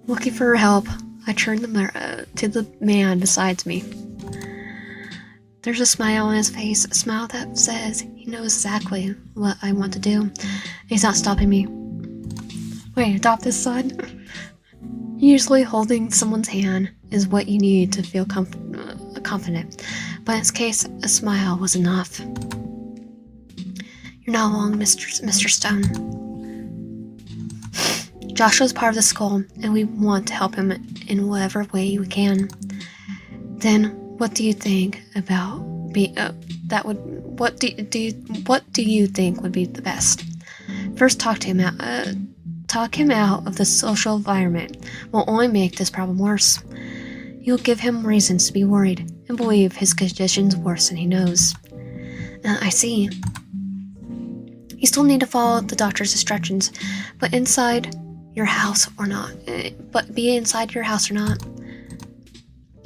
Speaker 1: Looking for help, I turn to the man beside me. There's a smile on his face, a smile that says he knows exactly what I want to do. He's not stopping me. Wait, adopt his son? Usually holding someone's hand is what you need to feel confident, but in this case, a smile was enough. You're not alone, Mr. Stone. Joshua's part of the school, and we want to help him in whatever way we can. Then, what do you think about what do you think would be the best? First, talk him out of the social environment will only make this problem worse. You'll give him reasons to be worried and believe his condition's worse than he knows. I see. You still need to follow the doctor's instructions, but inside your house or not. Be inside your house or not.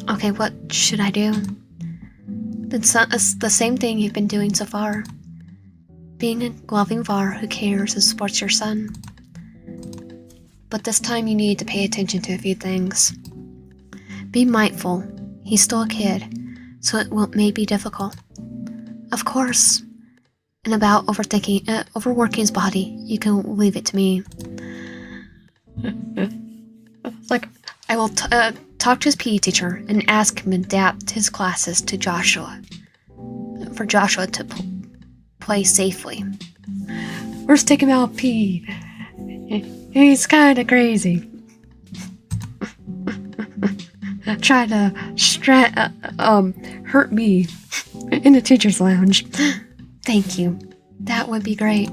Speaker 1: Okay, what should I do? It's the same thing you've been doing so far. Being a loving father who cares and supports your son. But this time you need to pay attention to a few things. Be mindful. He's still a kid, so it may be difficult. Of course. And about overworking his body, you can leave it to me. Like, I will talk to his PE teacher and ask him to adapt his classes to Joshua. For Joshua to play safely. Let's take him out PE. He's kind of crazy. Try to hurt me in the teacher's lounge. Thank you. That would be great.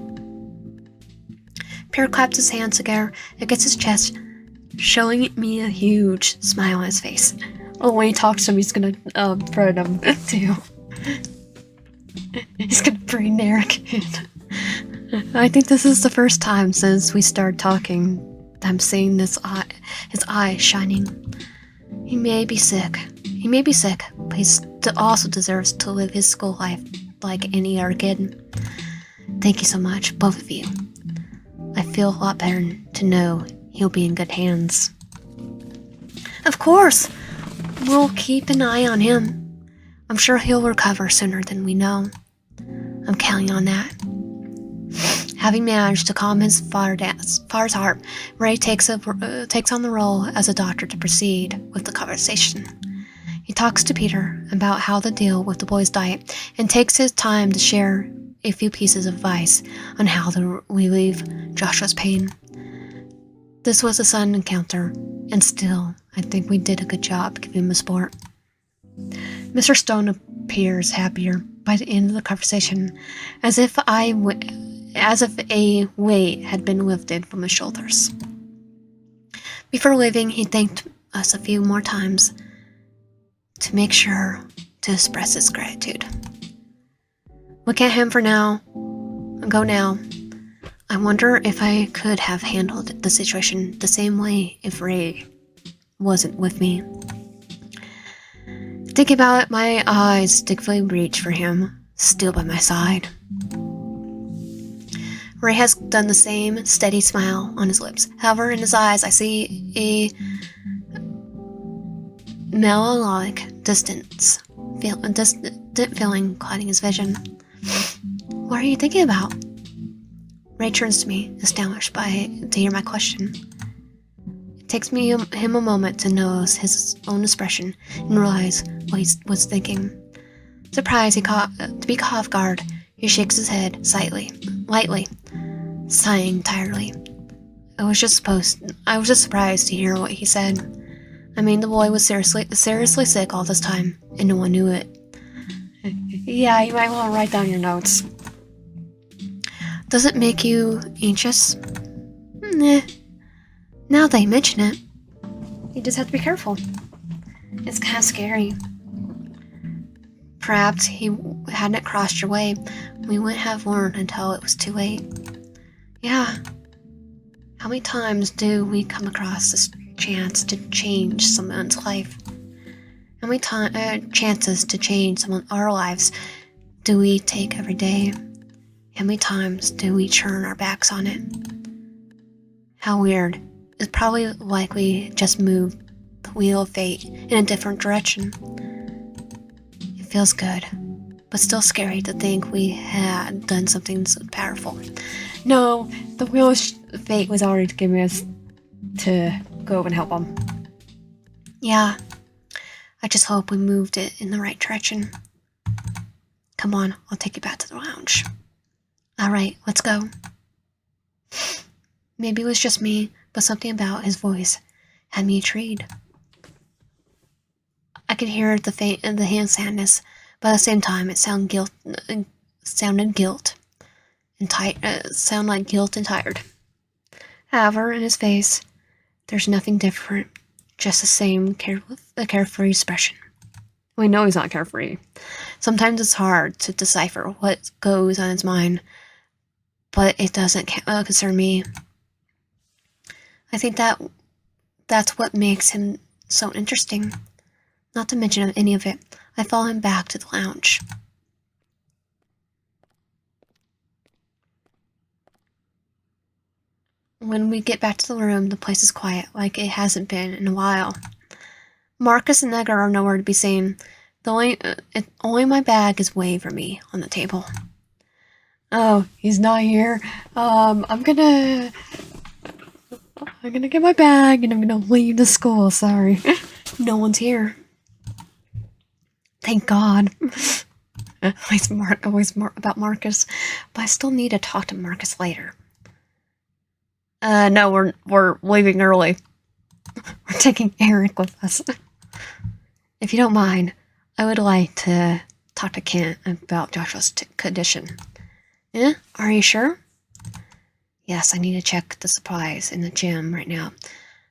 Speaker 1: Pierre claps his hands together against his chest, showing me a huge smile on his face. Oh, when he talks to him, he's gonna threaten him too. He's gonna bring Eric in. I think this is the first time since we started talking that I'm seeing his eye shining. He may be sick, but he also deserves to live his school life like any other kid. Thank you so much, both of you. I feel a lot better to know he'll be in good hands. Of course, we'll keep an eye on him. I'm sure he'll recover sooner than we know. I'm counting on that. Having managed to calm his father's heart, Ray takes on the role as a doctor to proceed with the conversation. He talks to Peter about how to deal with the boy's diet and takes his time to share a few pieces of advice on how to relieve Joshua's pain. This was a sudden encounter, and still, I think we did a good job giving him a support. Mr. Stone appears happier by the end of the conversation, as if a weight had been lifted from his shoulders. Before leaving, he thanked us a few more times to make sure to express his gratitude. Look at him for now. Go now. I wonder if I could have handled the situation the same way if Ray wasn't with me. Thinking about it, my eyes stiffly reached for him, still by my side. Ray has done the same steady smile on his lips. However, in his eyes, I see a melancholic distant feeling clouding his vision. What are you thinking about? Ray turns to me, astonished to hear my question. It takes him a moment to notice his own expression and realize what he was thinking. Surprised to be caught off guard, he shakes his head lightly, sighing tiredly. I was just surprised to hear what he said. I mean, the boy was seriously sick all this time, and no one knew it. Yeah, you might want to write down your notes. Does it make you anxious? Nah. Now that you mention it, you just have to be careful. It's kind of scary. Perhaps he hadn't crossed your way. We wouldn't have learned until it was too late. Yeah. How many times do we come across this chance to change someone's life? How many chances to change our lives do we take every day? How many times do we turn our backs on it? How weird. It's probably like we just moved the wheel of fate in a different direction. It feels good, but still scary to think we had done something so powerful. No, the wheel of fate was already giving us to go and help him. Yeah, I just hope we moved it in the right direction. Come on, I'll take you back to the lounge. Alright, let's go. Maybe it was just me, but something about his voice had me intrigued. I could hear the hand sadness, but at the same time, it sounded like guilt and tired. However, in his face, there's nothing different, just the same carefree expression. We know he's not carefree. Sometimes it's hard to decipher what goes on his mind, but it doesn't concern me. I think that's what makes him so interesting. Not to mention any of it, I follow him back to the lounge. When we get back to the room, the place is quiet, like it hasn't been in a while. Marcus and Edgar are nowhere to be seen. Only my bag is waiting for me on the table. Oh, he's not here. I'm gonna get my bag and I'm gonna leave the school. Sorry, no one's here. Thank God. Always more about Marcus, but I still need to talk to Marcus later. No, we're leaving early. We're taking Eric with us. If you don't mind, I would like to talk to Kent about Joshua's condition. Yeah? Are you sure? Yes, I need to check the supplies in the gym right now,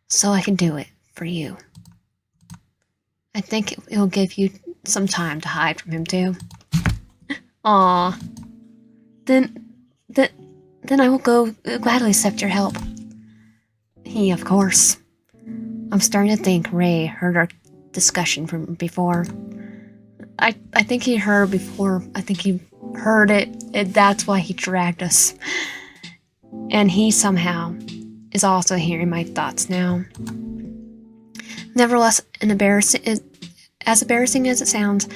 Speaker 1: so I can do it for you. I think it'll give you some time to hide from him too. Aw. Then I will gladly accept your help. Of course. I'm starting to think Ray heard our discussion from before. I think he heard before. I think he heard it, and that's why he dragged us. And he somehow is also hearing my thoughts now. Nevertheless, as embarrassing as it sounds,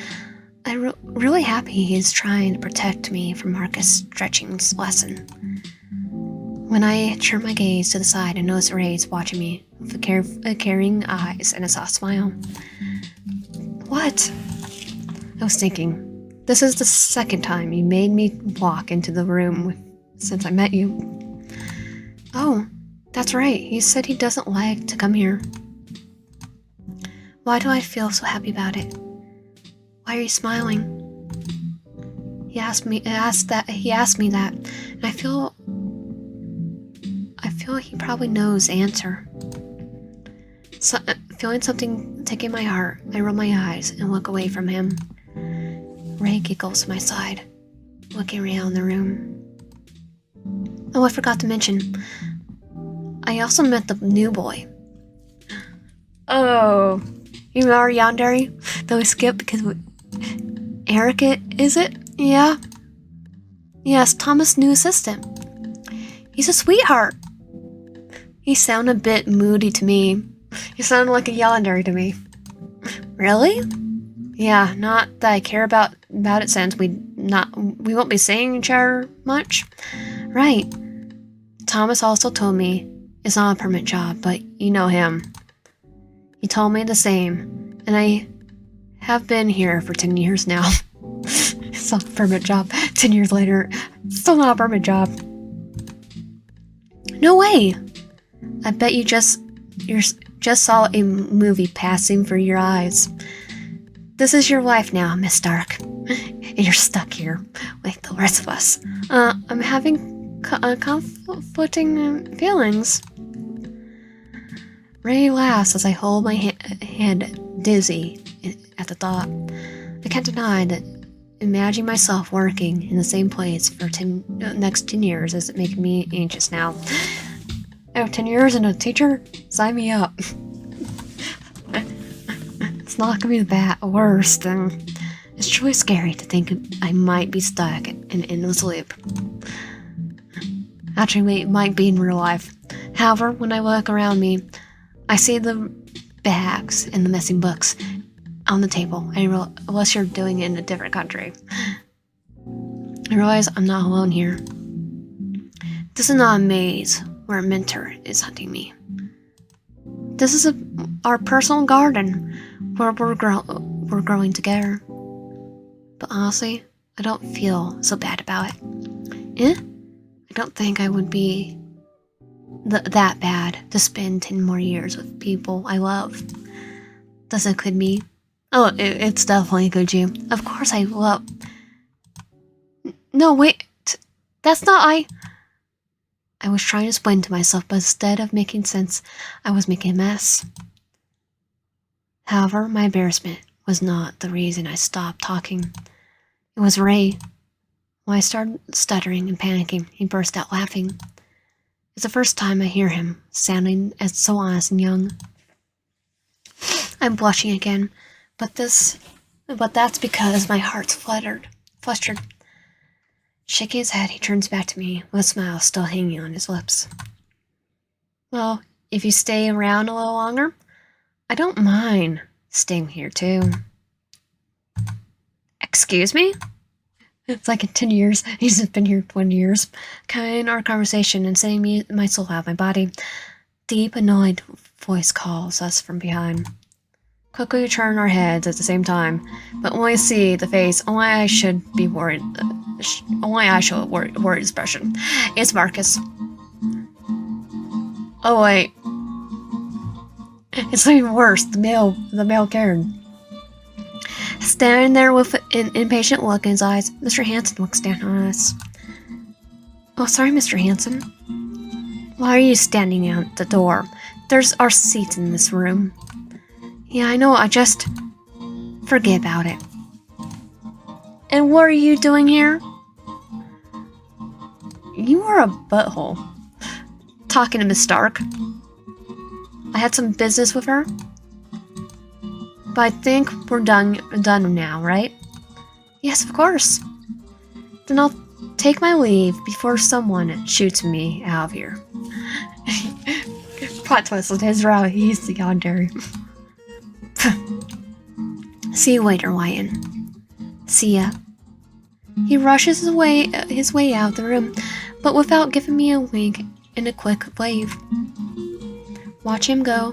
Speaker 1: I'm really happy he's trying to protect me from Marcus Stretching's lesson. When I turn my gaze to the side, I notice Ray's watching me with caring eyes and a soft smile. What? I was thinking, this is the second time you made me walk into the room since I met you. Oh, that's right. He said he doesn't like to come here. Why do I feel so happy about it? Why are you smiling? He asked me that, and I feel he probably knows the answer. So, feeling something taking my heart, I roll my eyes and look away from him. Ray giggles to my side, looking around the room. Oh, I forgot to mention, I also met the new boy. Oh, you are yandere? That we skipped because Eric, is it? Yeah. Yes, Thomas' new assistant. He's a sweetheart. He sounded a bit moody to me. He sounded like a yandere to me. Really? Yeah, not that I care about it since we won't be seeing each other much. Right. Thomas also told me it's not a permanent job, but you know him. He told me the same, and I have been here for 10 years now. It's not a permanent job. 10 years later, still not a permanent job. No way! I bet you just saw a movie passing through your eyes. This is your life now, Miss Stark. And you're stuck here with the rest of us. I'm having conflicting feelings. Ray laughs as I hold my head dizzy at the thought. I can't deny that imagining myself working in the same place for next 10 years is making me anxious now. Oh, 10 years and a teacher? Sign me up. It's not gonna be the worst, and it's truly scary to think I might be stuck in an endless loop. Actually, it might be in real life. However, when I look around me, I see the bags and the missing books on the table. Unless you're doing it in a different country. I realize I'm not alone here. This is not a maze where a mentor is hunting me. This is our personal garden where we're growing together. But honestly, I don't feel so bad about it. I don't think I would be that bad to spend 10 more years with people I love. Does it include me? Oh, it's definitely includes you. Of course I love... No, wait. That's not I was trying to explain to myself, but instead of making sense, I was making a mess. However, my embarrassment was not the reason I stopped talking. It was Ray. When I started stuttering and panicking, he burst out laughing. It's the first time I hear him, sounding as so honest and young. I'm blushing again, but that's because my heart's flustered. Shaking his head, he turns back to me with a smile still hanging on his lips. Well, if you stay around a little longer, I don't mind staying here too. Excuse me? It's like in 10 years. He's just been here 20 years. Cutting our conversation and sending my soul out of my body. Deep, annoyed voice calls us from behind. Quickly turn our heads at the same time, but when I see the face, only I should be worried. Only I show a worried expression. It's Marcus. Oh wait, it's even worse. The male Karen. Standing there with an impatient look in his eyes, Mr. Hanson looks down on us. Oh, sorry, Mr. Hanson. Why are you standing out the door? There's our seats in this room. Yeah, I know, I just... Forget about it. And what are you doing here? You are a butthole. Talking to Miss Stark. I had some business with her. But I think we're done now, right? Yes, of course. Then I'll take my leave before someone shoots me out of here. Plot twist with his route, he's the yandere. See you later, Wyan. See ya. He rushes his way out the room, but without giving me a wink and a quick wave. Watch him go.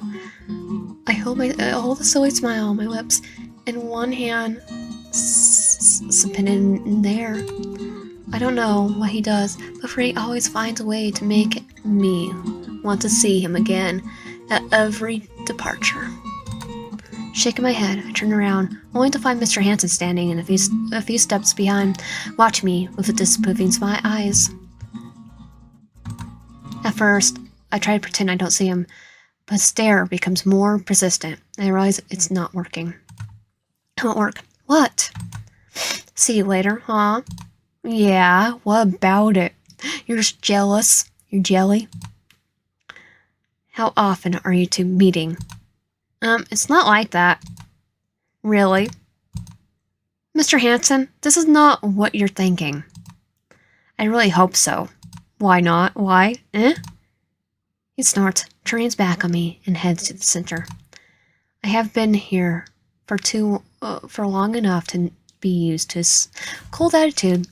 Speaker 1: I hold a silly smile on my lips, and one hand suspended in the air. I don't know what he does, but Ray always finds a way to make me want to see him again at every departure. Shaking my head, I turn around, only to find Mr. Hanson standing a few steps behind, watching me with a disapproving eyes. At first, I try to pretend I don't see him, but his stare becomes more persistent, and I realize it's not working. It won't work. What? See you later, huh? Yeah, what about it? You're just jealous. You're jelly. How often are you two meeting? It's not like that. Really? Mr. Hanson, this is not what you're thinking. I really hope so. Why not? Why? Eh? He snorts, turning his back on me, and heads to the center. I have been here for long enough to be used to his cold attitude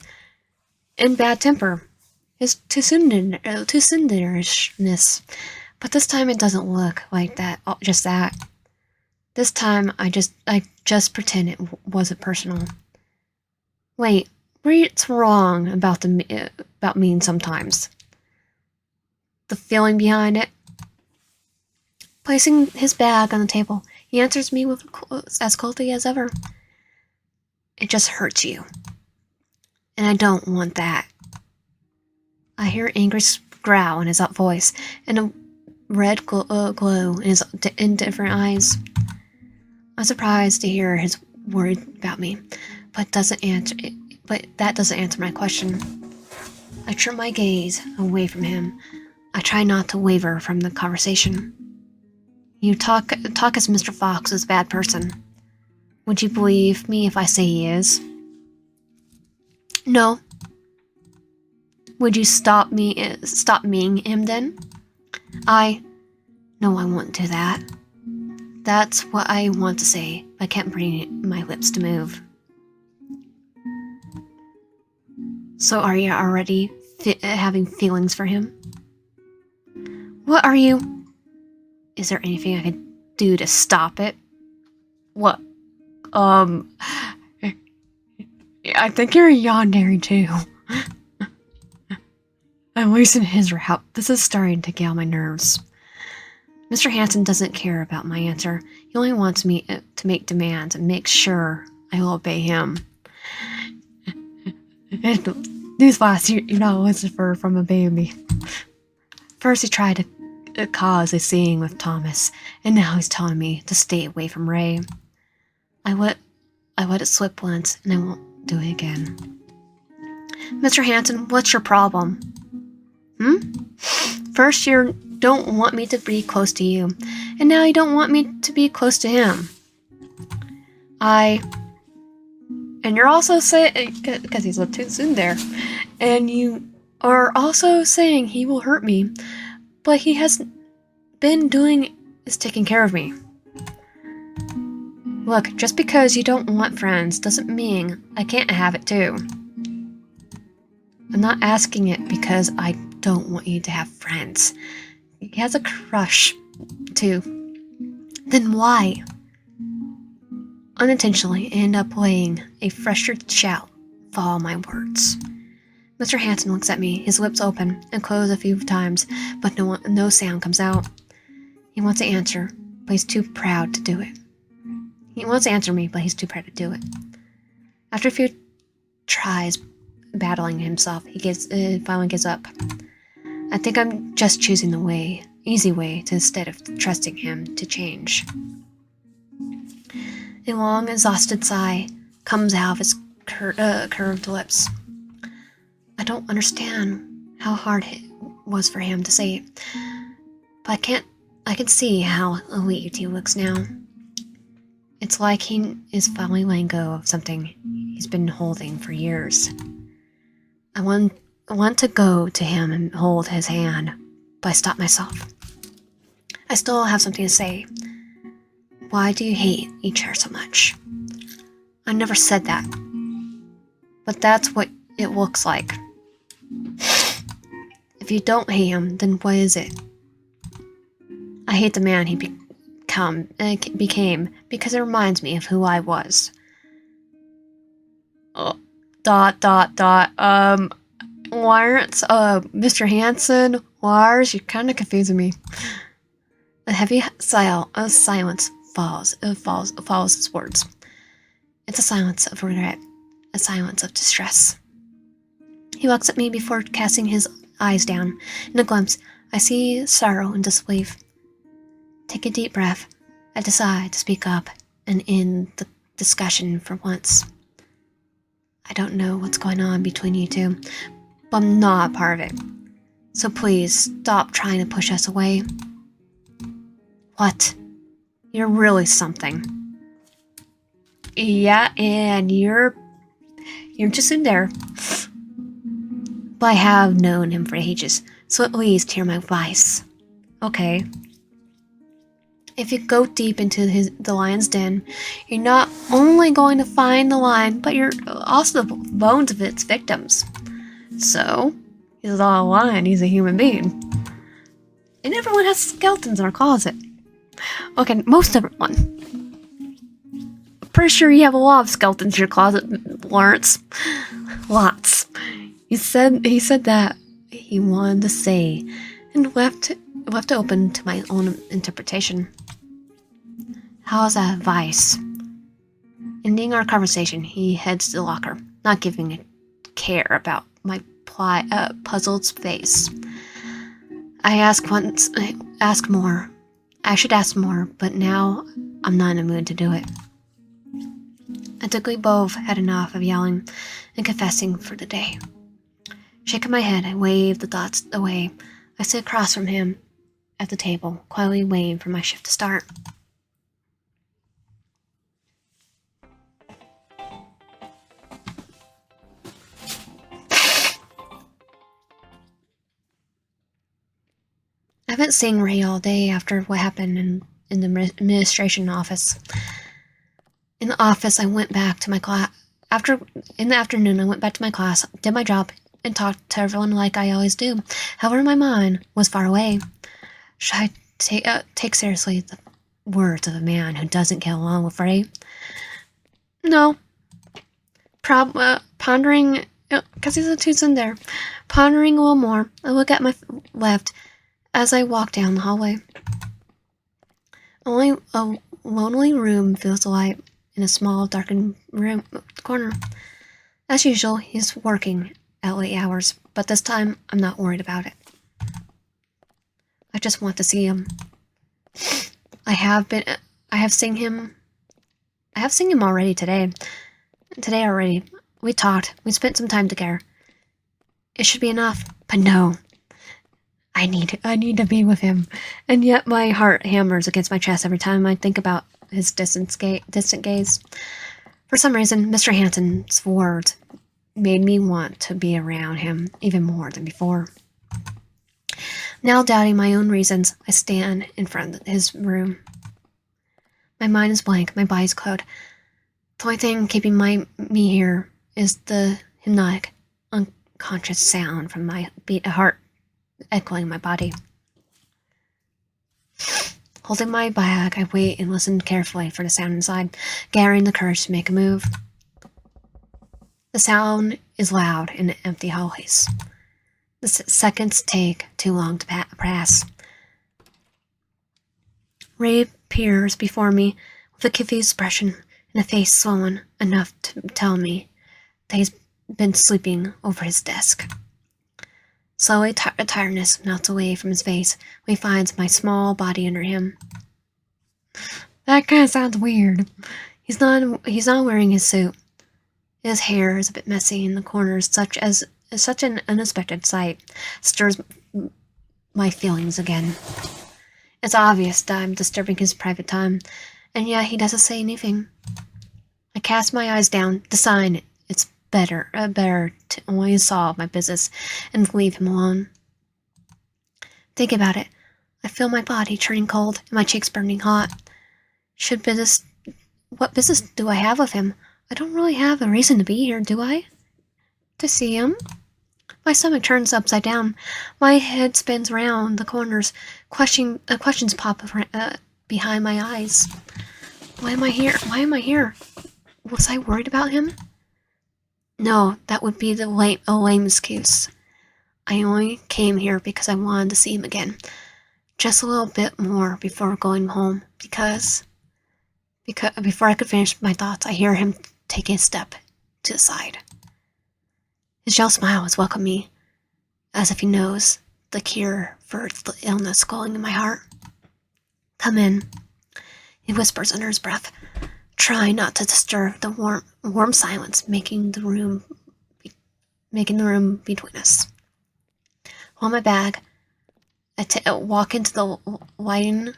Speaker 1: and bad temper, his too-soon-ishness. But this time it doesn't look like that. Just that. This time I just pretend it wasn't personal. Wait, what's wrong about me sometimes? The feeling behind it. Placing his bag on the table, he answers me with as coldly as ever. It just hurts you. And I don't want that. I hear angry growl in his voice and a red glow in his indifferent eyes. I'm surprised to hear his worried about me, but that doesn't answer my question. I turn my gaze away from him. I try not to waver from the conversation. You talk as Mr. Fox is a bad person. Would you believe me if I say he is? No. Would you stop meaning him then? No, I won't do that. That's what I want to say, but I can't bring my lips to move. So are you already having feelings for him? What are you... Is there anything I could do to stop it? What? I think you're a yandere too. At least in his route, this is starting to get on my nerves. Mr. Hanson doesn't care about my answer. He only wants me to make demands and make sure I will obey him. Newsflash, you're not Lucifer from a baby. First he tried to cause a scene with Thomas, and now he's telling me to stay away from Ray. I let it slip once, and I won't do it again. Mr. Hanson, what's your problem? First you don't want me to be close to you, and now you don't want me to be close to him. And you're also saying, because he's a little too soon there, and you are also saying he will hurt me, but he has been doing is taking care of me. Look, just because you don't want friends doesn't mean I can't have it too. I'm not asking it because I don't want you to have friends. He has a crush, too. Then why? Unintentionally, I end up laying a frustrated shout follow my words. Mr. Hanson looks at me, his lips open and close a few times, but no sound comes out. He wants to answer, but he's too proud to do it. He wants to answer me, but he's too proud to do it. After a few tries battling himself, he finally gives up. I think I'm just choosing the easy way instead of trusting him to change. A long, exhausted sigh comes out of his curved lips. I don't understand how hard it was for him to say it, but I can see how relieved he looks now. It's like he is finally letting go of something he's been holding for years. I want to go to him and hold his hand, but I stop myself. I still have something to say. Why do you hate each other so much? I never said that. But that's what it looks like. If you don't hate him, then what is it? I hate the man he became because it reminds me of who I was. Lawrence, Mr. Hanson, Lars, you're kind of confusing me. A heavy silence follows his words. It's a silence of regret, a silence of distress. He looks at me before casting his eyes down. In a glimpse, I see sorrow and disbelief. Take a deep breath. I decide to speak up and end the discussion for once. I don't know what's going on between you two, but I'm not a part of it. So please stop trying to push us away. What? You're really something. Yeah, and you're just in there. But I have known him for ages, so at least hear my advice. Okay. If you go deep into the lion's den, you're not only going to find the lion, but you're also the bones of its victims. So, he's not a lion, he's a human being. And everyone has skeletons in our closet. Okay, most everyone. Pretty sure you have a lot of skeletons in your closet, Lawrence. Lots. He said that he wanted to say, and left it open to my own interpretation. How's that advice? Ending our conversation, he heads to the locker, not giving a care about my puzzled face. I ask more. I should ask more, but now I'm not in the mood to do it. I think we both had enough of yelling and confessing for the day. Shaking my head, I wave the thoughts away. I sit across from him at the table, quietly waiting for my shift to start. I haven't seen Ray all day after what happened in the administration office. In the office, I went back to my class. In the afternoon, I went back to my class, did my job, and talked to everyone like I always do. However, my mind was far away. Should I take seriously the words of a man who doesn't get along with Ray? No. Pondering, because he's a two's in there. Pondering a little more, I look at my left as I walk down the hallway. Only a lonely room fills the light in a small, darkened corner. As usual, he's working at late hours, but this time I'm not worried about it. I just want to see him. I have seen him already today. Today already. We talked. We spent some time together. It should be enough, but no. I need to be with him, and yet my heart hammers against my chest every time I think about his distant gaze. For some reason, Mr. Hanson's words made me want to be around him even more than before. Now doubting my own reasons, I stand in front of his room. My mind is blank, my body's clouded. The only thing keeping me here is the hypnotic, unconscious sound from my heart echoing my body. Holding my bag, I wait and listen carefully for the sound inside, gathering the courage to make a move. The sound is loud in the empty hallways. The seconds take too long to pass. Ray appears before me with a confused expression and a face swollen enough to tell me that he's been sleeping over his desk. Slowly, tiredness melts away from his face when he finds my small body under him. That kind of sounds weird. He's not wearing his suit. His hair is a bit messy in the corners, such an unexpected sight stirs my feelings again. It's obvious that I'm disturbing his private time, and yet he doesn't say anything. I cast my eyes down, deciding it's better to only solve my business and leave him alone. Think about it. I feel my body turning cold and my cheeks burning hot. What business do I have with him? I don't really have a reason to be here, do I? To see him? My stomach turns upside down. My head spins round the corners. Questions pop behind my eyes. Why am I here? Why am I here? Was I worried about him? No, that would be a lame excuse. I only came here because I wanted to see him again. Just a little bit more before going home, because Before I could finish my thoughts, I hear him take a step to the side. His gentle smile has welcomed me, as if he knows the cure for the illness calling in my heart. Come in, he whispers under his breath, trying not to disturb the warm silence making the room between us. Hold my bag. I walk into the widening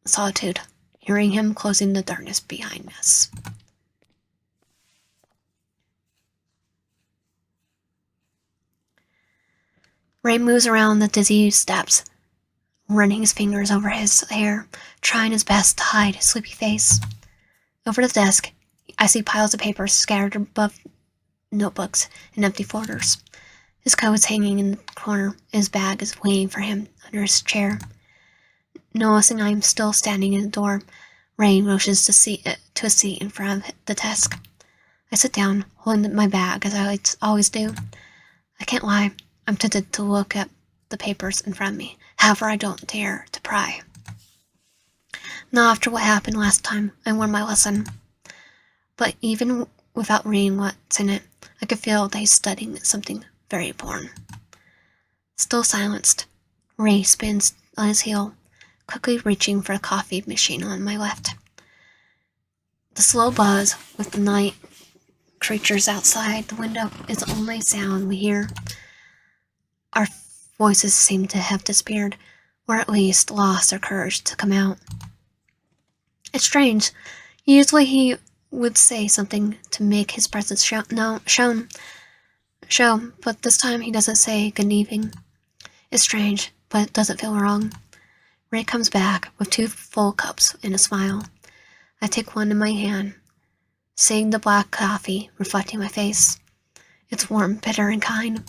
Speaker 1: solitude, hearing him closing the darkness behind us. Ray moves around the dizzy steps, running his fingers over his hair, trying his best to hide his sleepy face. Over the desk, I see piles of papers scattered above notebooks and empty folders. His coat is hanging in the corner, and his bag is waiting for him under his chair. Noticing I am still standing in the door, Ray motions to a seat in front of the desk. I sit down, holding my bag as I always do. I can't lie, I'm tempted to look at the papers in front of me. However, I don't dare to pry. Not after what happened last time, I learned my lesson. But even without reading what's in it, I could feel that he's studying something very important. Still silenced, Ray spins on his heel, quickly reaching for a coffee machine on my left. The slow buzz with the night creatures outside the window is the only sound we hear. Our voices seem to have disappeared, or at least lost their courage to come out. It's strange. Usually he would say something to make his presence shown, but this time he doesn't say good evening. It's strange, but it doesn't feel wrong. Ray comes back with 2 full cups and a smile. I take one in my hand, seeing the black coffee reflecting my face. It's warm, bitter, and kind.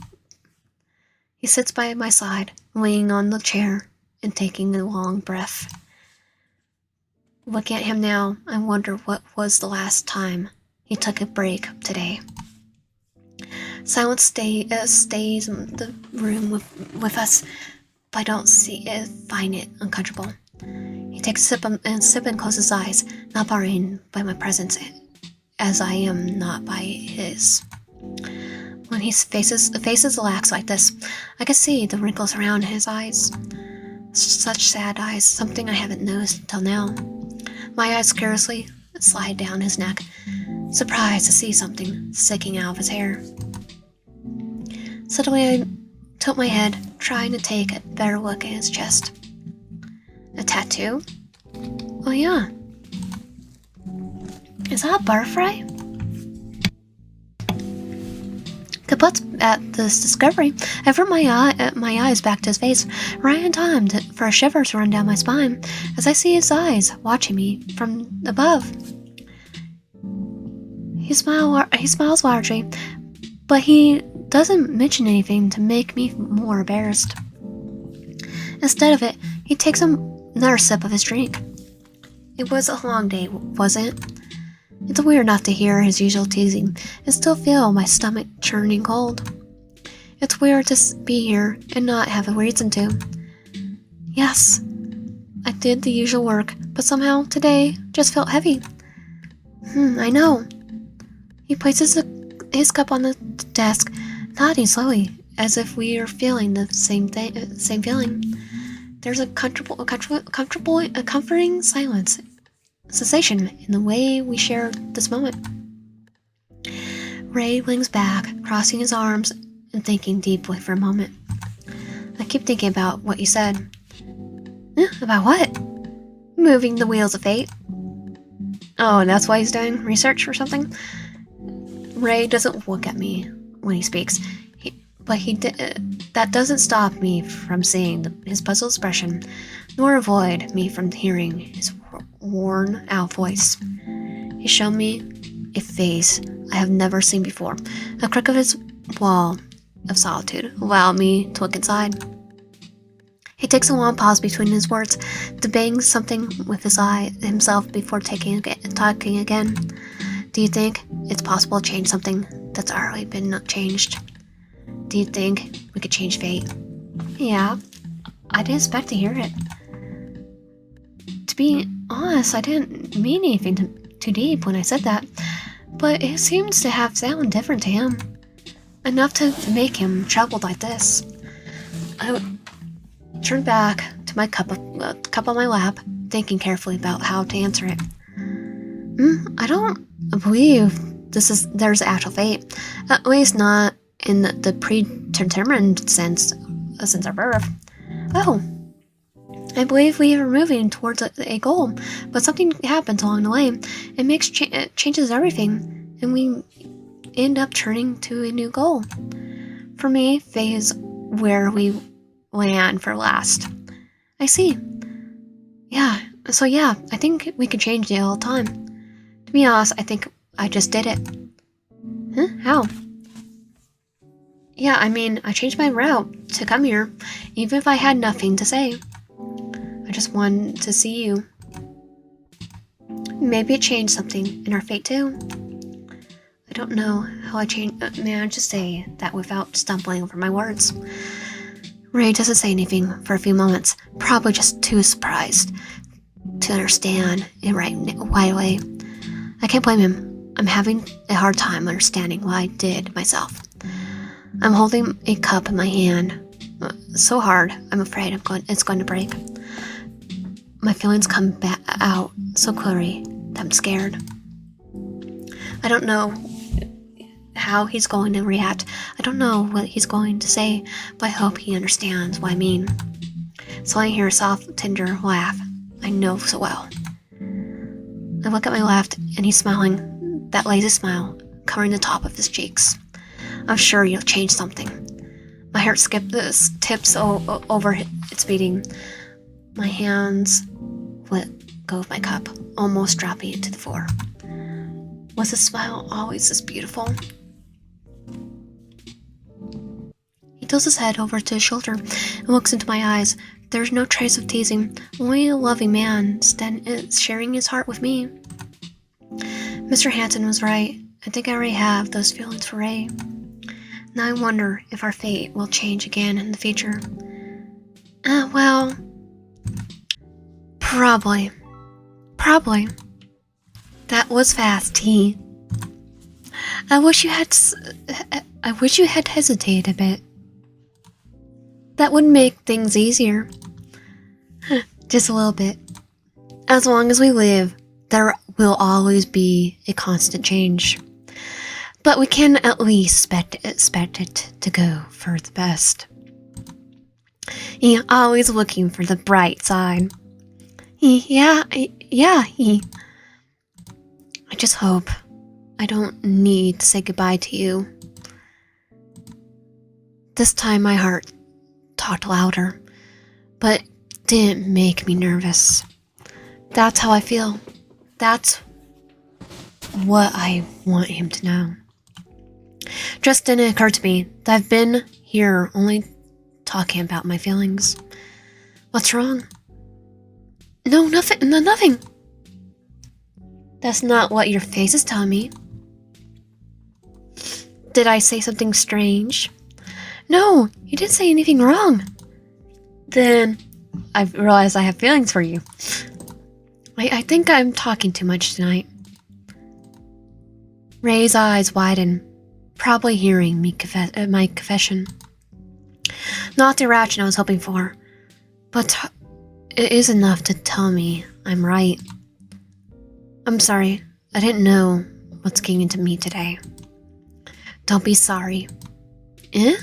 Speaker 1: He sits by my side, leaning on the chair and taking a long breath. Looking at him now, I wonder what was the last time he took a break today. Silence stays in the room with us, but I don't find it uncomfortable. He takes a sip and closes his eyes, not bothered by my presence, as I am not by his. When his faces relax like this, I can see the wrinkles around his eyes. Such sad eyes, something I haven't noticed until now. My eyes carelessly slide down his neck, surprised to see something sticking out of his hair. Suddenly I tilt my head, trying to take a better look at his chest. A tattoo? Oh yeah. Is that a butterfly? Kaput at this discovery, I avert my eyes back to his face, right in time for a shiver to run down my spine as I see his eyes watching me from above. He smiles largely, but he doesn't mention anything to make me more embarrassed. Instead of it, he takes another sip of his drink. It was a long day, wasn't it? It's weird not to hear his usual teasing and still feel my stomach churning cold. It's weird to be here and not have a reason to. Yes, I did the usual work, but somehow today just felt heavy. I know. He places his cup on the desk, nodding slowly, as if we are feeling the same feeling. There's a comforting sensation in the way we share this moment. Ray leans back, crossing his arms and thinking deeply for a moment. I keep thinking about what you said. About what? Moving the wheels of fate. Oh, and that's why he's doing research or something? Ray doesn't look at me when he speaks, that doesn't stop me from seeing his puzzled expression, nor avoid me from hearing his worn-out voice. He showed me a face I have never seen before. A crook of his wall of solitude allowed me to look inside. He takes a long pause between his words, debating something with himself before talking again. Do you think it's possible to change something that's already been changed? Do you think we could change fate? Yeah, I didn't expect to hear it. To be honest, I didn't mean anything too deep when I said that, but it seems to have sounded different to him. Enough to make him troubled like this. I turned back to my cup on my lap, thinking carefully about how to answer it. I don't believe there's actual fate, at least not in the predetermined sense since our birth. Oh, I believe we are moving towards a goal, but something happens along the way. It changes everything, and we end up turning to a new goal. For me, fate is where we land for last. I see. Yeah, I think we can change it all the time. To be honest, I think I just did it. Huh? How? Yeah, I mean, I changed my route to come here, even if I had nothing to say. I just wanted to see you. Maybe it changed something in our fate too. I don't know how I managed to say that without stumbling over my words. Ray doesn't say anything for a few moments, probably just too surprised to understand it right away. I can't blame him. I'm having a hard time understanding what I did myself. I'm holding a cup in my hand so hard, I'm afraid it's going to break. My feelings come back out so clearly that I'm scared. I don't know how he's going to react. I don't know what he's going to say, but I hope he understands what I mean. So I hear a soft, tender laugh I know so well. I look at my left, and he's smiling, that lazy smile covering the top of his cheeks. I'm sure you'll change something. My heart tips over its beating. My hands let go of my cup, almost dropping it to the floor. Was his smile always this beautiful? He tilts his head over to his shoulder and looks into my eyes. There's no trace of teasing, only a loving man sharing his heart with me. Mr. Hanson was right. I think I already have those feelings for Ray. Now I wonder if our fate will change again in the future. Well, probably. That was fast, T. I wish you had hesitated a bit. That would make things easier. Just a little bit. As long as we live, there will always be a constant change. But we can at least expect it to go for the best. He always looking for the bright side. I just hope I don't need to say goodbye to you. This time my heart talked louder, but didn't make me nervous. That's how I feel. That's what I want him to know. Just didn't occur to me that I've been here only talking about my feelings. What's wrong? No, nothing. That's not what your face is telling me. Did I say something strange? No, you didn't say anything wrong. Then I realized I have feelings for you. I think I'm talking too much tonight. Ray's eyes widen, probably hearing my confession. Not the reaction I was hoping for, but it is enough to tell me I'm right. I'm sorry, I didn't know what's getting into me today. Don't be sorry. Eh?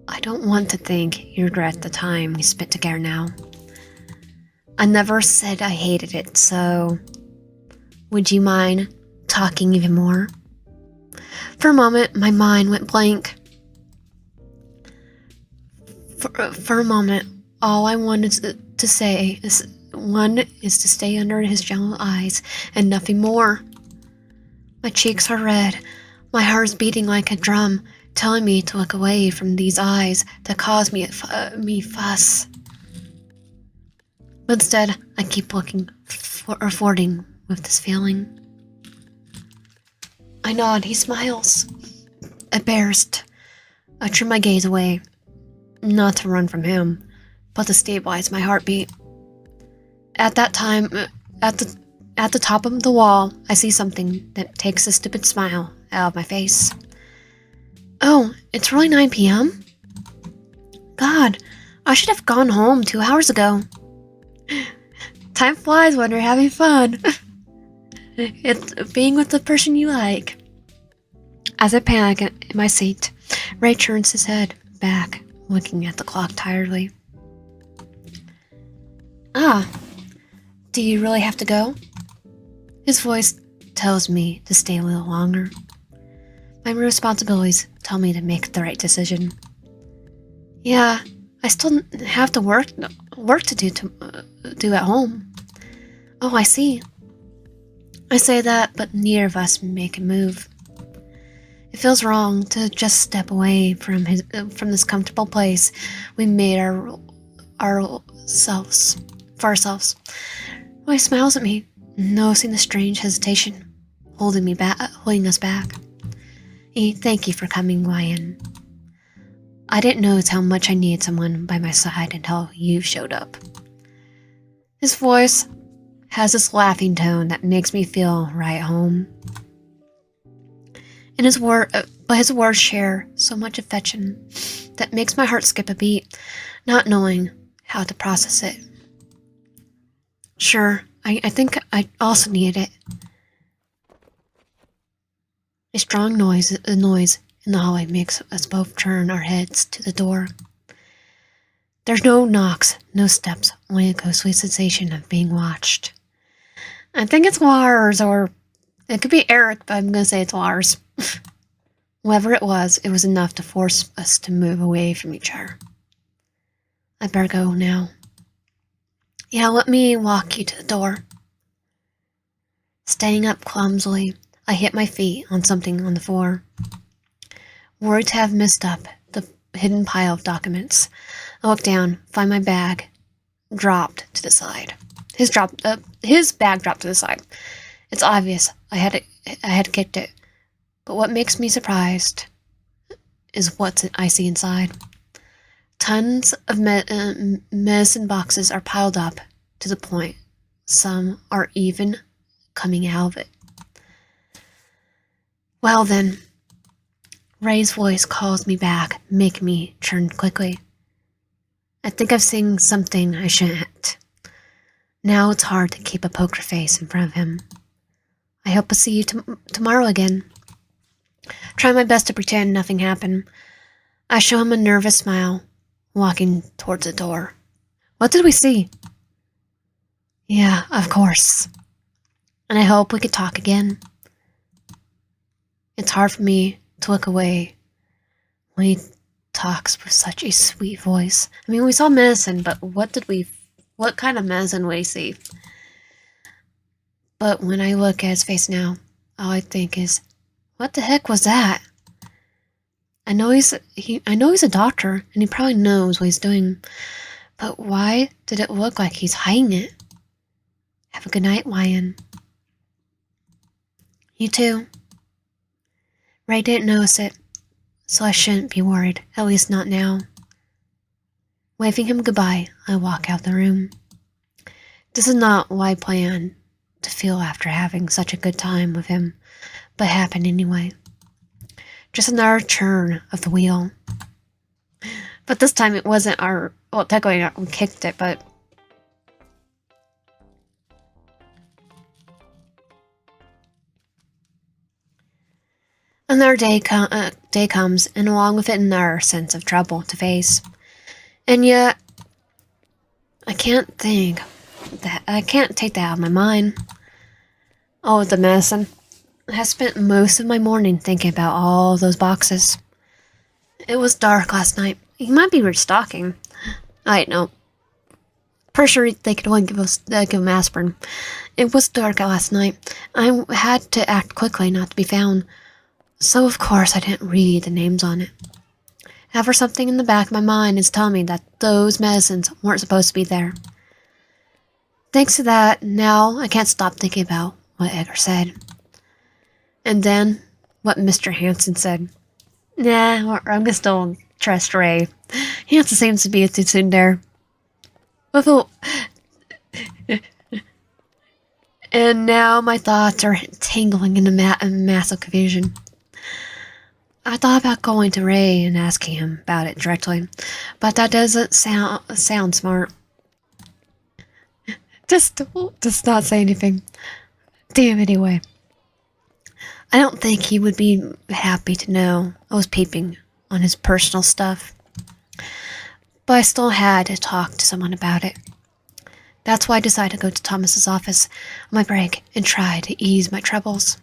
Speaker 1: I don't want to think you regret the time we spent together now. I never said I hated it, so would you mind talking even more? For a moment, my mind went blank. For a moment, all I wanted to say is to stay under his gentle eyes and nothing more. My cheeks are red, my heart is beating like a drum, telling me to look away from these eyes that cause me fuss. But instead, I keep flirting with this feeling. I nod, he smiles. Embarrassed, I turn my gaze away, not to run from him, but to stabilize my heartbeat. At that time, at the at the top of the wall, I see something that takes a stupid smile out of my face. Oh, it's really 9 p.m.? God, I should have gone home 2 hours ago. Time flies when you're having fun. It's being with the person you like. As I panic in my seat, Ray turns his head back, looking at the clock tiredly. Ah, do you really have to go? His voice tells me to stay a little longer. My responsibilities tell me to make the right decision. Yeah, I still have to work to do at home. Oh, I see. I say that, but neither of us make a move. It feels wrong to just step away from this comfortable place we made ourselves for ourselves. He smiles at me, noticing the strange hesitation holding us back. Thank you for coming, Ryan. I didn't notice how much I needed someone by my side until you showed up. His voice has this laughing tone that makes me feel right home. But his words share so much affection that makes my heart skip a beat, not knowing how to process it. Sure, I think I also needed it. A strong noise in the hallway makes us both turn our heads to the door. There's no knocks, no steps, only a ghostly sensation of being watched. I think it's Lars, or it could be Eric, but I'm gonna say it's Lars. Whoever it was enough to force us to move away from each other. I better go now. Yeah, let me walk you to the door. Standing up clumsily, I hit my feet on something on the floor. Worried to have messed up the hidden pile of documents, I look down, find my bag dropped to the side. His bag dropped to the side. It's obvious I had kicked it, but what makes me surprised is what I see inside. Tons of medicine boxes are piled up to the point some are even coming out of it. Well then, Ray's voice calls me back, making me turn quickly. I think I've seen something I shouldn't. Now it's hard to keep a poker face in front of him. I hope to see you tomorrow again. Try my best to pretend nothing happened. I show him a nervous smile, walking towards the door. What did we see? Yeah, of course. And I hope we could talk again. It's hard for me to look away when he talks with such a sweet voice. I mean, we saw medicine, but what kind of medicine would we see? But when I look at his face now, all I think is, what the heck was that? I know he's a doctor, and he probably knows what he's doing. But why did it look like he's hiding it? Have a good night, Ryan. You too. Ray didn't notice it, so I shouldn't be worried, at least not now. Waving him goodbye, I walk out the room. This is not what I planned to feel after having such a good time with him, but happened anyway. Just another turn of the wheel. But this time it wasn't technically we kicked it, but... Another day comes, and along with it another sense of trouble to face. And yet, I can't take that out of my mind. Oh, the medicine. I have spent most of my morning thinking about all those boxes. It was dark last night. You might be restocking. I know. Pretty sure they could only give him aspirin. It was dark last night. I had to act quickly not to be found. So of course I didn't read the names on it. However, something in the back of my mind is telling me that those medicines weren't supposed to be there. Thanks to that, now I can't stop thinking about what Edgar said. And then, what Mr. Hansen said. Nah, I'm gonna still trust Ray. Hansen seems to be too soon there. And now my thoughts are tangling in a massive confusion. I thought about going to Ray and asking him about it directly, but that doesn't sound smart. Just not say anything. Damn, anyway. I don't think he would be happy to know I was peeping on his personal stuff. But I still had to talk to someone about it. That's why I decided to go to Thomas's office on my break and try to ease my troubles.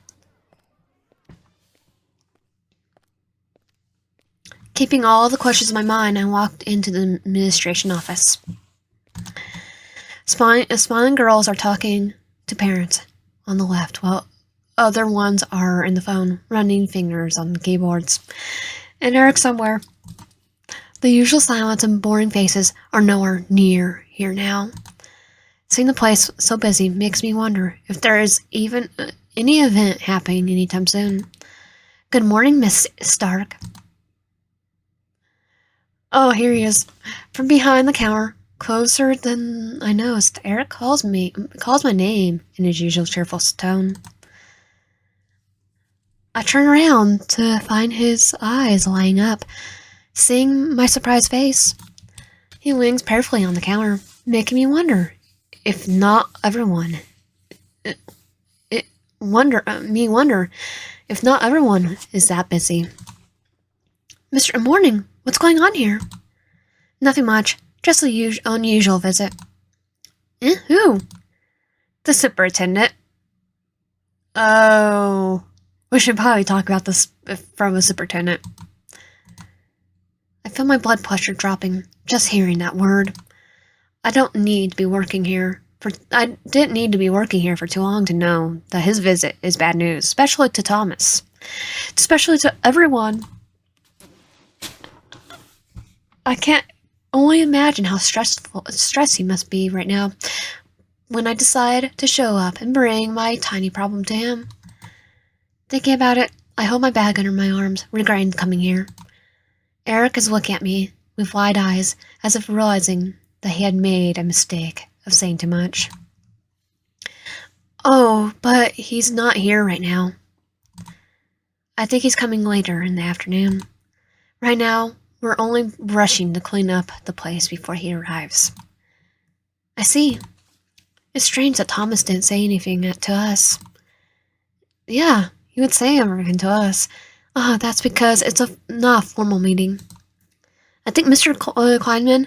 Speaker 1: Keeping all the questions in my mind, I walked into the administration office. Smiling girls are talking to parents on the left, while other ones are in the phone, running fingers on the keyboards. And Eric somewhere. The usual silence and boring faces are nowhere near here now. Seeing the place so busy makes me wonder if there is even any event happening anytime soon. Good morning, Miss Stark. Oh, here he is. From behind the counter, closer than I noticed, Eric calls my name in his usual cheerful tone. I turn around to find his eyes lighting up, seeing my surprised face. He leans perfectly on the counter, making me wonder if not everyone. Wonder if not everyone is that busy. Mr. Morning, what's going on here? Nothing much, just the unusual visit. Who? The superintendent. Oh, we should probably talk about this from a superintendent. I feel my blood pressure dropping just hearing that word. I didn't need to be working here for too long to know that his visit is bad news, especially to Thomas. Especially to everyone. I can't only imagine how stressed he must be right now when I decide to show up and bring my tiny problem to him. Thinking about it, I hold my bag under my arms, regretting coming here. Eric is looking at me with wide eyes, as if realizing that he had made a mistake of saying too much. Oh, but he's not here right now. I think he's coming later in the afternoon. Right now, we're only rushing to clean up the place before he arrives. I see. It's strange that Thomas didn't say anything to us. Yeah, he would say everything to us. That's because it's not a formal meeting. I think Mr. Kleinman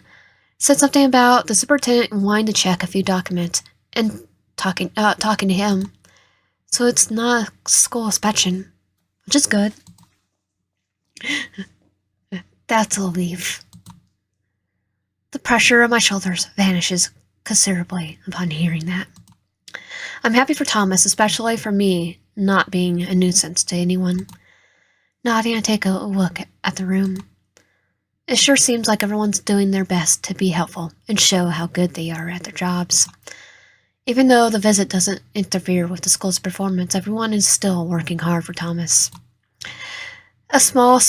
Speaker 1: said something about the superintendent wanting to check a few documents and talking to him. So it's not a school inspection, which is good. That's a relief. The pressure on my shoulders vanishes considerably upon hearing that. I'm happy for Thomas, especially for me not being a nuisance to anyone. Nodding, I take a look at the room. It sure seems like everyone's doing their best to be helpful and show how good they are at their jobs. Even though the visit doesn't interfere with the school's performance, everyone is still working hard for Thomas. A smile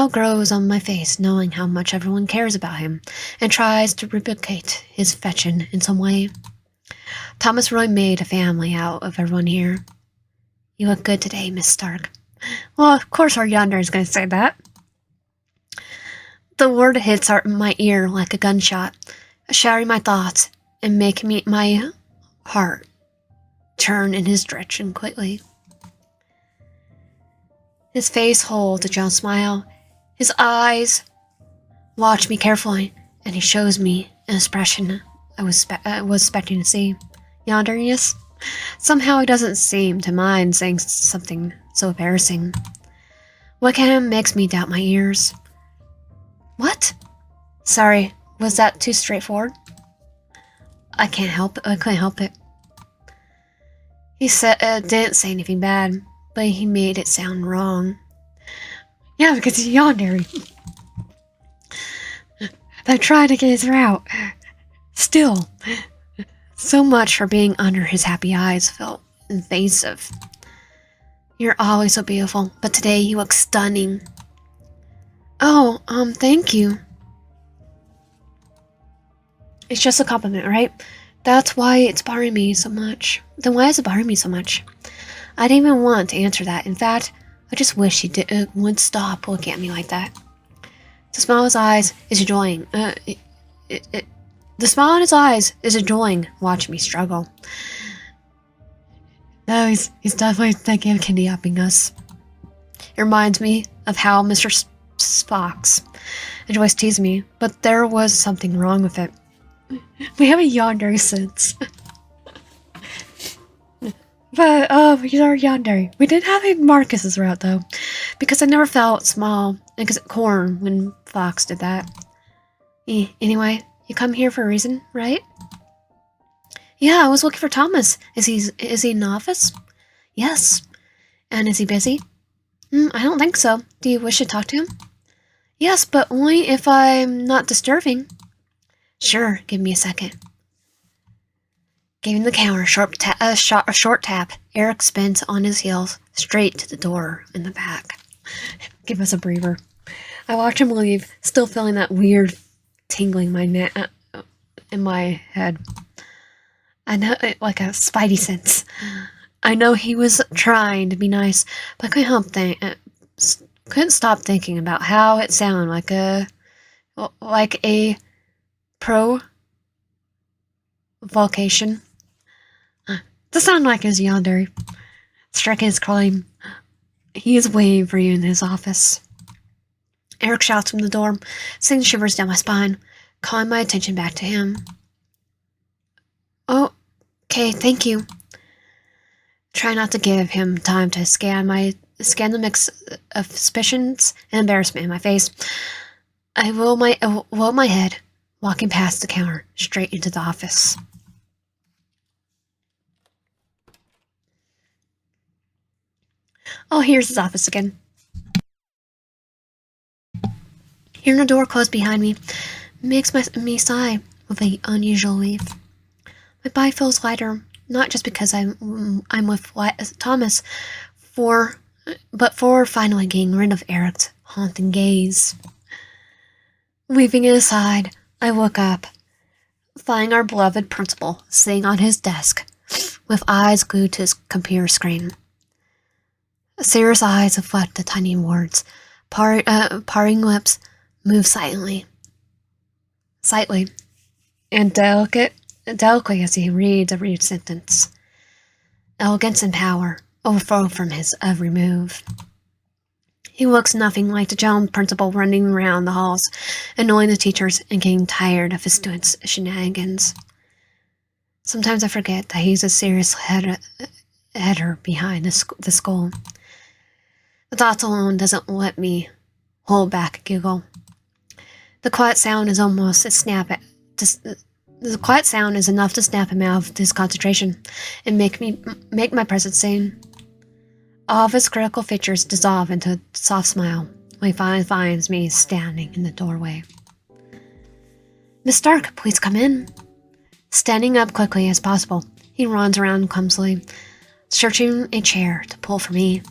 Speaker 1: grows on my face, knowing how much everyone cares about him and tries to replicate his affection in some way. Thomas really made a family out of everyone here. You look good today, Miss Stark. Well, of course our yonder is going to say that. The word hits my ear like a gunshot, shattering my thoughts and making my heart turn in his direction quickly. His face holds a gentle smile. His eyes watch me carefully, and he shows me an expression I was expecting to see. Yonder, yes? Somehow he doesn't seem to mind saying something so embarrassing. Look at him makes me doubt my ears. What? Sorry, was that too straightforward? I couldn't help it. He didn't say anything bad, but he made it sound wrong. Yeah, because he's yonder. I tried to get his route. Still, so much for being under his happy eyes felt invasive. You're always so beautiful, but today you look stunning. Oh, thank you. It's just a compliment, right? That's why it's bothering me so much. Then why is it bothering me so much? I didn't even want to answer that. In fact, I just wish would stop looking at me like that. The smile in his eyes is enjoying. The smile in his eyes is enjoying watching me struggle. No, he's definitely thinking of kidnapping us. It reminds me of how Mr. Fox enjoys teasing me, but there was something wrong with it. We haven't yandere since. But, we are yandere. We did have a Marcus's route, though, because I never felt small and corn when Fox did that. Anyway, you come here for a reason, right? Yeah, I was looking for Thomas. Is he in the office? Yes. And is he busy? I don't think so. Do you wish to talk to him? Yes, but only if I'm not disturbing. Sure, give me a second. Giving the counter a short tap, Eric spins on his heels straight to the door in the back. Give us a breather. I watch him leave, still feeling that weird tingling in my head. I know, like a spidey sense. I know he was trying to be nice, but I couldn't stop thinking about how it sounded like a provocation. Does sound like his yandere. Striking his claim. He is waiting for you in his office. Eric shouts from the door, sending shivers down my spine, calling my attention back to him. Oh, okay, thank you. Try not to give him time to scan the mix of suspicions and embarrassment in my face. I roll my head, walking past the counter, straight into the office. Oh, here's his office again. Hearing the door close behind me makes me sigh with an unusual relief. My body feels lighter, not just because I'm with Thomas, but for finally getting rid of Eric's haunting gaze. Weaving it aside, I look up, finding our beloved principal sitting on his desk, with eyes glued to his computer screen. Serious eyes reflect the tiny words, parting lips move silently, and delicately as he reads every sentence. Elegance and power overflow from his every move. He looks nothing like the gentle principal running around the halls, annoying the teachers and getting tired of his students' shenanigans. Sometimes I forget that he's a serious header behind the school. The thoughts alone doesn't let me hold back a giggle. The quiet sound is enough to snap him out of his concentration and make my presence sane. All of his critical features dissolve into a soft smile when he finally finds me standing in the doorway. Miss Stark, please come in. Standing up quickly as possible, he runs around clumsily, searching a chair to pull for me.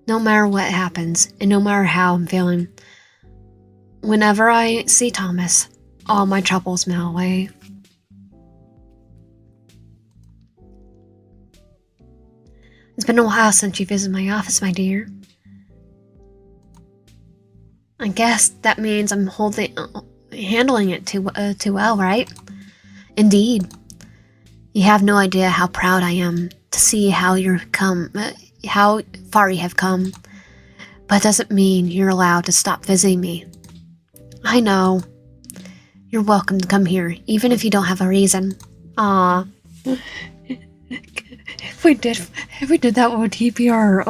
Speaker 1: No matter what happens, and no matter how I'm feeling, whenever I see Thomas, all my troubles melt away. It's been a while since you visited my office, my dear. I guess that means I'm handling it too well, right? Indeed. You have no idea how proud I am to see how far you have come. But it doesn't mean you're allowed to stop visiting me. I know. You're welcome to come here, even if you don't have a reason. Ah. If we did that, would he be our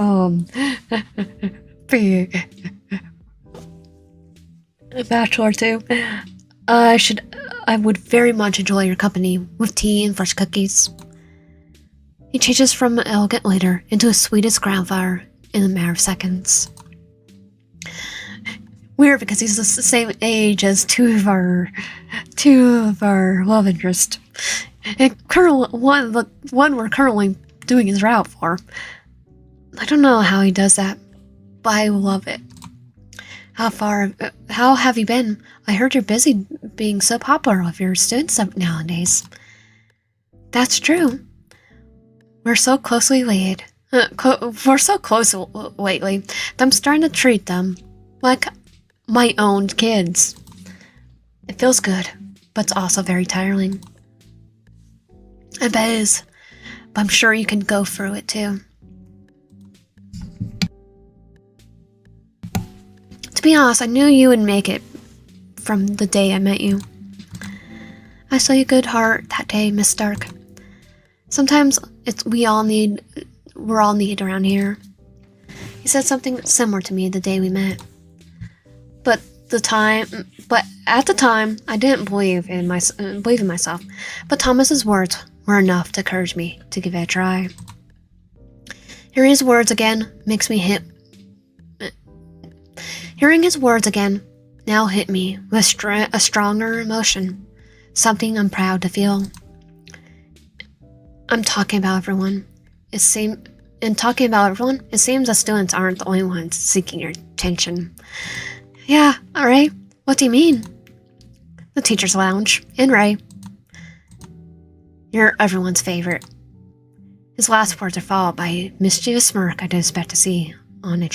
Speaker 1: bachelor too? I would very much enjoy your company with tea and fresh cookies. He changes from an elegant leader into a sweetest grandfather in a matter of seconds. Weird because he's the same age as two of our love interests. And the one we're currently doing his route for. I don't know how he does that, but I love it. How have you been? I heard you're busy being so popular with your students nowadays. That's true. We're so closely related. We're so close lately that I'm starting to treat them like my own kids. It feels good, but it's also very tiring. I bet it is, but I'm sure you can go through it too. To be honest, I knew you would make it from the day I met you. I saw your good heart that day, Miss Stark. Sometimes we're all needed around here. He said something similar to me the day we met. But at the time, I didn't believe in myself. But Thomas's words were enough to encourage me to give it a try. Hearing his words again now hit me with a stronger emotion, something I'm proud to feel. I'm talking about everyone. It seems the students aren't the only ones seeking your attention. Yeah, alright. What do you mean? The teacher's lounge, and Ray. You're everyone's favorite. His last words are followed by a mischievous smirk I didn't expect to see on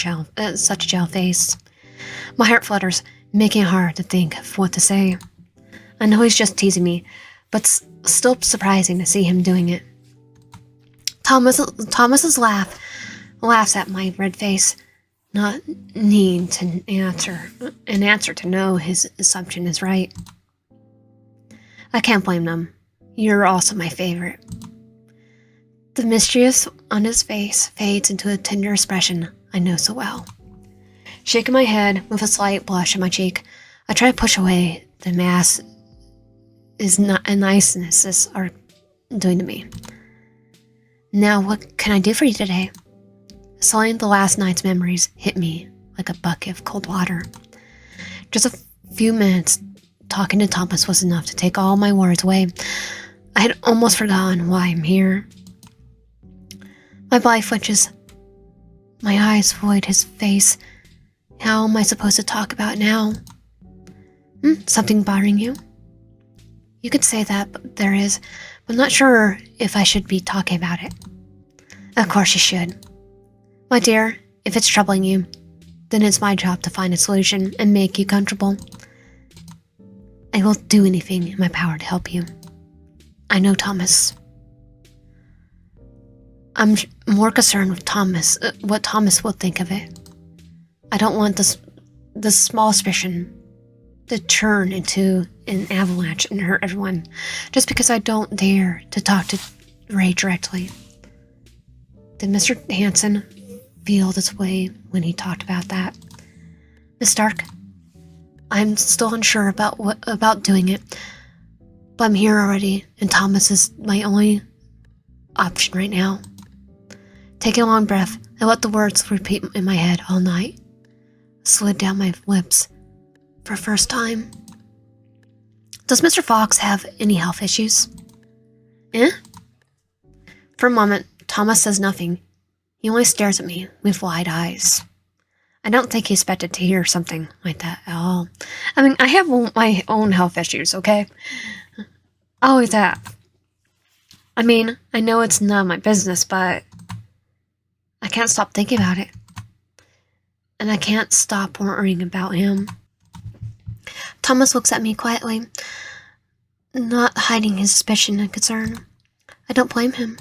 Speaker 1: such a gel face. My heart flutters, making it hard to think of what to say. I know he's just teasing me, but it's still surprising to see him doing it. Thomas's laughs at my red face, not needing to answer to know his assumption is right. I can't blame them. You're also my favorite. The mischief on his face fades into a tender expression I know so well. Shaking my head with a slight blush on my cheek, I try to push away the mass nicenesses are doing to me. Now, what can I do for you today? Suddenly, the last night's memories hit me like a bucket of cold water. Just a few minutes talking to Thomas was enough to take all my worries away. I had almost forgotten why I'm here. My body flinches. My eyes void his face. How am I supposed to talk about it now? Something bothering you? You could say that, but there is. But I'm not sure if I should be talking about it. Of course you should. My dear, if it's troubling you, then it's my job to find a solution and make you comfortable. I will do anything in my power to help you. I know Thomas. I'm more concerned with Thomas, what Thomas will think of it. I don't want the small suspicion to turn into an avalanche and hurt everyone, just because I don't dare to talk to Ray directly. Did Mr. Hanson feel this way when he talked about that? Miss Stark, I'm still unsure about doing it, but I'm here already, and Thomas is my only option right now. Taking a long breath, I let the words repeat in my head all night. Slid down my lips. For the first time. Does Mr. Fox have any health issues? For a moment, Thomas says nothing. He only stares at me with wide eyes. I don't think he expected to hear something like that at all. I mean, I have my own health issues, okay? I always have. I mean, I know it's none of my business, but I can't stop thinking about it. And I can't stop worrying about him. Thomas looks at me quietly, not hiding his suspicion and concern. I don't blame him.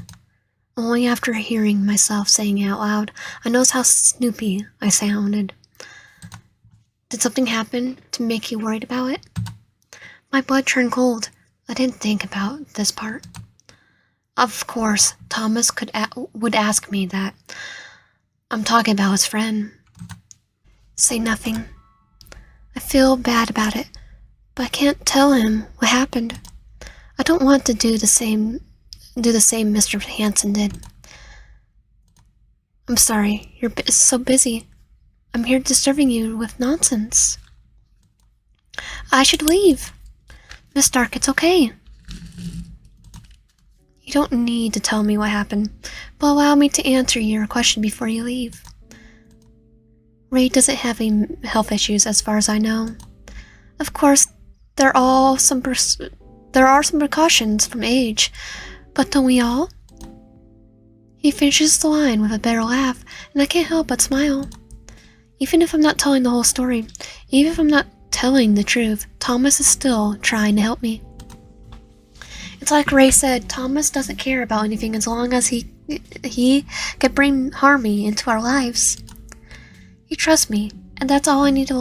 Speaker 1: Only after hearing myself saying it out loud, I noticed how snoopy I sounded. Did something happen to make you worried about it? My blood turned cold. I didn't think about this part. Of course, Thomas would ask me that. I'm talking about his friend. Say nothing. I feel bad about it, but I can't tell him what happened. I don't want to do the same Mr. Hanson did. I'm sorry, you're so busy. I'm here disturbing you with nonsense. I should leave. Miss Stark, it's okay. You don't need to tell me what happened, but allow me to answer your question before you leave. Ray doesn't have any health issues as far as I know. Of course, there are some precautions from age, but don't we all? He finishes the line with a bitter laugh, and I can't help but smile. Even if I'm not telling the whole story, even if I'm not telling the truth, Thomas is still trying to help me. It's like Ray said, Thomas doesn't care about anything as long as he can bring harmony into our lives. He trusts me, and that's all I need to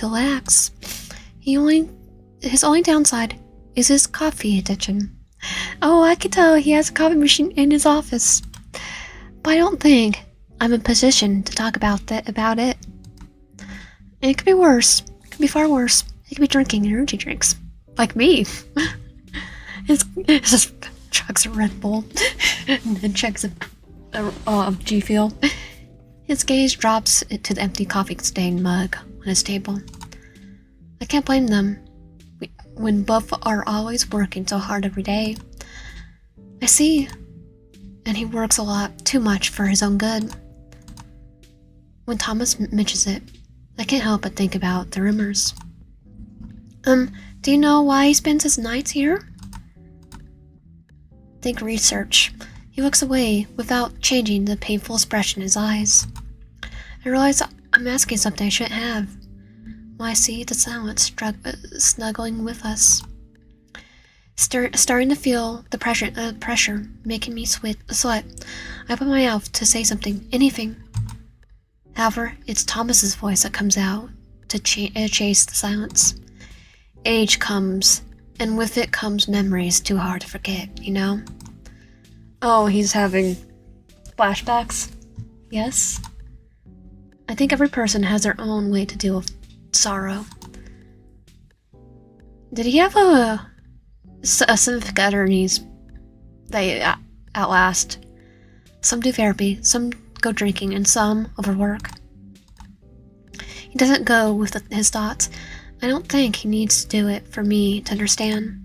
Speaker 1: relax. His only downside is his coffee addiction. Oh, I can tell he has a coffee machine in his office. But I don't think I'm in position to talk about it. And it could be worse. It could be far worse. He could be drinking energy drinks. Like me. It's just chugs a Red Bull and then chugs a G Fuel. His gaze drops to the empty coffee-stained mug on his table. I can't blame them when both are always working so hard every day. I see. And he works a lot too much for his own good. When Thomas mentions it, I can't help but think about the rumors. Do you know why he spends his nights here? Think research. He looks away without changing the painful expression in his eyes. I realize I'm asking something I shouldn't have. When I see the silence snuggling with us. Starting to feel the pressure making me sweat. I open my mouth to say something, anything. However, it's Thomas's voice that comes out to chase the silence. Age comes, and with it comes memories too hard to forget, you know? Oh, he's having flashbacks? Yes? I think every person has their own way to deal with sorrow. Did he have a significant other needs they outlast? Some do therapy, some go drinking, and some overwork. He doesn't go with his thoughts. I don't think he needs to do it for me to understand.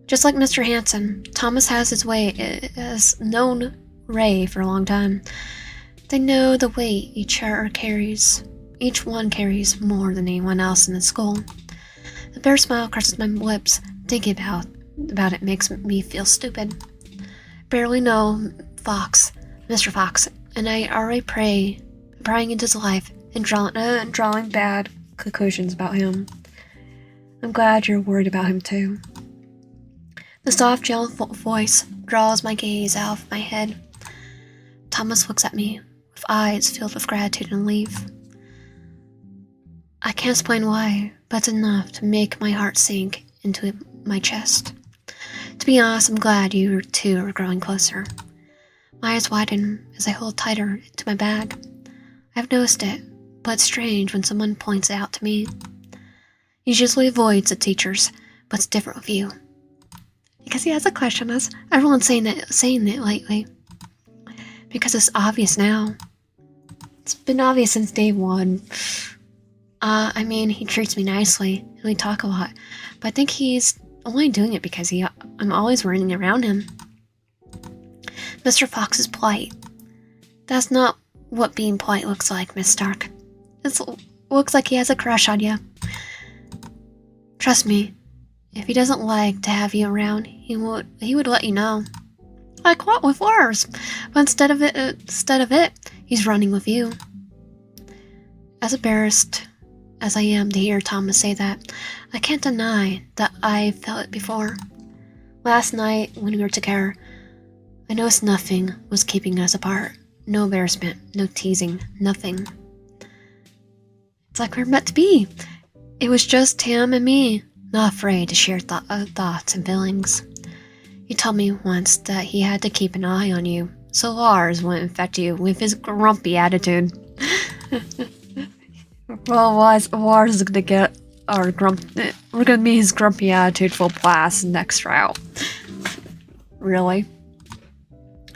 Speaker 1: Just like Mr. Hanson, Thomas has known Ray for a long time. They know the weight each carries. Each one carries more than anyone else in the school. A bitter smile crosses my lips. Thinking about it makes me feel stupid. Barely know Mr. Fox, and I already prying into his life and drawing bad conclusions about him. I'm glad you're worried about him too. The soft, gentle voice draws my gaze out of my head. Thomas looks at me with eyes filled with gratitude and relief. I can't explain why, but it's enough to make my heart sink into my chest. To be honest, I'm glad you two are growing closer. My eyes widen as I hold tighter to my bag. I've noticed it, but it's strange when someone points it out to me. He usually avoids the teachers, but it's different with you. Because he has a crush on us. Everyone's saying it lately. Because it's obvious now. It's been obvious since day one. I mean, he treats me nicely, and we talk a lot. But I think he's only doing it because I'm always running around him. Mr. Fox is polite. That's not what being polite looks like, Miss Stark. It looks like he has a crush on you. Trust me, if he doesn't like to have you around, he would let you know. Like what with Lars? But instead of it, he's running with you. As embarrassed as I am to hear Thomas say that, I can't deny that I felt it before. Last night, when we were together, I noticed nothing was keeping us apart. No embarrassment, no teasing, nothing. It's like we were meant to be. It was just him and me, not afraid to share thoughts and feelings. He told me once that he had to keep an eye on you, so Lars wouldn't infect you with his grumpy attitude. Well, Lars is gonna get we're gonna meet his grumpy attitude full blast next route. Really?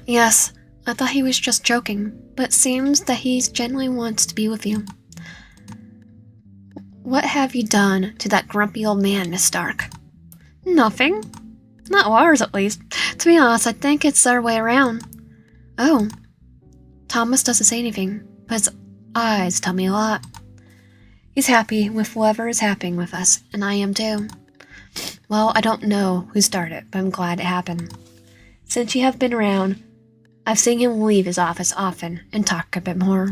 Speaker 1: Yes, I thought he was just joking, but it seems that he genuinely wants to be with you. What have you done to that grumpy old man, Miss Stark? Nothing. Not Lars, at least. To be honest, I think it's the other way around. Oh. Thomas doesn't say anything, but his eyes tell me a lot. He's happy with whatever is happening with us, and I am too. Well, I don't know who started, but I'm glad it happened. Since you have been around, I've seen him leave his office often and talk a bit more.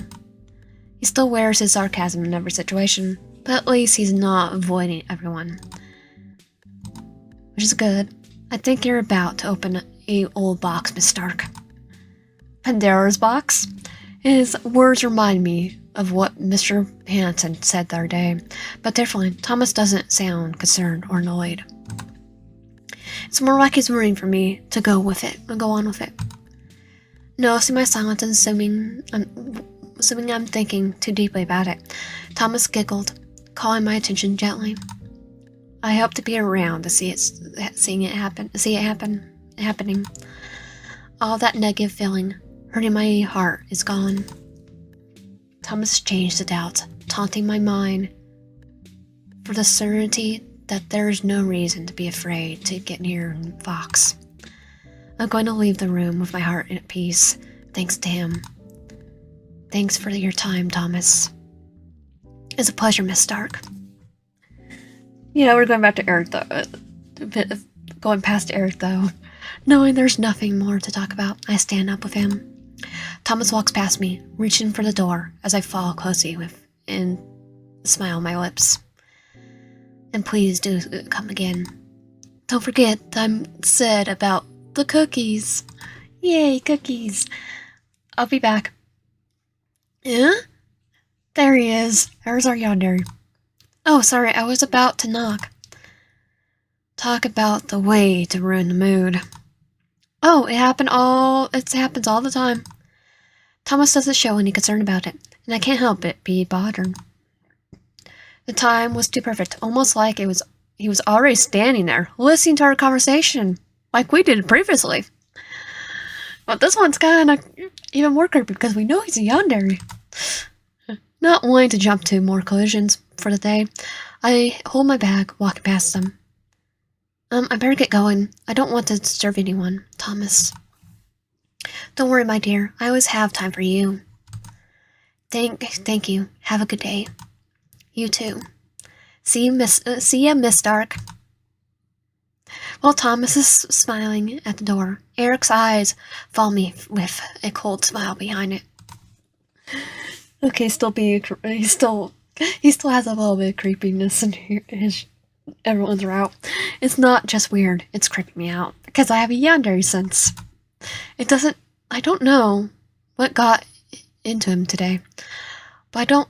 Speaker 1: He still wears his sarcasm in every situation, but at least he's not avoiding everyone. Which is good. I think you're about to open a old box, Miss Stark. Pandora's box? His words remind me of what Mr. Hanson said the other day, but differently, Thomas doesn't sound concerned or annoyed. It's more like he's rooting for me to go on with it. Noticing my silence and assuming I'm thinking too deeply about it, Thomas giggled, calling my attention gently. I hope to be around to see it happening. All that negative feeling hurting my heart is gone. Thomas changed the doubts, taunting my mind for the certainty that there is no reason to be afraid to get near Fox. I'm going to leave the room with my heart at peace, thanks to him. Thanks for your time, Thomas. It's a pleasure, Miss Stark. Yeah, we're going back to Eric, though. Going past Eric, though. Knowing there's nothing more to talk about, I stand up with him. Thomas walks past me, reaching for the door as I follow closely and smile on my lips. And please do come again. Don't forget I said about the cookies. Yay, cookies. I'll be back. Yeah? There he is. There's our yandere. Oh, sorry, I was about to knock. Talk about the way to ruin the mood. Oh, it happens all the time. Thomas doesn't show any concern about it, and I can't help but be bothered. The time was too perfect, almost like he was already standing there, listening to our conversation, like we did previously. But this one's kind of even more creepy because we know he's a yandere. Not wanting to jump to more collisions for the day, I hold my bag, walking past them. I better get going. I don't want to disturb anyone, Thomas. Don't worry, my dear. I always have time for you. Thank you. Have a good day. You too. See ya, Miss Stark. While Thomas is smiling at the door, Eric's eyes follow me with a cold smile behind it. Okay, he still has a little bit of creepiness in his everyone's route. It's not just weird, it's creeping me out because I have a yandere sense. I don't know what got into him today, but I'm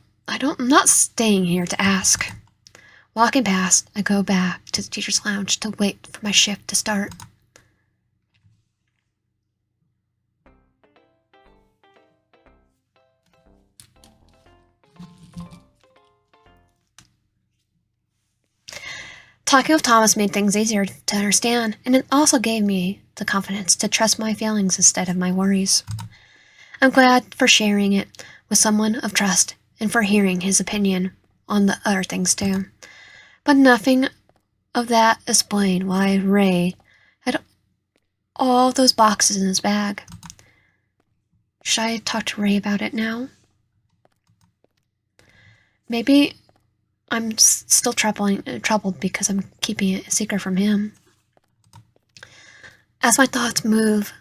Speaker 1: not staying here to ask. Walking past, I go back to the teacher's lounge to wait for my shift to start. Talking with Thomas made things easier to understand, and it also gave me the confidence to trust my feelings instead of my worries. I'm glad for sharing it with someone of trust and for hearing his opinion on the other things too. But nothing of that explained why Ray had all those boxes in his bag. Should I talk to Ray about it now? Maybe I'm still troubled because I'm keeping it a secret from him. As my thoughts move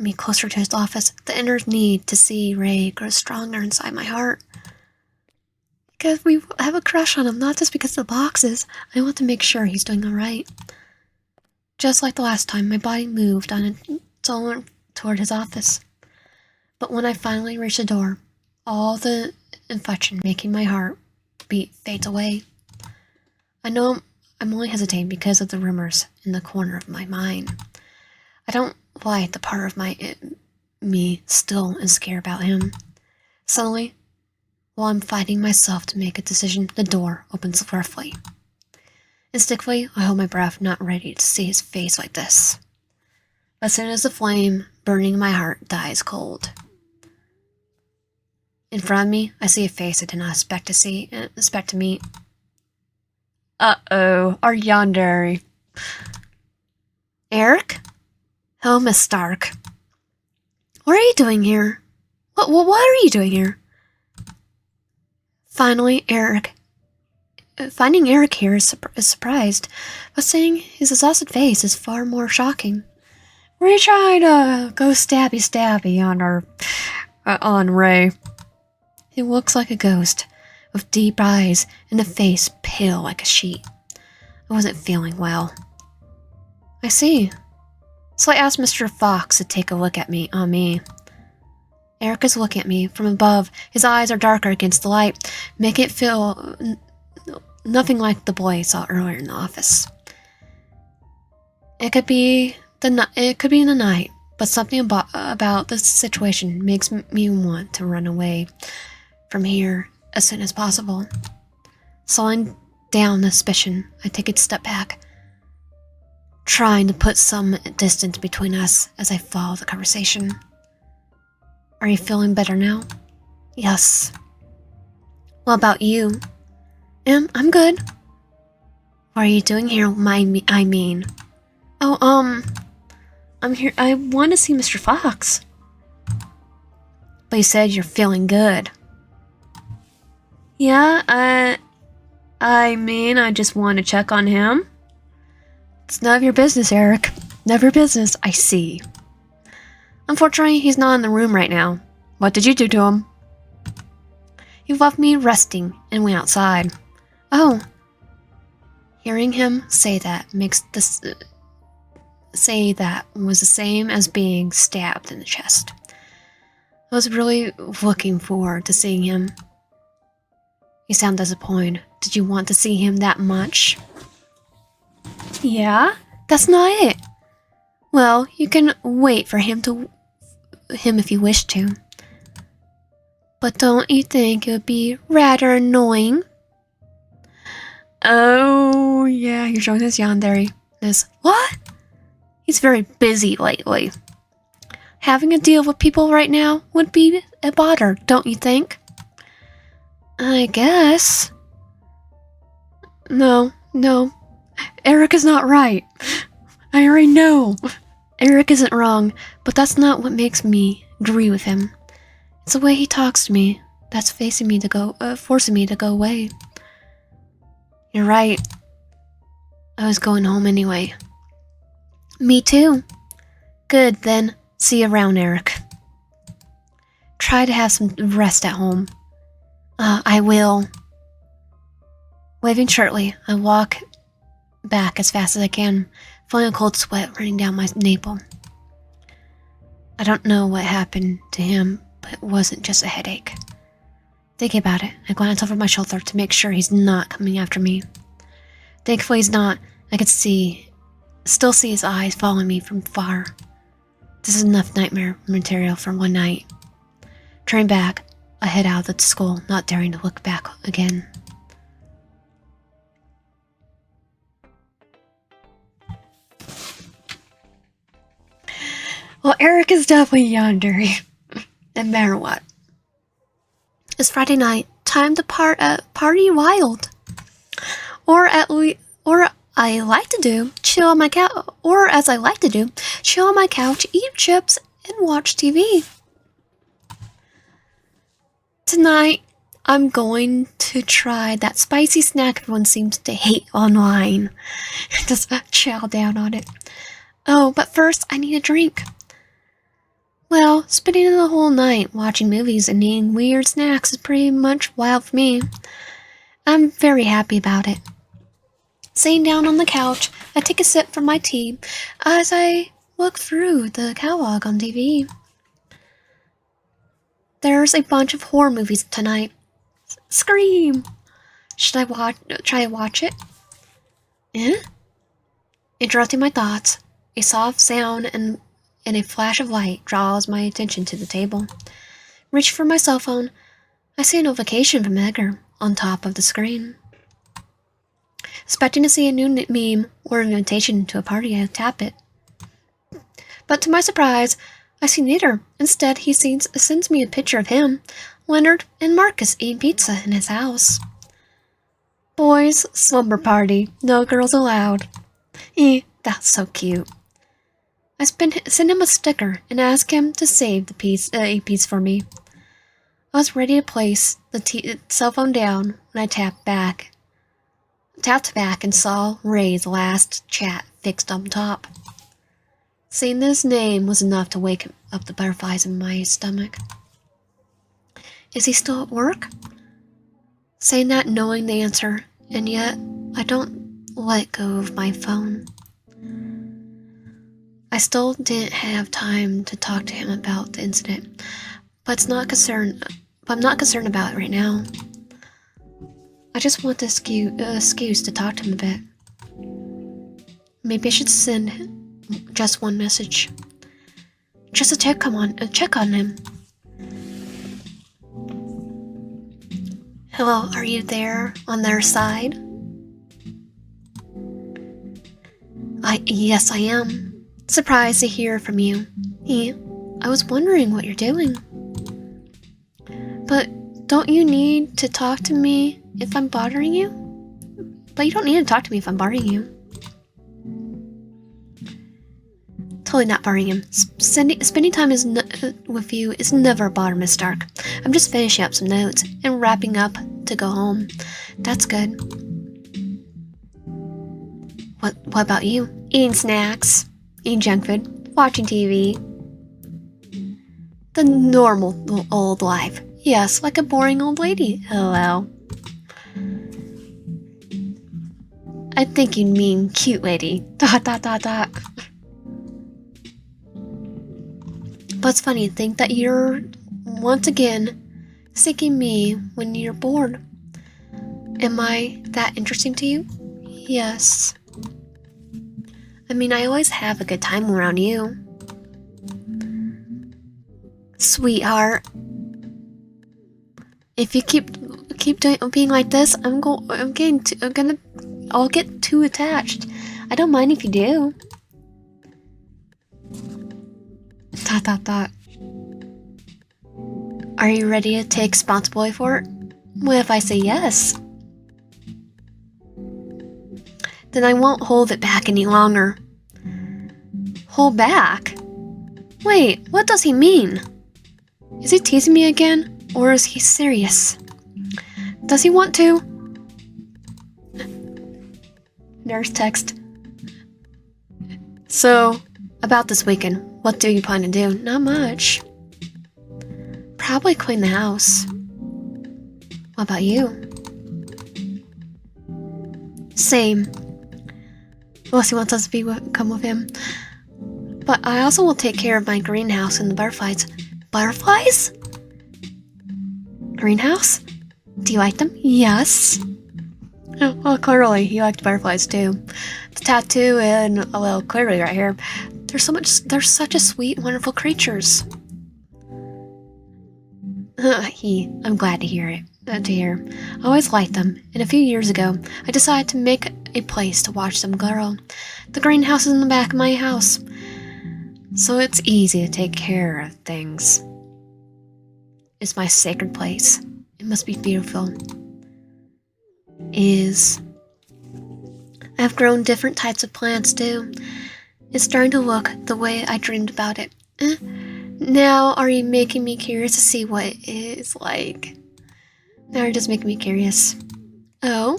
Speaker 1: me closer to his office, the inner need to see Ray grows stronger inside my heart. Because we have a crush on him, not just because of the boxes. I want to make sure he's doing alright. Just like the last time, my body moved on its own toward his office. But when I finally reach the door, all the infection making my heart beat fades away. I know I'm only hesitating because of the rumors in the corner of my mind. I don't like the part of me still insecure about him. Suddenly, while I'm fighting myself to make a decision, the door opens roughly. Instinctively, I hold my breath, not ready to see his face like this. As soon as the flame burning my heart dies cold, in front of me, I see a face I did not expect to meet. Uh-oh, our yandere. Eric? Hello, Miss Stark. What are you doing here? What are you doing here? Finally, Finding Eric here is surprised, but seeing his exhausted face is far more shocking. We try to go stabby on Ray. He looks like a ghost, with deep eyes and a face pale like a sheet. I wasn't feeling well. I see. So I asked Mr. Fox to take a look at me. Eric is looking at me from above. His eyes are darker against the light, making it feel nothing like the boy I saw earlier in the office. It could be in the night, but something about this situation makes me want to run away from here as soon as possible. Slowing down the suspicion, I take a step back, trying to put some distance between us as I follow the conversation. Are you feeling better now? Yes. What about you? I'm good. What are you doing here, I mean? Oh, I'm here. I want to see Mr. Fox. But you said you're feeling good. Yeah, I mean, I just want to check on him. It's none of your business, Eric. None of your business, I see. Unfortunately, he's not in the room right now. What did you do to him? He left me resting and went outside. Oh. Hearing him say that was the same as being stabbed in the chest. I was really looking forward to seeing him. You sound disappointed. Did you want to see him that much? Yeah, that's not it. Well, you can wait for him if you wish to. But don't you think it would be rather annoying? Oh, yeah, you're showing his yandere. What? He's very busy lately. Having a deal with people right now would be a bother, don't you think? I guess. No. Eric is not right. I already know. Eric isn't wrong, but that's not what makes me agree with him. It's the way he talks to me that's forcing me to go away. You're right. I was going home anyway. Me too. Good, then. See you around, Eric. Try to have some rest at home. I will. Waving shortly, I walk back as fast as I can, feeling a cold sweat running down my navel. I don't know what happened to him, but it wasn't just a headache. Thinking about it, I glance over my shoulder to make sure he's not coming after me. Thankfully he's not. I could still see his eyes following me from far. This is enough nightmare material for one night. Turning back, I head out of the school, not daring to look back again. Well, Eric is definitely yandere, no matter what. It's Friday night, time to party wild. Or as I like to do, chill on my couch, eat chips, and watch TV. Tonight, I'm going to try that spicy snack everyone seems to hate online. Just chow down on it. Oh, but first, I need a drink. Well, spending the whole night watching movies and eating weird snacks is pretty much wild for me. I'm very happy about it. Sitting down on the couch, I take a sip from my tea as I look through the catalog on TV. There's a bunch of horror movies tonight. Scream! Should I try to watch it? Interrupting my thoughts, a soft sound and a flash of light draws my attention to the table. Reaching for my cell phone, I see a notification from Edgar on top of the screen. Expecting to see a new meme or an invitation to a party, I tap it. But to my surprise, I see neither. Instead, he sends me a picture of him, Leonard, and Marcus eating pizza in his house. Boys, slumber party, no girls allowed. That's so cute. I send him a sticker and ask him to save a piece for me. I was ready to place the cell phone down when I tapped back and saw Ray's last chat fixed on top. Seeing this name was enough to wake up the butterflies in my stomach. Is he still at work? Saying that knowing the answer, and yet I don't let go of my phone. I still didn't have time to talk to him about the incident, but I'm not concerned about it right now. I just want the excuse to talk to him a bit. Maybe I should send just one message. Just to check on him. Hello, are you there on their side? Yes, I am. Surprised to hear from you. I was wondering what you're doing. But don't you need to talk to me if I'm bothering you? But you don't need to talk to me if I'm bothering you. Totally not bothering him. Spending time with you is never a bother, Miss Stark. I'm just finishing up some notes and wrapping up to go home. That's good. What about you? Eating snacks, eating junk food, watching TV. The normal old life. Yes, like a boring old lady. Hello. I think you mean cute lady. ... But it's funny to think that you're once again seeking me when you're bored. Am I that interesting to you? Yes. I mean, I always have a good time around you. Sweetheart. If you keep being like this, I'll get too attached. I don't mind if you do. ... Are you ready to take responsibility for it? What if I say yes? Then I won't hold it back any longer. Hold back? Wait, what does he mean? Is he teasing me again? Or is he serious? Does he want to? Nurse text. So, about this weekend, what do you plan to do? Not much. Probably clean the house. What about you? Same. Unless he wants us to come with him. But I also will take care of my greenhouse and the butterflies. Butterflies? Greenhouse? Do you like them? Yes. Well, clearly, you liked butterflies too. The tattoo and, well, clearly right here. They're such a sweet, wonderful creatures. I'm glad to hear it. I always liked them, and a few years ago, I decided to make a place to watch them grow. The greenhouse is in the back of my house, so it's easy to take care of things. It's my sacred place. It must be beautiful. I've grown different types of plants too. It's starting to look the way I dreamed about it. Now are you making me curious to see what it is like? Now you're just making me curious. Oh,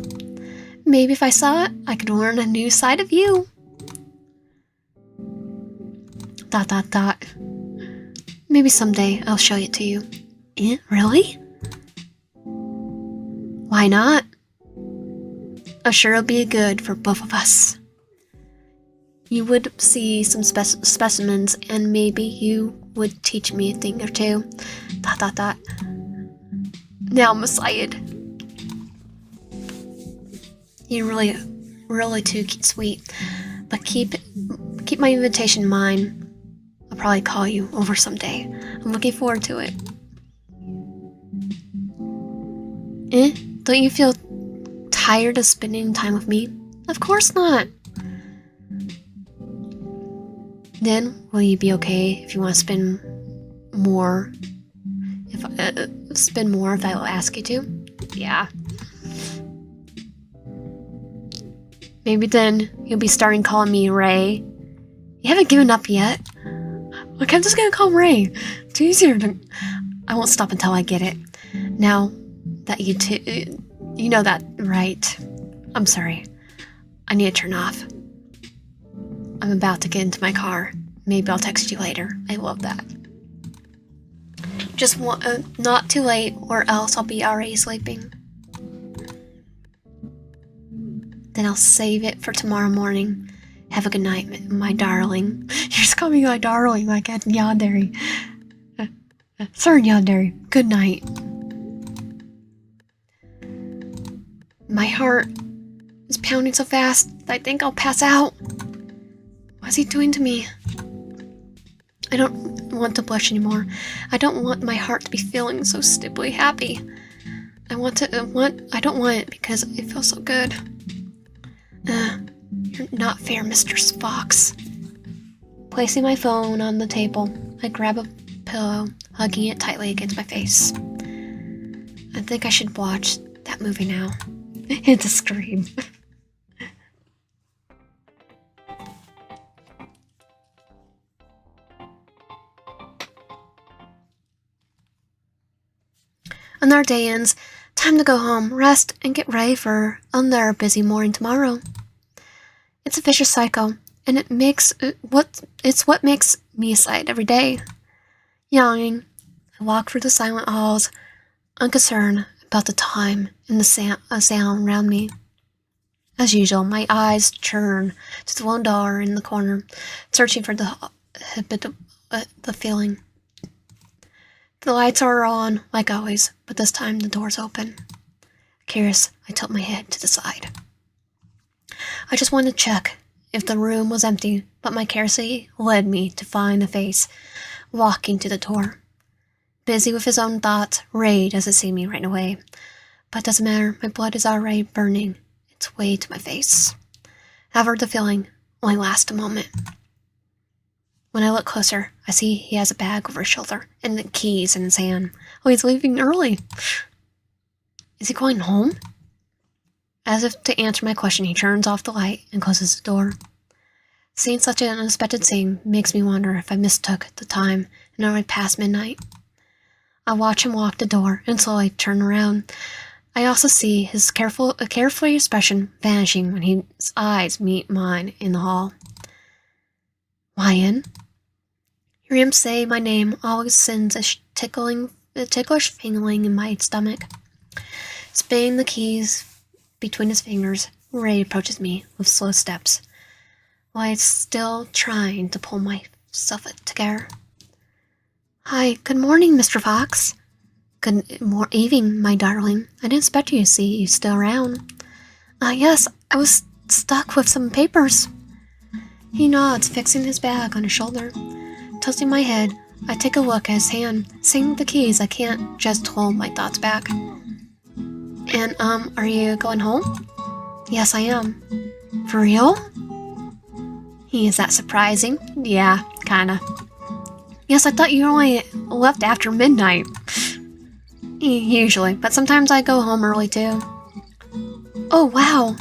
Speaker 1: maybe if I saw it, I could learn a new side of you. ... Maybe someday I'll show it to you. Really? Why not? I'm sure it'll be good for both of us. You would see some specimens, and maybe you would teach me a thing or two. ... Now I'm excited. You're really too sweet. But keep my invitation in mind. I'll probably call you over someday. I'm looking forward to it. Don't you feel tired of spending time with me? Of course not. Then, will you be okay if you want to spend more? If I will ask you to? Yeah. Maybe then you'll be starting calling me Ray. You haven't given up yet. Okay, I'm just gonna call him Ray. It's easier to... I won't stop until I get it. Now that you know that, right? I'm sorry. I need to turn off. I'm about to get into my car. Maybe I'll text you later. I love that. Just not too late, or else I'll be already sleeping. Then I'll save it for tomorrow morning. Have a good night, my darling. You're just calling me my darling, like at Yandere. Sorry, Yandere. Good night. My heart is pounding so fast that I think I'll pass out. What's he doing to me? I don't want to blush anymore. I don't want my heart to be feeling so stupidly happy. I don't want it because it feels so good. You're not fair, Mr. Fox. Placing my phone on the table, I grab a pillow, hugging it tightly against my face. I think I should watch that movie now. It's a scream. Another day ends. Time to go home, rest, and get ready for another busy morning tomorrow. It's a vicious cycle, and it's what makes me excited every day. Yawning, I walk through the silent halls, unconcerned about the time and the sound around me. As usual, my eyes turn to the lone door in the corner, searching for the feeling. The lights are on, like always, but this time the door's open. Curious, I tilt my head to the side. I just wanted to check if the room was empty, but my curiosity led me to find a face walking to the door. Busy with his own thoughts, Ray doesn't see me right away. But it doesn't matter, my blood is already burning its way to my face. However, the feeling only lasts a moment. When I look closer, I see he has a bag over his shoulder and the keys in his hand. Oh, he's leaving early. Is he going home? As if to answer my question, he turns off the light and closes the door. Seeing such an unexpected scene makes me wonder if I mistook the time and already past midnight. I watch him walk the door and slowly turn around. I also see his careful expression vanishing when his eyes meet mine in the hall. Ryan? Hear him say my name always sends a ticklish feeling in my stomach. Spinning the keys between his fingers, Ray approaches me with slow steps, while I'm still trying to pull myself together. Hi, good morning, Mr. Fox. Good evening, my darling. I didn't expect you to see you still around. Yes, I was stuck with some papers. He nods, fixing his bag on his shoulder. Tilting my head, I take a look at his hand. Seeing the keys, I can't just hold my thoughts back. And, are you going home? Yes, I am. For real? Is that surprising? Yeah, kinda. Yes, I thought you only left after midnight. Usually, but sometimes I go home early too. Oh, wow.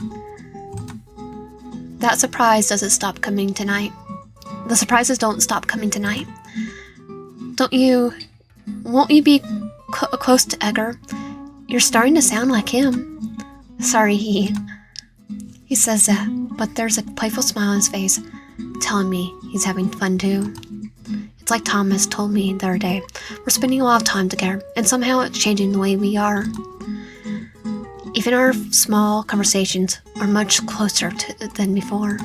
Speaker 1: That surprise doesn't stop coming tonight. The surprises don't stop coming tonight. Won't you be close to Edgar? You're starting to sound like him. Sorry, he says that, but there's a playful smile on his face, telling me he's having fun too. It's like Thomas told me the other day. We're spending a lot of time together, and somehow it's changing the way we are. Even our small conversations are much closer than before.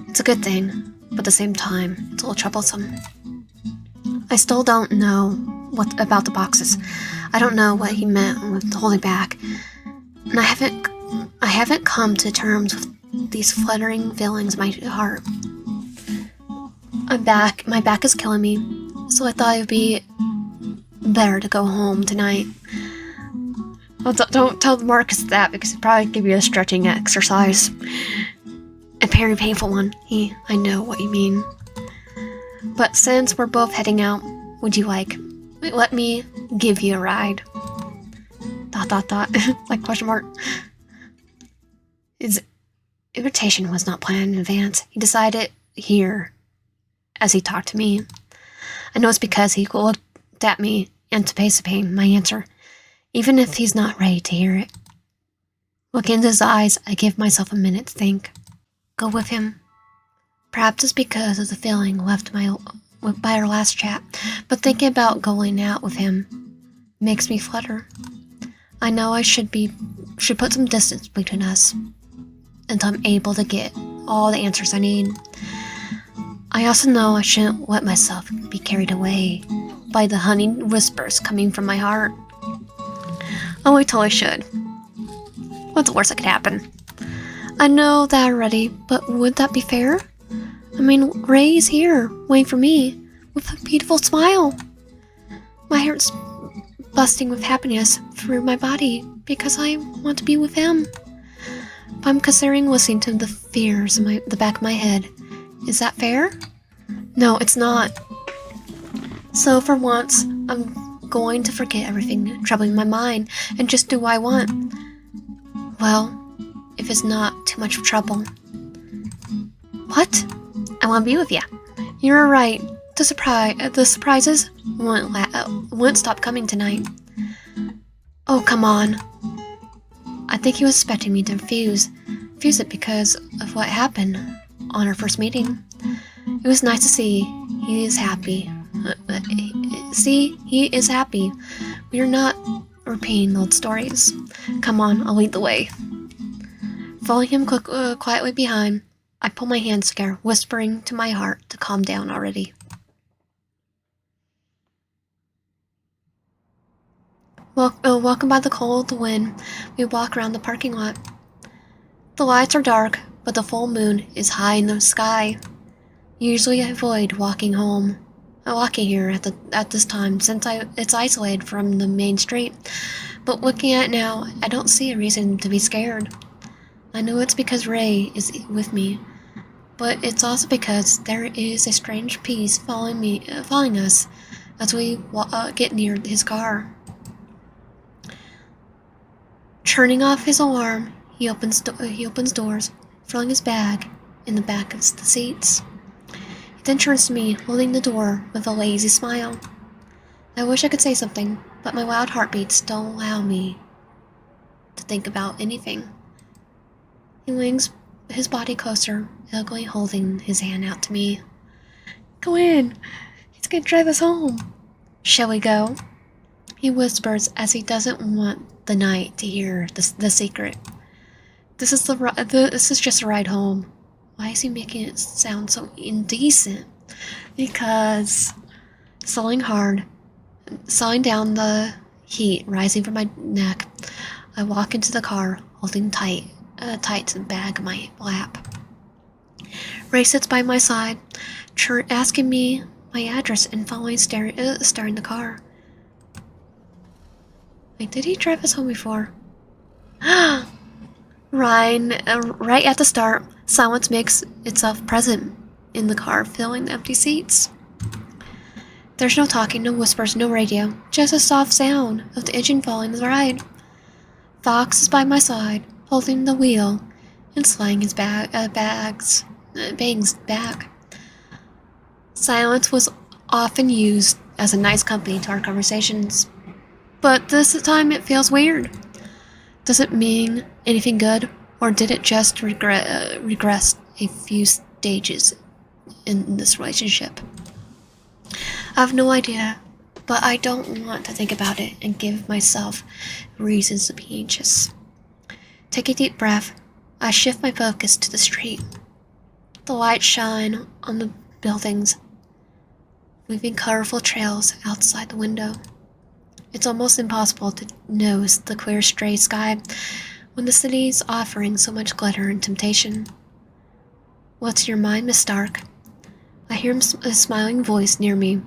Speaker 1: It's a good thing, but at the same time, it's a little troublesome. I still don't know what about the boxes. I don't know what he meant with holding back, and I haven't come to terms with these fluttering feelings in my heart. My back is killing me, so I thought it would be better to go home tonight. Well, don't tell Marcus that, because he'd probably give you a stretching exercise. A very painful one. I know what you mean. But since we're both heading out, would you let me give you a ride? ... like question mark. His invitation was not planned in advance. He decided here as he talked to me. I know it's because he looked at me anticipating my answer, even if he's not ready to hear it. Looking into his eyes, I give myself a minute to think. Go with him. Perhaps it's because of the feeling left by our last chat, but thinking about going out with him makes me flutter. I know I should put some distance between us until I'm able to get all the answers I need. I also know I shouldn't let myself be carried away by the honeyed whispers coming from my heart. Oh, I totally should. What's the worst that could happen? I know that already, but would that be fair? I mean, Ray's here, waiting for me, with a beautiful smile. My heart's busting with happiness through my body because I want to be with him. But I'm considering listening to the fears in the back of my head. Is that fair? No, it's not. So for once, I'm going to forget everything troubling my mind and just do what I want. Well, if it's not too much trouble. What? I want to be with you. You're right. The surprises won't stop coming tonight. Oh, come on. I think he was expecting me to refuse it because of what happened on our first meeting. It was nice to see he is happy. He is happy. We are not repeating old stories. Come on, I'll lead the way. Following him quietly behind, I pull my hands together, whispering to my heart to calm down already. Welcome by the cold wind, we walk around the parking lot. The lights are dark, but the full moon is high in the sky. Usually I avoid walking here at this time since it's isolated from the main street. But looking at it now, I don't see a reason to be scared. I know it's because Ray is with me, but it's also because there is a strange peace following us as we get near his car. Turning off his alarm, he opens doors, throwing his bag in the back of the seats. He then turns to me, holding the door with a lazy smile. I wish I could say something, but my wild heartbeats don't allow me to think about anything. He leans his body closer, ugly holding his hand out to me. Go in. He's gonna drive us home. Shall we go? He whispers as he doesn't want the night to hear the secret. This is just a ride home. Why is he making it sound so indecent? Because slowing down the heat rising from my neck, I walk into the car, holding tight to the bag in my lap. Ray sits by my side, asking me my address and following, staring the car. Wait, did he drive us home before? Ryan, right at the start, silence makes itself present in the car, filling the empty seats. There's no talking, no whispers, no radio, just a soft sound of the engine following the ride. Fox is by my side, holding the wheel and sliding his bangs back. Silence was often used as a nice company to our conversations, but this time it feels weird. Does it mean anything good, or did it just regress a few stages in this relationship? I have no idea, but I don't want to think about it and give myself reasons to be anxious. Take a deep breath. I shift my focus to the street. The lights shine on the buildings, leaving colorful trails outside the window. It's almost impossible to notice the clear stray sky when the city's offering so much glitter and temptation. What's in your mind, Miss Stark? I hear a smiling voice near me,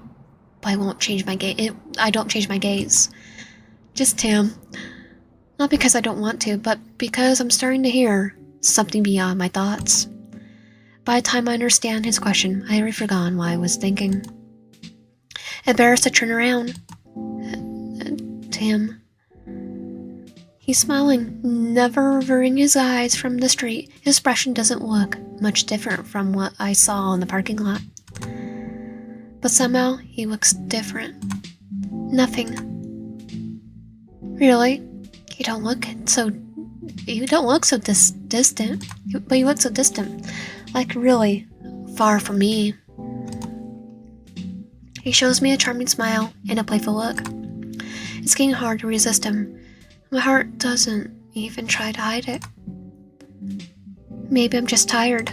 Speaker 1: but I don't change my gaze. Just Tim. Not because I don't want to, but because I'm starting to hear something beyond my thoughts. By the time I understand his question, I already forgotten what I was thinking. Embarrassed to turn around. Tim. He's smiling, never reverting his eyes from the street. His expression doesn't look much different from what I saw in the parking lot. But somehow, he looks different. Nothing. Really? You don't look so... You don't look so distant. But you look so distant. Like really far from me. He shows me a charming smile and a playful look. It's getting hard to resist him. My heart doesn't even try to hide it. Maybe I'm just tired.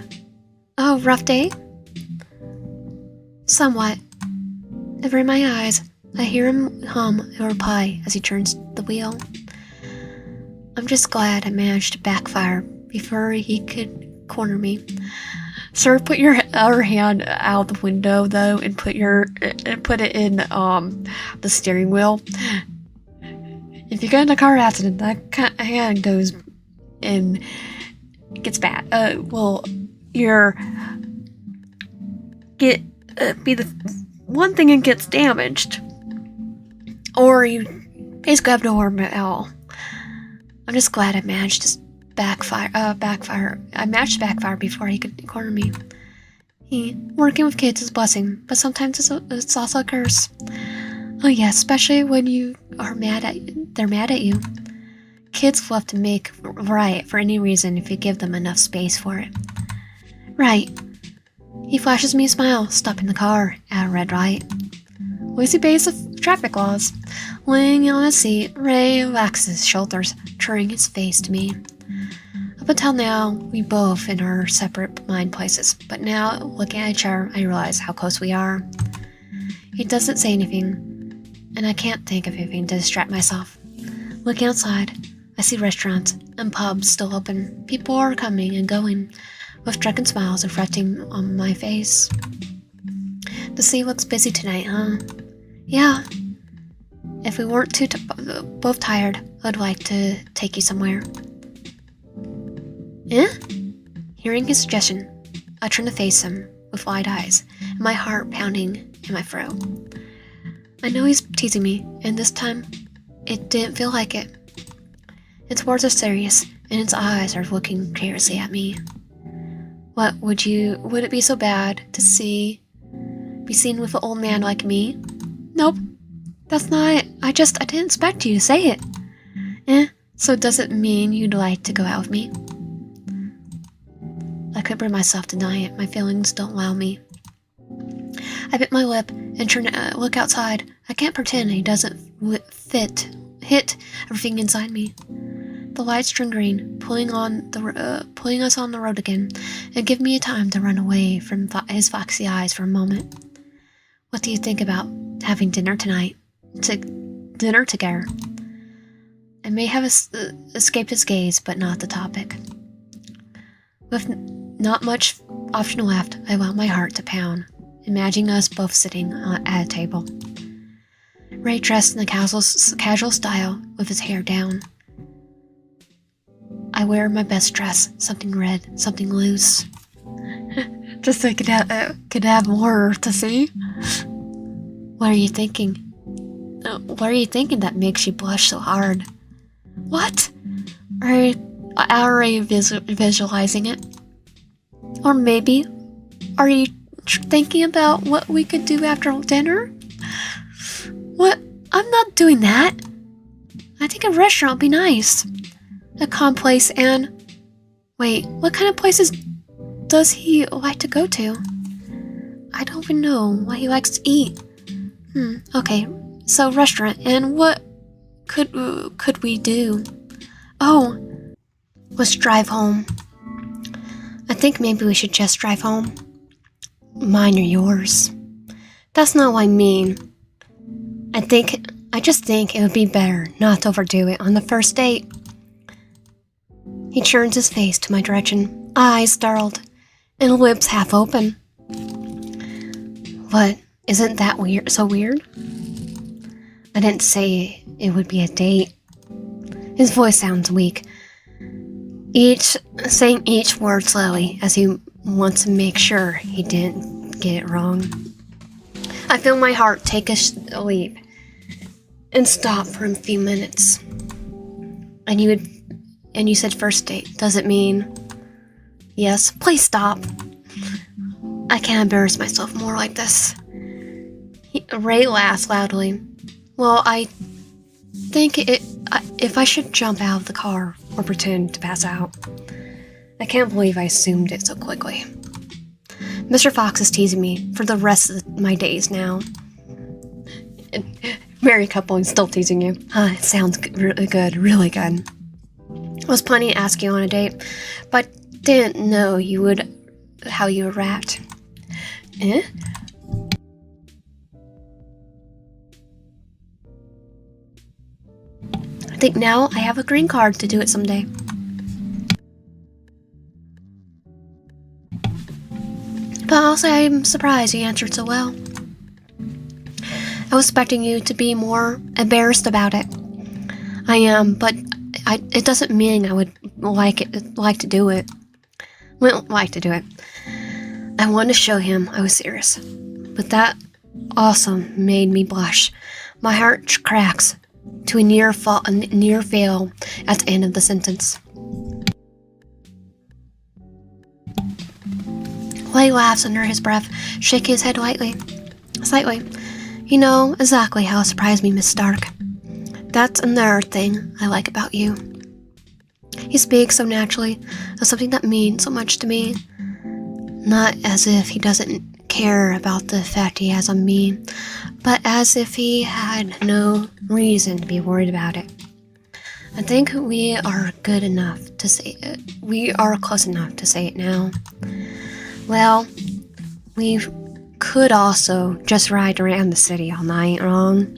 Speaker 1: Oh, rough day? Somewhat. Over my eyes, I hear him hum a reply as he turns the wheel. I'm just glad I managed to backfire before he could corner me. Sir, put your other hand out the window though, and put it in the steering wheel. If you get in a car accident, that hand goes and gets bad. Be the one thing and gets damaged, or you basically have no arm at all. I'm just glad I managed to backfire. I managed to backfire before he could corner me. Working with kids is a blessing, but sometimes it's also a curse. Oh yeah, especially when they're mad at you. Kids love to make right for any reason if you give them enough space for it. Right. He flashes me a smile, stopping the car at a red light. Lucy obeys the traffic laws. Laying on a seat, Ray relaxes his shoulders, turning his face to me. Up until now, we both in our separate mind places, but now, looking at each other, I realize how close we are. He doesn't say anything, and I can't think of anything to distract myself. Looking outside, I see restaurants and pubs still open. People are coming and going, with drunken smiles reflecting on my face. The sea looks busy tonight, huh? Yeah. If we weren't both tired, I'd like to take you somewhere. Eh? Hearing his suggestion, I turn to face him with wide eyes, and my heart pounding in my throat. I know he's teasing me, and this time, it didn't feel like it. Its words are serious, and its eyes are looking curiously at me. What, would it be so bad to be seen with an old man like me? Nope, that's not it. I didn't expect you to say it. So does it mean you'd like to go out with me? I couldn't bring myself to deny it. My feelings don't allow me. I bit my lip and turn to look outside. I can't pretend he doesn't hit everything inside me. The lights turn green, pulling us on the road again, and give me a time to run away from his foxy eyes for a moment. What do you think about having dinner tonight? Dinner together. I may have escaped his gaze, but not the topic. With not much option left, I allow my heart to pound, imagining us both sitting at a table. Ray dressed in a casual style, with his hair down. I wear my best dress, something red, something loose. Just so I could have more to see. What are you thinking? What are you thinking that makes you blush so hard? What? Are you visualizing it? Or maybe, are you thinking about what we could do after dinner? What? I'm not doing that. I think a restaurant would be nice. A calm place and... Wait, what kind of places does he like to go to? I don't even know what he likes to eat. Okay, so restaurant, and what could we do? Oh, let's drive home. I think maybe we should just drive home. Mine or yours? That's not what I mean. I just think it would be better not to overdo it on the first date. He turns his face to my direction, eyes startled, and lips half open. What? Isn't that weird? So weird? I didn't say it would be a date. His voice sounds weak, saying each word slowly as he wants to make sure he didn't get it wrong. I feel my heart take a leap and stop for a few minutes. And you said first date. Does it mean... Yes, please stop. I can't embarrass myself more like this. Ray laughs loudly, Well, I think if I should jump out of the car or pretend to pass out. I can't believe I assumed it so quickly. Mr. Fox is teasing me for the rest of my days now. Married couple and still teasing you. It sounds really good, really good. I was planning to ask you on a date, but didn't know how you would react. Eh? I think now I have a green card to do it someday. But also I'm surprised you answered so well. I was expecting you to be more embarrassed about it. I am, but it doesn't mean I would like to do it. Wouldn't like to do it. I wanted to show him I was serious, but that also made me blush. My heart cracks to a near fail at the end of the sentence. Clay laughs under his breath, shaking his head slightly. You know exactly how it surprised me, Miss Stark. That's another thing I like about you. He speaks so naturally of something that means so much to me. Not as if he doesn't care about the effect he has on me, but as if he had no reason to be worried about it. I think we are good enough to say it. We are close enough to say it now. Well, we could also just ride around the city all night long.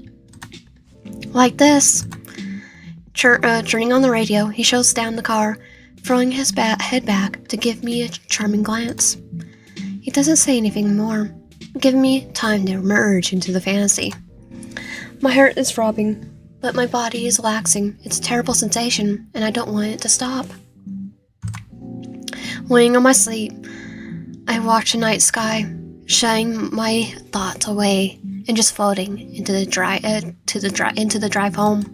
Speaker 1: Like this. Turning on the radio, he shows down the car, throwing his head back to give me a charming glance. He doesn't say anything more, giving me time to merge into the fantasy. My heart is throbbing, but my body is relaxing. It's a terrible sensation, and I don't want it to stop. Laying on my seat, I watch the night sky, shutting my thoughts away and just floating into the drive home.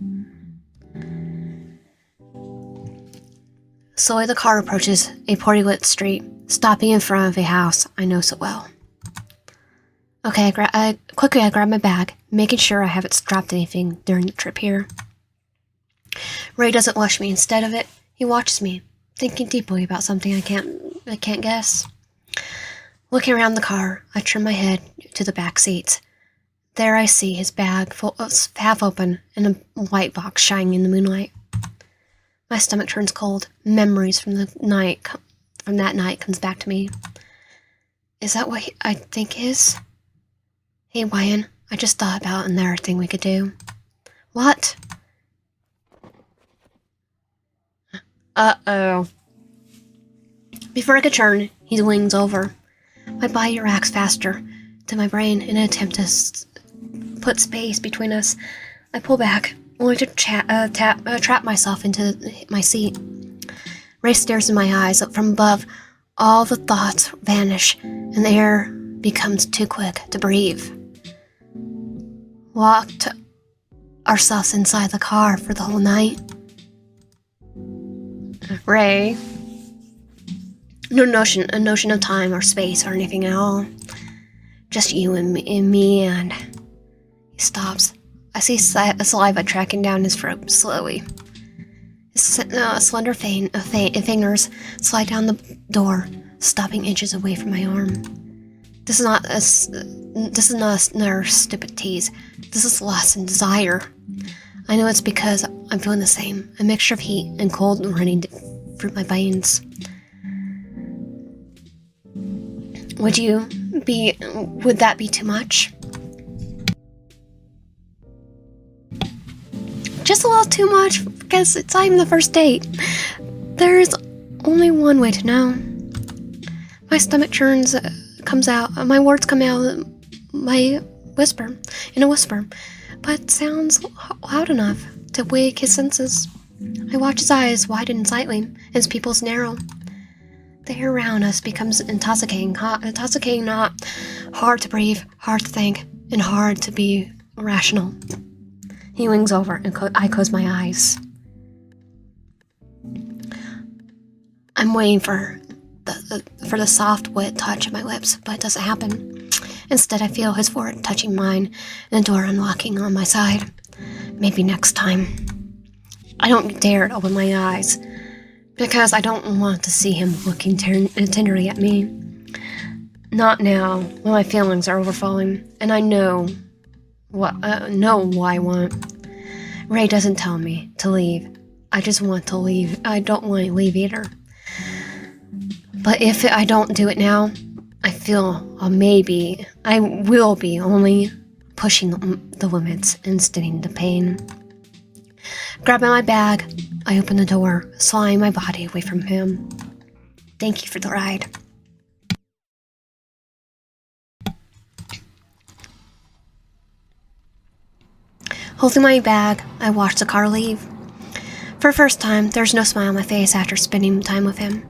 Speaker 1: Slowly the car approaches a poorly lit street, stopping in front of a house I know so well. Okay, quickly I grab my bag, making sure I haven't dropped anything during the trip here. Ray doesn't watch me. Instead of it, he watches me, thinking deeply about something I can't guess. Looking around the car, I turn my head to the back seats. There I see his bag half open and a white box shining in the moonlight. My stomach turns cold. Memories from that night comes back to me. Is that what I think is? Hey, Wyan, I just thought about another thing we could do. What? Uh-oh. Before I could turn, he leans over. My body reacts faster to my brain in an attempt to put space between us. I pull back, only to trap myself into my seat. Ray stares in my eyes. From above, all the thoughts vanish, and the air becomes too quick to breathe. Locked ourselves inside the car for the whole night. Ray. No notion of time or space or anything at all. Just you and me, and he stops. I see saliva tracking down his throat slowly. His slender fingers slide down the door, stopping inches away from my arm. This is not another stupid tease. This is lust and desire. I know it's because I'm feeling the same. A mixture of heat and cold running through my veins. Would that be too much? Just a little too much, because it's not even the first date. There's only one way to know. My stomach comes out, my words come out in a whisper, but sounds loud enough to wake his senses. I watch his eyes widen slightly, and his pupils narrow. The air around us becomes intoxicating, not hard to breathe, hard to think, and hard to be rational. He leans over, and I close my eyes. I'm waiting for the soft, wet touch of my lips, but it doesn't happen. Instead, I feel his forehead touching mine and the door unlocking on my side. Maybe next time. I don't dare to open my eyes because I don't want to see him looking tenderly at me. Not now, when my feelings are overflowing, and I know what I want. Ray doesn't tell me to leave. I just want to leave. I don't want to leave either. But if I don't do it now, I feel maybe I will be only pushing the limits and sitting the pain. Grabbing my bag, I open the door, sliding my body away from him. Thank you for the ride. Holding my bag, I watch the car leave. For the first time, there's no smile on my face after spending time with him.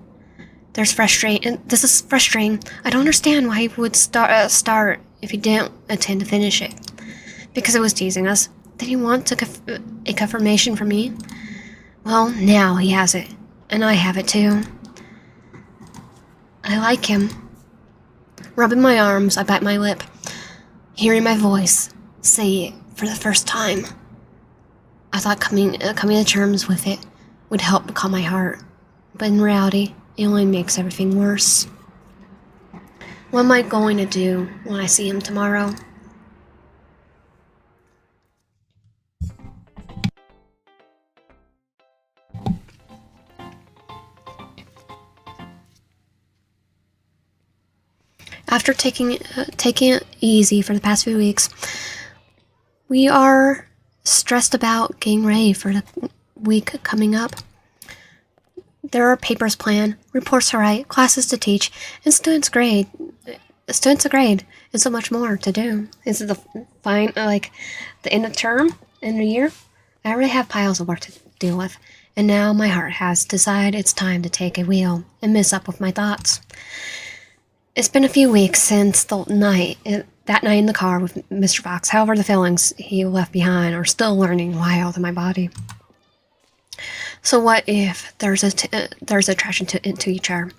Speaker 1: This is frustrating. I don't understand why he would start if he didn't intend to finish it. Because it was teasing us. Did he want a confirmation from me? Well, now he has it. And I have it too. I like him. Rubbing my arms, I bite my lip. Hearing my voice say it for the first time. I thought coming to terms with it would help calm my heart. But in reality, it only makes everything worse. What am I going to do when I see him tomorrow? After taking it easy for the past few weeks, we are stressed about getting ready for the week coming up. There are papers planned, reports to write, classes to teach, and students to grade, and so much more to do. This is the end of term, end of year. I already have piles of work to deal with, and now my heart has decided it's time to take a wheel and mess up with my thoughts. It's been a few weeks since that night in the car with Mr. Fox. However, the feelings he left behind are still learning wild in my body. So what if there's attraction to each other?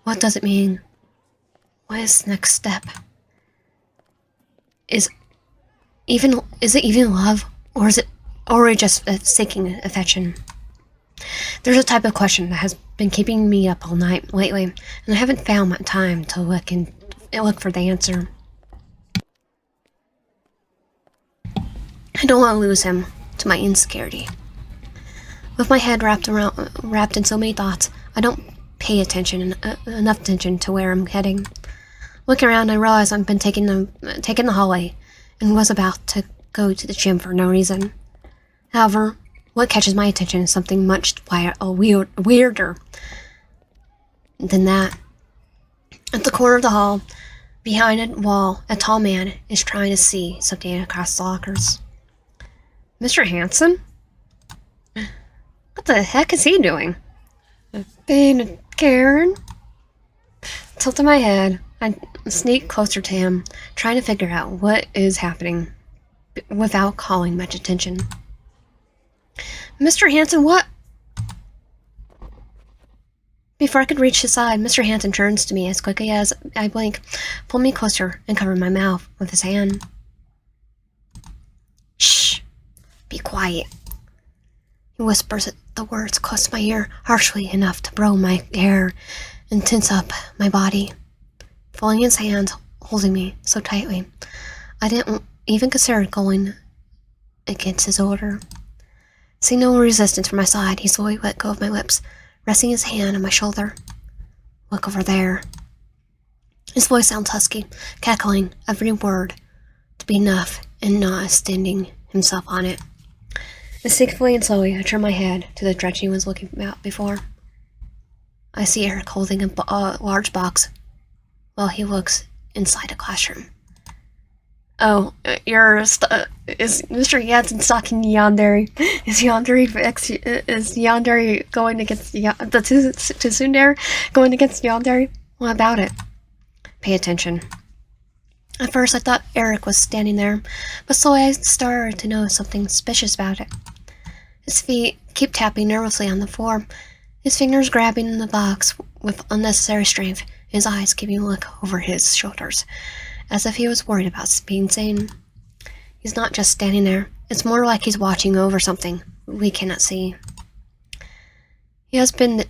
Speaker 1: What does it mean? What is the next step? Is it even love, or is it just seeking affection? There's a type of question that has been keeping me up all night lately, and I haven't found my time to look for the answer. I don't want to lose him to my insecurity. With my head wrapped in so many thoughts, I don't pay enough attention to where I'm heading. Looking around, I realize I've been taking the hallway and was about to go to the gym for no reason. However, what catches my attention is something much weirder than that. At the corner of the hall, behind a wall, a tall man is trying to see something across the lockers. Mr. Hanson? What the heck is he doing? Being Karen? Tilting my head, I sneak closer to him, trying to figure out what is happening without calling much attention. Mr. Hanson, what? Before I could reach his side, Mr. Hanson turns to me as quickly as I blink, pulled me closer, and covered my mouth with his hand. Shh! Be quiet. He whispers the words close to my ear, harshly enough to blow my hair and tense up my body. Following his hand, holding me so tightly, I didn't even consider going against his order. Seeing no resistance from my side, he slowly let go of my lips, resting his hand on my shoulder. Look over there. His voice sounds husky, cackling every word to be enough and not extending himself on it. Instinctively and slowly, I turn my head to the direction he was looking at before. I see her holding a large box while he looks inside a classroom. Oh, is Mr. Yanson stalking Yandere? Is Yandere going against the Tsundere going against Yandere? What about it? Pay attention. At first, I thought Eric was standing there, but slowly I started to notice something suspicious about it. His feet keep tapping nervously on the floor, his fingers grabbing the box with unnecessary strength, his eyes keeping a look over his shoulders, as if he was worried about being seen. He's not just standing there. It's more like he's watching over something we cannot see. He has been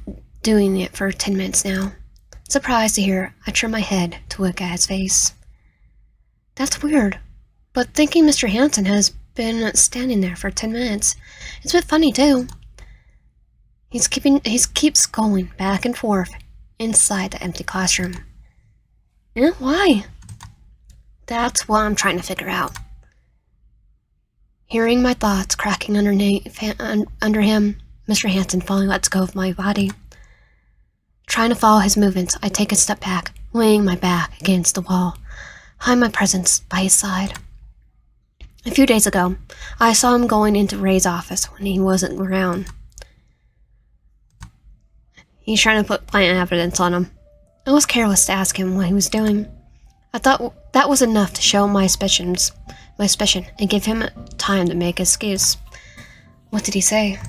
Speaker 1: doing it for 10 minutes now. Surprised to hear, I turn my head to look at his face. That's weird, but thinking Mr. Hanson has been standing there for 10 minutes, it's a bit funny too. He keeps going back and forth inside the empty classroom. Why? That's what I'm trying to figure out. Hearing my thoughts cracking under him, Mr. Hanson finally lets go of my body. Trying to follow his movements, I take a step back, laying my back against the wall, hide my presence by his side. A few days ago, I saw him going into Ray's office when he wasn't around. He's trying to put plant evidence on him. I was careless to ask him what he was doing. I thought that was enough to show my suspicion and give him time to make his excuse. What did he say?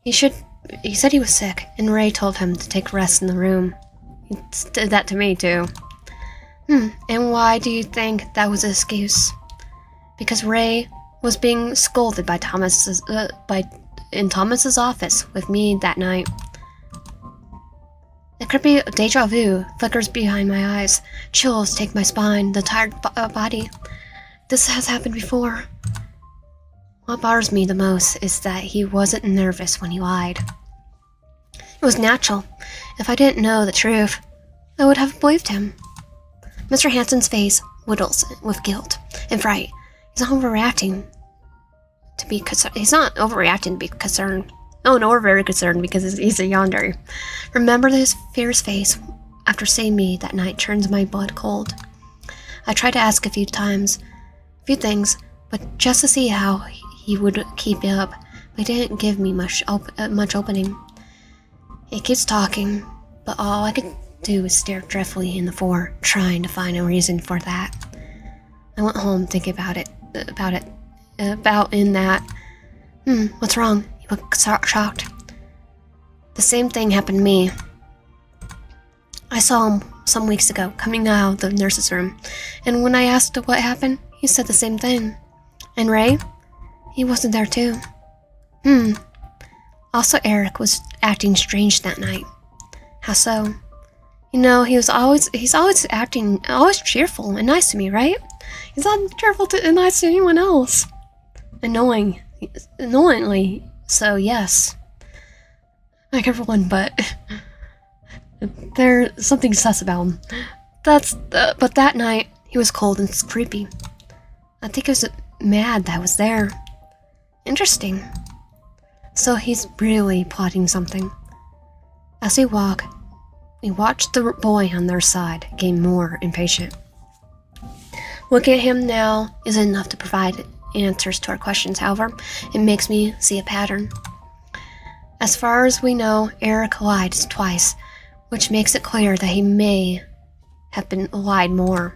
Speaker 1: He said he was sick, and Ray told him to take rest in the room. He did that to me, too. And why do you think that was an excuse? Because Ray was being scolded by in Thomas's office with me that night. It could be deja vu, flickers behind my eyes, chills take my spine, the tired body. This has happened before. What bothers me the most is that he wasn't nervous when he lied. It was natural. If I didn't know the truth, I would have believed him. Mr. Hanson's face whittles with guilt and fright. He's not overreacting to be concerned. He's not overreacting to be concerned. Oh no, we're very concerned because he's a yandere. Remember this fierce face after seeing me that night turns my blood cold. I tried to ask a few things, but just to see how he would keep it up, but he didn't give me much opening. He keeps talking, but all I could do is stare dreadfully in the floor, trying to find a reason for that. I went home thinking about that. What's wrong? He looked shocked. The same thing happened to me. I saw him some weeks ago, coming out of the nurse's room, and when I asked what happened, he said the same thing. And Ray? He wasn't there too. Also, Eric was acting strange that night. How so? You know, he's always acting cheerful and nice to me, right? He's not cheerful and nice to anyone else. Annoyingly, so yes. Like everyone, but there's something sus about him. But that night, he was cold and creepy. I think he was mad that I was there. Interesting. So he's really plotting something. As we watched the boy on their side getting more impatient. Looking at him now isn't enough to provide answers to our questions, however, it makes me see a pattern. As far as we know, Eric lied twice, which makes it clear that he may have been lied more.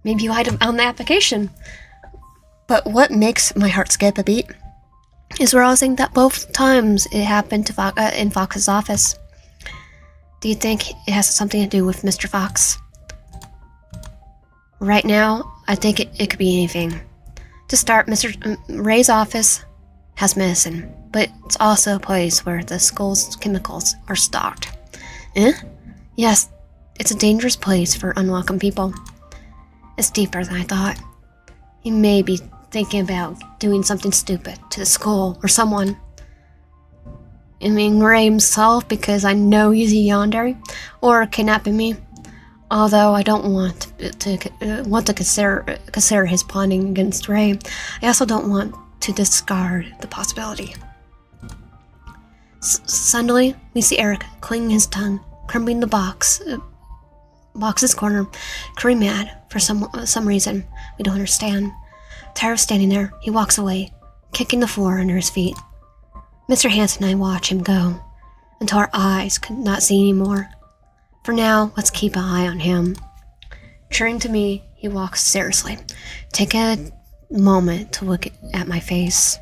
Speaker 1: Maybe he lied on the application. But what makes my heart skip a beat is realizing that both times it happened to in Fox's office. Do you think it has something to do with Mr. Fox? Right now, I think it could be anything. To start, Mr. Ray's office has medicine, but it's also a place where the school's chemicals are stocked. Yes, it's a dangerous place for unwelcome people. It's deeper than I thought. He may be thinking about doing something stupid to the school or someone. I mean, Ray himself, because I know he's a yandere, or kidnapping me. Although I don't want to consider his plotting against Ray, I also don't want to discard the possibility. Suddenly, we see Eric clinging his tongue, crumbling the box's corner, very mad for some reason we don't understand. Tired of standing there, he walks away, kicking the floor under his feet. Mr. Hanson and I watch him go, until our eyes could not see anymore. For now, let's keep an eye on him. Turning to me, he walks seriously, taking a moment to look at my face.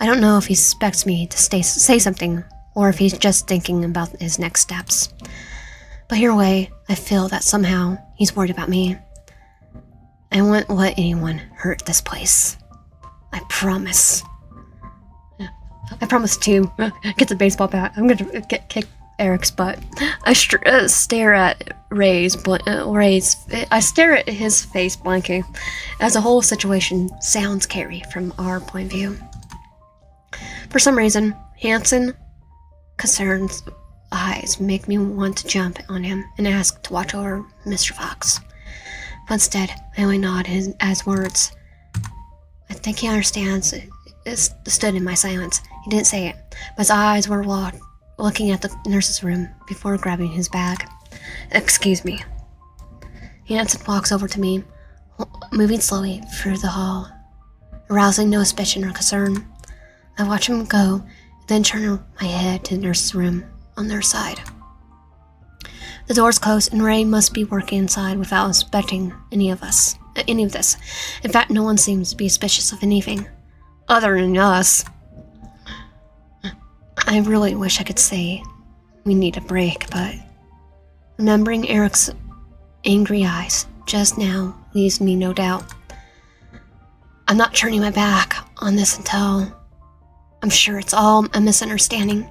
Speaker 1: I don't know if he expects me to say something, or if he's just thinking about his next steps. But either way, I feel that somehow he's worried about me. I won't let anyone hurt this place. I promise. I promise to get the baseball bat. I'm gonna kick Eric's butt. I stare at Ray's. I stare at his face blankly, as the whole situation sounds scary from our point of view. For some reason, Hanson Concern's eyes make me want to jump on him and ask to watch over Mr. Fox. But instead, I only nod as words. I think he understands. It stood in my silence. He didn't say it, but his eyes were looking at the nurse's room before grabbing his bag. Excuse me. Hanson walks over to me, moving slowly through the hall, arousing no suspicion or concern. I watch him go, then turn my head to the nurse's room on their side. The door's closed, and Ray must be working inside without inspecting any of this. In fact, no one seems to be suspicious of anything, other than us. I really wish I could say we need a break, but remembering Eric's angry eyes just now leaves me no doubt. I'm not turning my back on this until I'm sure it's all a misunderstanding.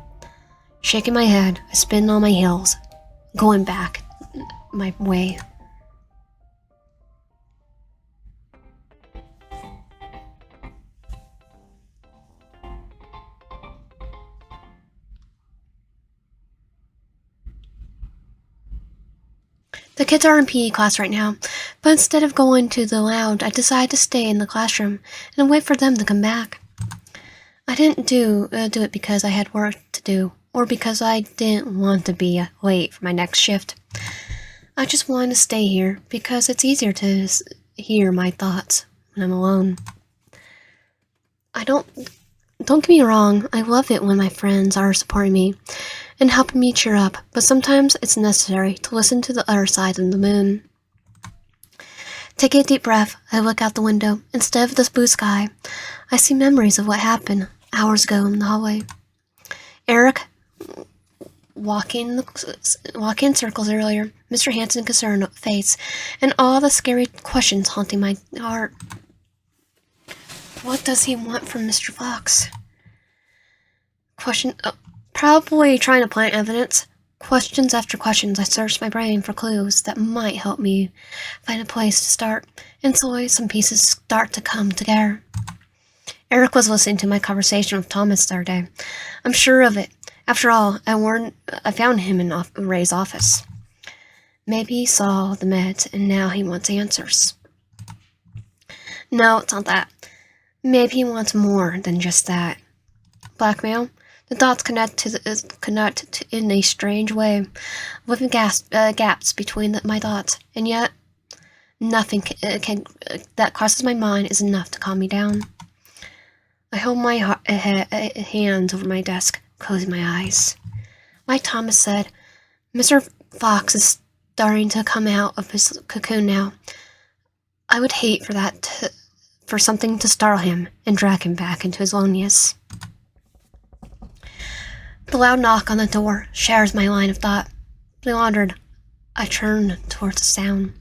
Speaker 1: Shaking my head, I spin on my heels, going back my way. The kids are in PE class right now, but instead of going to the lounge, I decided to stay in the classroom and wait for them to come back. I didn't do it because I had work to do, or because I didn't want to be late for my next shift. I just wanted to stay here because it's easier to hear my thoughts when I'm alone. Don't get me wrong, I love it when my friends are supporting me and helping me cheer up, but sometimes it's necessary to listen to the other side of the moon. Taking a deep breath, I look out the window. Instead of this blue sky, I see memories of what happened hours ago in the hallway. Eric walking in circles earlier, Mr. Hanson's concerned face, and all the scary questions haunting my heart. What does he want from Mr. Fox? Probably trying to plant evidence. Questions after questions, I searched my brain for clues that might help me find a place to start, and slowly some pieces start to come together. Eric was listening to my conversation with Thomas the other day. I'm sure of it. After all, I found him in Ray's office. Maybe he saw the meds, and now he wants answers. No, it's not that. Maybe he wants more than just that. Blackmail? The dots connect in a strange way, leaving gaps between my thoughts, and yet nothing that crosses my mind is enough to calm me down. I hold my hands over my desk, closing my eyes. Like Thomas said, Mr. Fox is starting to come out of his cocoon now. I would hate for something to startle him and drag him back into his loneliness. The loud knock on the door shatters my line of thought. Bewildered, I turn towards the sound.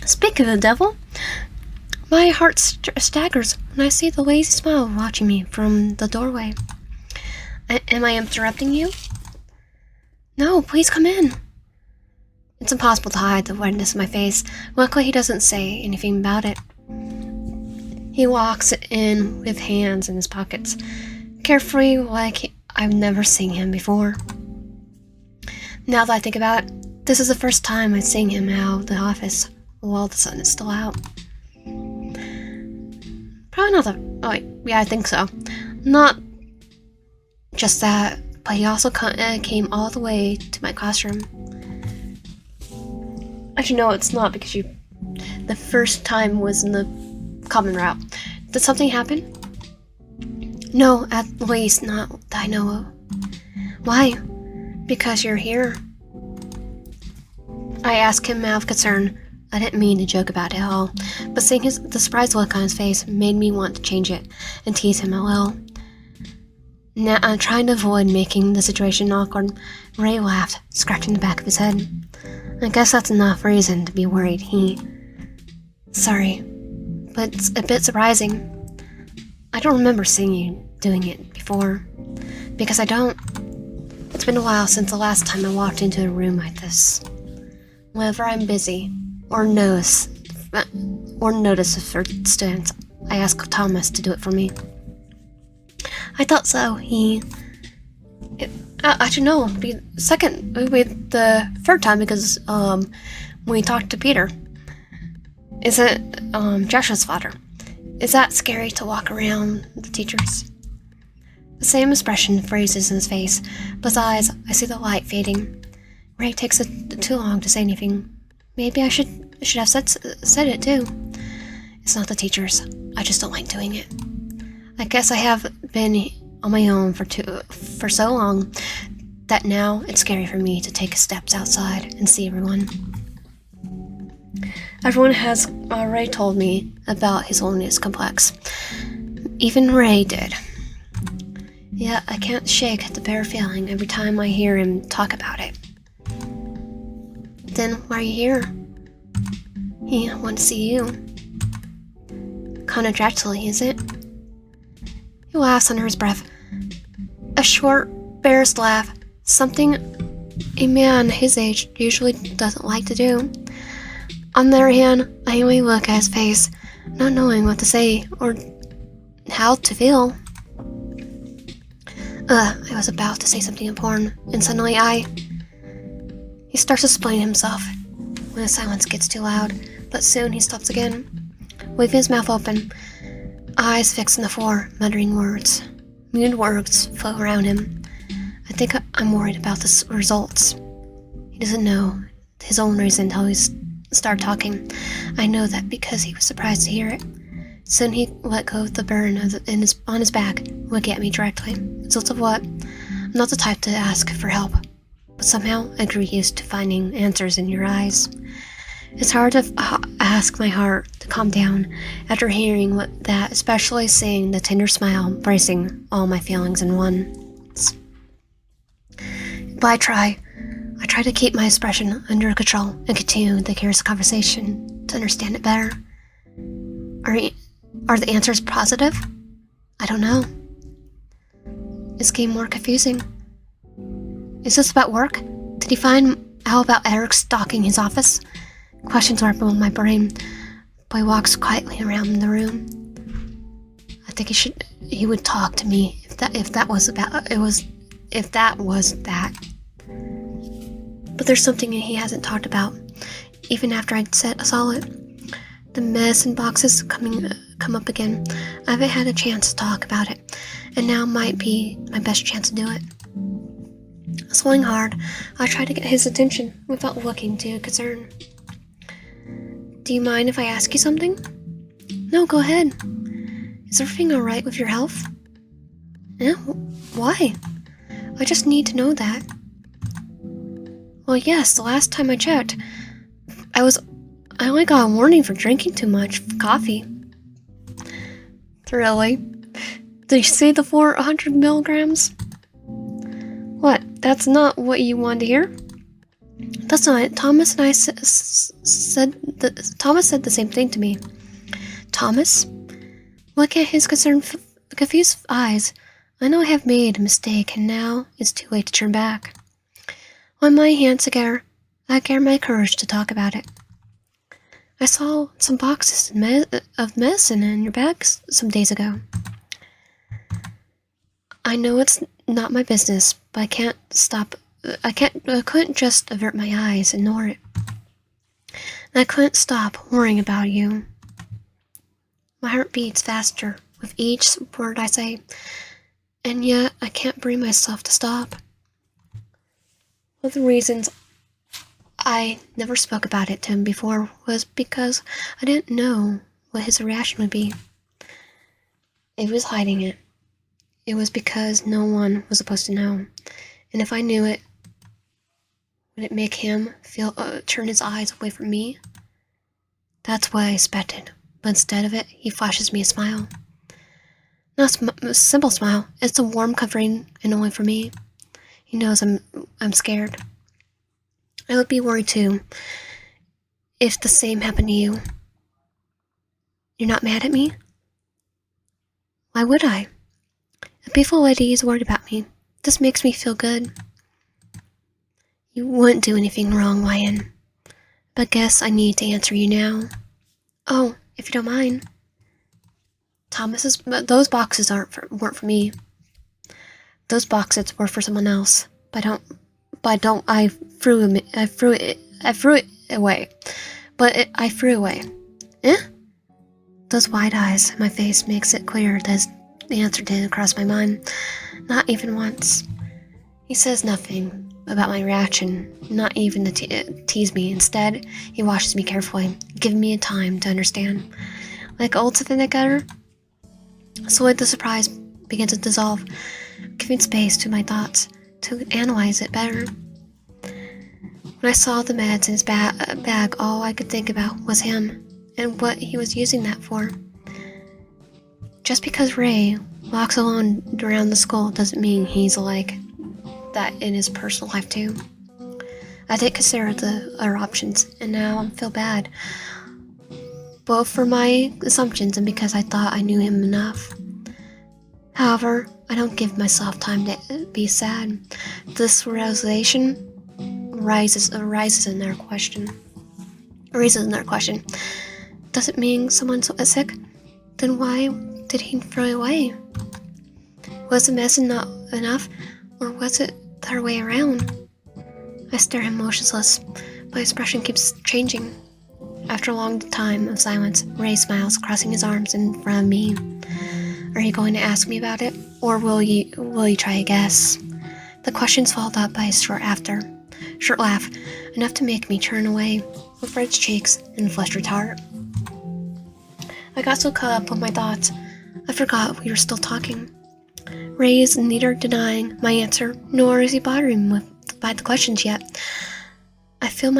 Speaker 1: Speak of the devil, my heart staggers when I see the lazy smile watching me from the doorway. Am I interrupting you? No, please come in. It's impossible to hide the redness of my face. Luckily, he doesn't say anything about it. He walks in with hands in his pockets, carefree like I've never seen him before. Now that I think about it, this is the first time I've seen him out of the office while the sun is still out. Probably not yeah, I think so. Not just that, but he also came all the way to my classroom. Actually, no, it's not, because the first time was in the common route. Did something happen? No, at least not that I know of. Why? Because you're here. I asked him out of concern. I didn't mean to joke about it at all, but seeing the surprised look on his face made me want to change it and tease him a little. Now I'm trying to avoid making the situation awkward. Ray laughed, scratching the back of his head. I guess that's enough reason to be worried, Sorry, but it's a bit surprising. I don't remember seeing you doing it before. Because I don't. It's been a while since the last time I walked into a room like this. Whenever I'm busy, or notice a certain student, I ask Thomas to do it for me. I thought so. I should know. It'd be the third time because when we talked to Peter. Is it Joshua's father? Is that scary to walk around the teachers? The same expression phrases in his face, but his eyes, I see the light fading. Ray takes too long to say anything. Maybe I should have said it too. It's not the teachers. I just don't like doing it. I guess I have been on my own for so long that now it's scary for me to take steps outside and see everyone. Everyone has already told me about his loneliness complex. Even Ray did. Yeah, I can't shake the bare feeling every time I hear him talk about it. Then why are you here? He wants to see you. Contradictory, is it? He laughs under his breath. A short, embarrassed laugh. Something a man his age usually doesn't like to do. On the other hand, I only look at his face, not knowing what to say or how to feel. I was about to say something important, and suddenly He starts explaining himself when the silence gets too loud, but soon he stops again, waving his mouth open, eyes fixed on the floor, muttering words. Muted words flow around him. I think I'm worried about the results. He doesn't know his own reason until he started talking. I know that because he was surprised to hear it. Soon he let go of the burn on his back, looking at me directly. Results of what? I'm not the type to ask for help, but somehow I grew used to finding answers in your eyes. It's hard to ask my heart to calm down after hearing that, especially seeing the tender smile embracing all my feelings in once. But I try to keep my expression under control and continue the curious conversation to understand it better. Are the answers positive? I don't know. Is the game more confusing? Is this about work? Did he find out about Eric stalking his office? Questions warble in my brain. Boy walks quietly around the room. I think he would talk to me if that was that. But there's something he hasn't talked about, even after I'd saw it. The medicine boxes come up again. I haven't had a chance to talk about it, and now might be my best chance to do it. Swelling hard, I try to get his attention without looking too concerned. Do you mind if I ask you something? No, go ahead. Is everything alright with your health? Yeah, why? I just need to know that. Well, yes, the last time I checked, I only got a warning for drinking too much coffee. Really? Did you see the 400 milligrams? What? That's not what you wanted to hear? That's not it. Thomas and I Thomas said the same thing to me. Thomas? Look at his confused eyes. I know I have made a mistake, and now it's too late to turn back. On my hands together, I gather my courage to talk about it. I saw some boxes of medicine in your bags some days ago. I know it's not my business, but I couldn't just avert my eyes and ignore it. And I couldn't stop worrying about you. My heart beats faster with each word I say, and yet I can't bring myself to stop. One of the reasons I never spoke about it to him before was because I didn't know what his reaction would be. If he was hiding it, it was because no one was supposed to know. And if I knew it, would it make him turn his eyes away from me? That's what I expected, but instead of it, he flashes me a smile. Not a simple smile, it's a warm, comforting, and only for me. He knows I'm scared. I would be worried too if the same happened to you. You're not mad at me? Why would I? A beautiful lady is worried about me. This makes me feel good. You wouldn't do anything wrong, Ryan. But guess I need to answer you now. Oh, if you don't mind. Those boxes weren't for me. Those boxes were for someone else. I threw it away. I threw away. Eh? Those wide eyes in my face makes it clear that the answer didn't cross my mind. Not even once. He says nothing about my reaction, not even to tease me. Instead, he watches me carefully, giving me time to understand. Like old something together, slowly the surprise begins to dissolve, giving space to my thoughts to analyze it better. When I saw the meds in his bag, all I could think about was him and what he was using that for. Just because Ray walks alone around the school doesn't mean he's like that in his personal life too. I didn't consider the other options, and now I feel bad, both for my assumptions and because I thought I knew him enough. However, I don't give myself time to be sad. This realization raises another question. Does it mean someone's sick? Then why did he throw it away? Was the medicine not enough, or was it the other way around? I stare at him motionless. My expression keeps changing. After a long time of silence, Ray smiles, crossing his arms in front of me. Are you going to ask me about it, or will you try a guess? The question's followed up by a short laugh, enough to make me turn away with red cheeks and flustered heart. I got so caught up with my thoughts, I forgot we were still talking. Ray is neither denying my answer, nor is he bothering me by the questions yet. I feel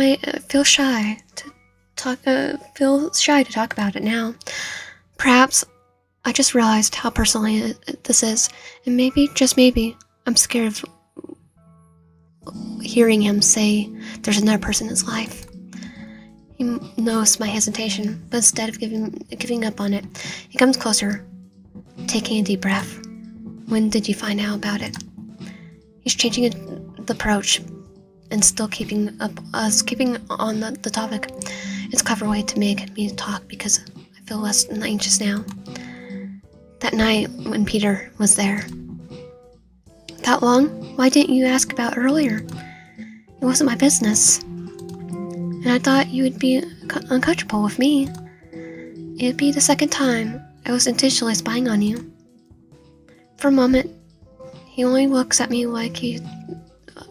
Speaker 1: shy to talk about it now. Perhaps I just realized how personal this is, and maybe, just maybe, I'm scared of hearing him say there's another person in his life. He knows my hesitation, but instead of giving up on it, he comes closer, taking a deep breath. When did you find out about it? He's changing the approach and still keeping on the topic. It's a clever way to make me talk because I feel less anxious now. That night when Peter was there. That long? Why didn't you ask about earlier? It wasn't my business. And I thought you would be uncomfortable with me. It'd be the second time I was intentionally spying on you. For a moment, he only looks at me like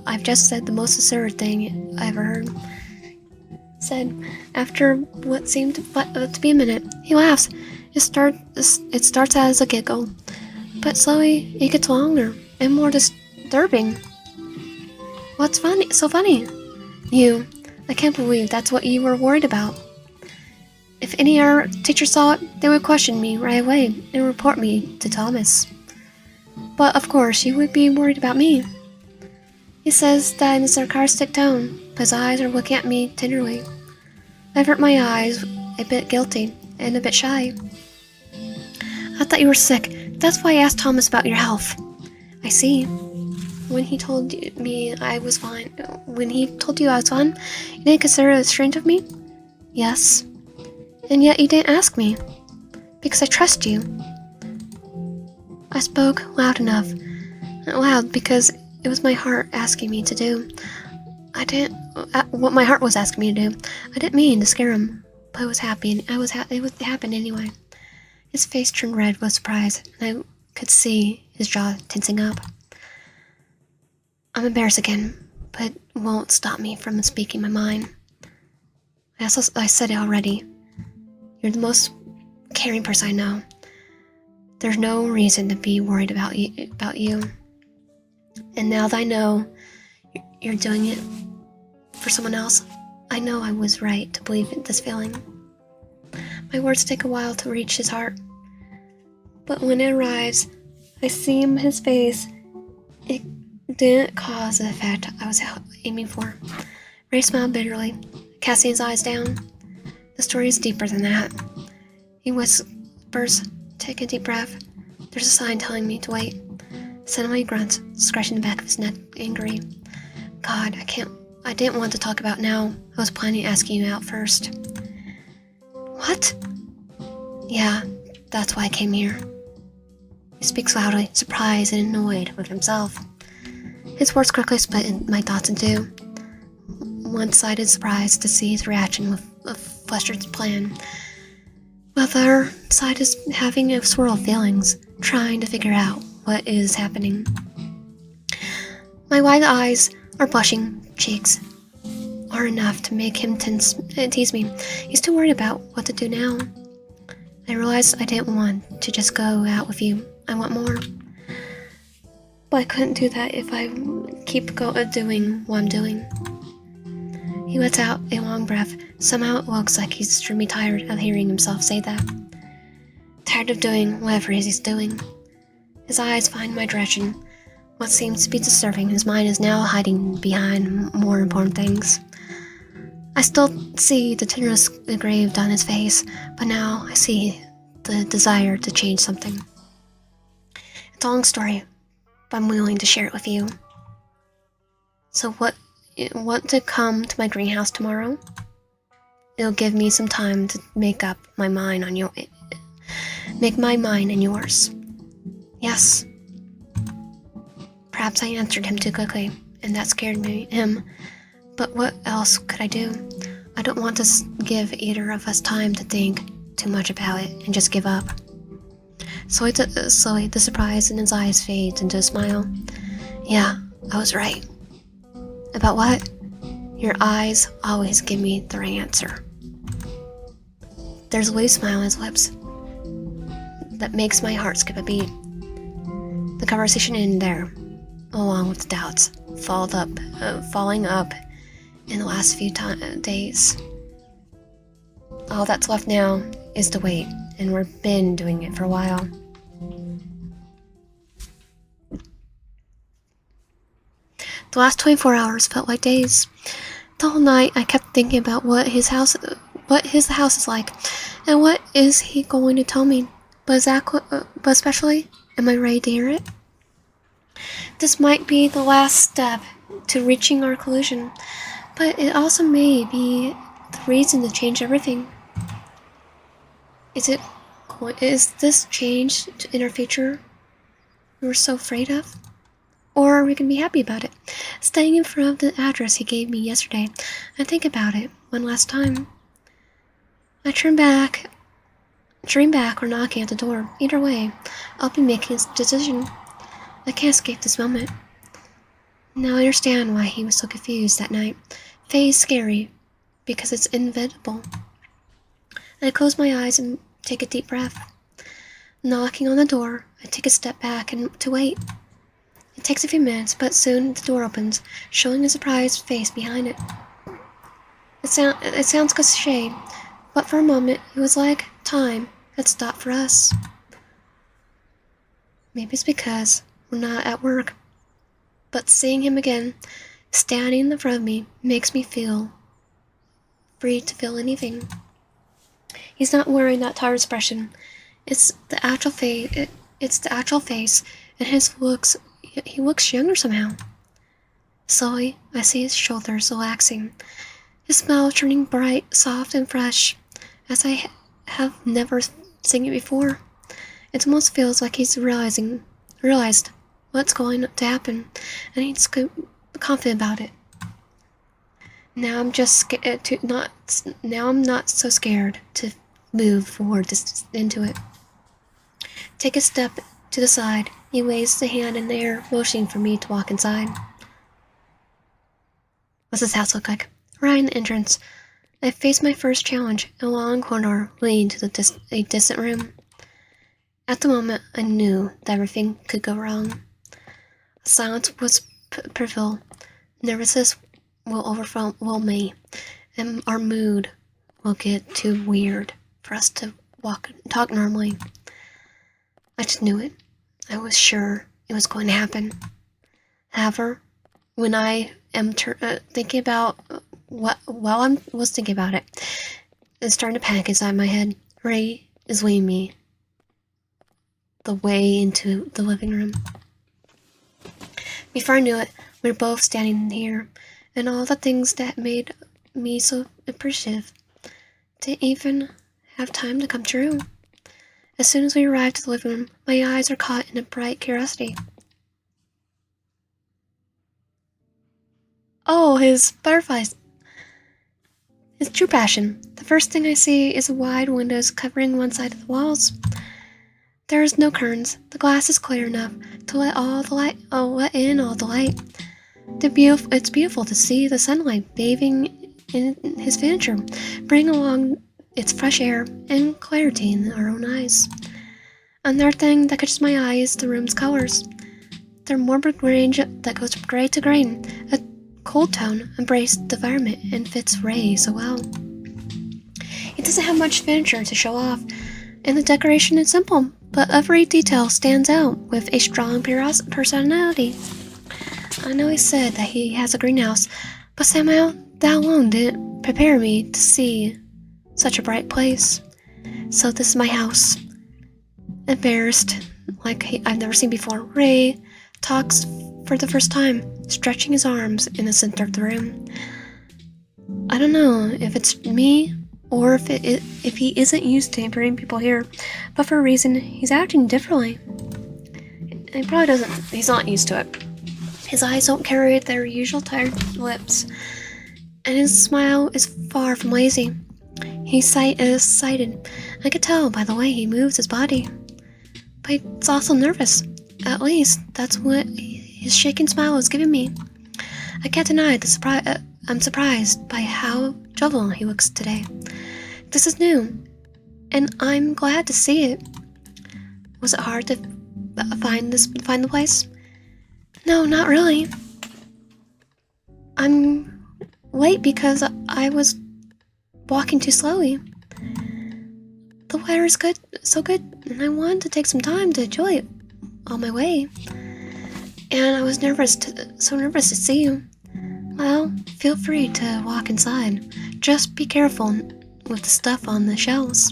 Speaker 1: I've just said the most absurd thing I ever heard. Said, after what seemed to be a minute, he laughs. It starts as a giggle, but slowly it gets longer and more disturbing. What's funny? So funny? You. I can't believe that's what you were worried about. If any other teacher saw it, they would question me right away and report me to Thomas. But of course, you would be worried about me. He says that in a sarcastic tone, but his eyes are looking at me tenderly. I avert my eyes, a bit guilty and a bit shy. I thought you were sick. That's why I asked Thomas about your health. I see. When he told me I was fine, you didn't consider it strange of me? Yes. And yet you didn't ask me. Because I trust you. I spoke loud because it was my heart asking me to do. What my heart was asking me to do. I didn't mean to scare him, but I was happy. It would happen anyway. His face turned red with surprise, and I could see his jaw tensing up. I'm embarrassed again, but it won't stop me from speaking my mind. I said it already. You're the most caring person I know. There's no reason to be worried about you. And now that I know you're doing it for someone else, I know I was right to believe in this feeling. My words take a while to reach his heart, but when it arrives, I see his face. It didn't cause the effect I was aiming for. Ray smiled bitterly, casting his eyes down. The story is deeper than that. He whispers, take a deep breath. There's a sign telling me to wait. Suddenly he grunts, scratching the back of his neck, angry. God, I didn't want to talk about now. I was planning to ask you out first. What? Yeah, that's why I came here. He speaks loudly, surprised and annoyed with himself. His words quickly split my thoughts in two. One-sided surprise to see his reaction with a flustered plan. The other side is having a swirl of feelings, trying to figure out what is happening. My wide eyes or blushing cheeks are enough to make him tease me. He's too worried about what to do now. I realized I didn't want to just go out with you. I want more. But I couldn't do that if I keep doing what I'm doing. He lets out a long breath. Somehow it looks like he's extremely tired of hearing himself say that. Tired of doing whatever it is he's doing. His eyes find my direction. What seems to be disturbing his mind is now hiding behind more important things. I still see the tenderness engraved on his face, but now I see the desire to change something. It's a long story, but I'm willing to share it with you. So want to come to my greenhouse tomorrow? It'll give me some time to make my mind and yours. Yes. Perhaps I answered him too quickly, and that scared him. But what else could I do? I don't want to give either of us time to think too much about it and just give up. Slowly, the surprise in his eyes fades into a smile. Yeah, I was right. About what? Your eyes always give me the right answer. There's a loose smile on his lips that makes my heart skip a beat. The conversation ended there, along with the doubts falling up in the last few days. All that's left now is to wait, and we've been doing it for a while. The last 24 hours felt like days. The whole night I kept thinking about what his house is like, and what is he going to tell me. But especially, am I ready to hear it? This might be the last step to reaching our conclusion, but it also may be the reason to change everything. Is this change in our future we were so afraid of? Or are we going to be happy about it? Staying in front of the address he gave me yesterday, I think about it one last time. I dream back or knocking at the door. Either way, I'll be making a decision. I can't escape this moment. Now I understand why he was so confused that night. Fate is scary, because it's inevitable. I close my eyes and take a deep breath. Knocking on the door, I take a step back and to wait. It takes a few minutes, but soon the door opens, showing a surprised face behind it. It sounds cliché, but for a moment it was like time had stopped for us. Maybe it's because we're not at work, but seeing him again, standing in front of me, makes me feel free to feel anything. He's not wearing that tired expression. It's the actual face, and he looks younger somehow. Slowly, I see his shoulders relaxing, his smile turning bright, soft, and fresh, as I have never seen it before. It almost feels like he's realized what's going to happen, and he's confident about it. Now I'm not so scared to move forward into it. Take a step to the side. He waves the hand in the air, motioning for me to walk inside. What's this house look like? Right in the entrance, I face my first challenge, a long corridor leading to a distant room. At the moment, I knew that everything could go wrong. Silence was prevail. Nervousness will overwhelm me, and our mood will get too weird for us to talk normally. I just knew it. I was sure it was going to happen. However, when I am thinking about while I was thinking about it, it's starting to panic inside my head. Ray is leading me the way into the living room. Before I knew it, we were both standing here, and all the things that made me so appreciative didn't even have time to come true. As soon as we arrived at the living room, my eyes were caught in a bright curiosity. Oh, his butterflies! His true passion. The first thing I see is wide windows covering one side of the walls. There is no curtains. The glass is clear enough to let let in all the light. It's beautiful to see the sunlight bathing in his furniture, bringing along its fresh air and clarity in our own eyes. Another thing that catches my eye is the room's colors. Their morbid range that goes from gray to green. A cold tone embraced the environment and fits Ray so well. He doesn't have much furniture to show off, and the decoration is simple, but every detail stands out with a strong personality. I know he said that he has a greenhouse, but somehow that alone didn't prepare me to see such a bright place. So this is my house. Embarrassed, like I've never seen before, Ray talks for the first time, stretching his arms in the center of the room. I don't know if it's me or if he isn't used to bringing people here, but for a reason, he's acting differently. He probably doesn't, he's not used to it. His eyes don't carry their usual tired lips, and his smile is far from lazy. He's excited. I could tell by the way he moves his body. But he's also nervous. At least, that's what his shaking smile is giving me. I can't deny I'm surprised by how jovial he looks today. This is new, and I'm glad to see it. Was it hard to find the place? No, not really. I'm late because I was walking too slowly. The weather is so good, and I wanted to take some time to enjoy it on my way. And I was so nervous to see you. Well, feel free to walk inside. Just be careful with the stuff on the shelves.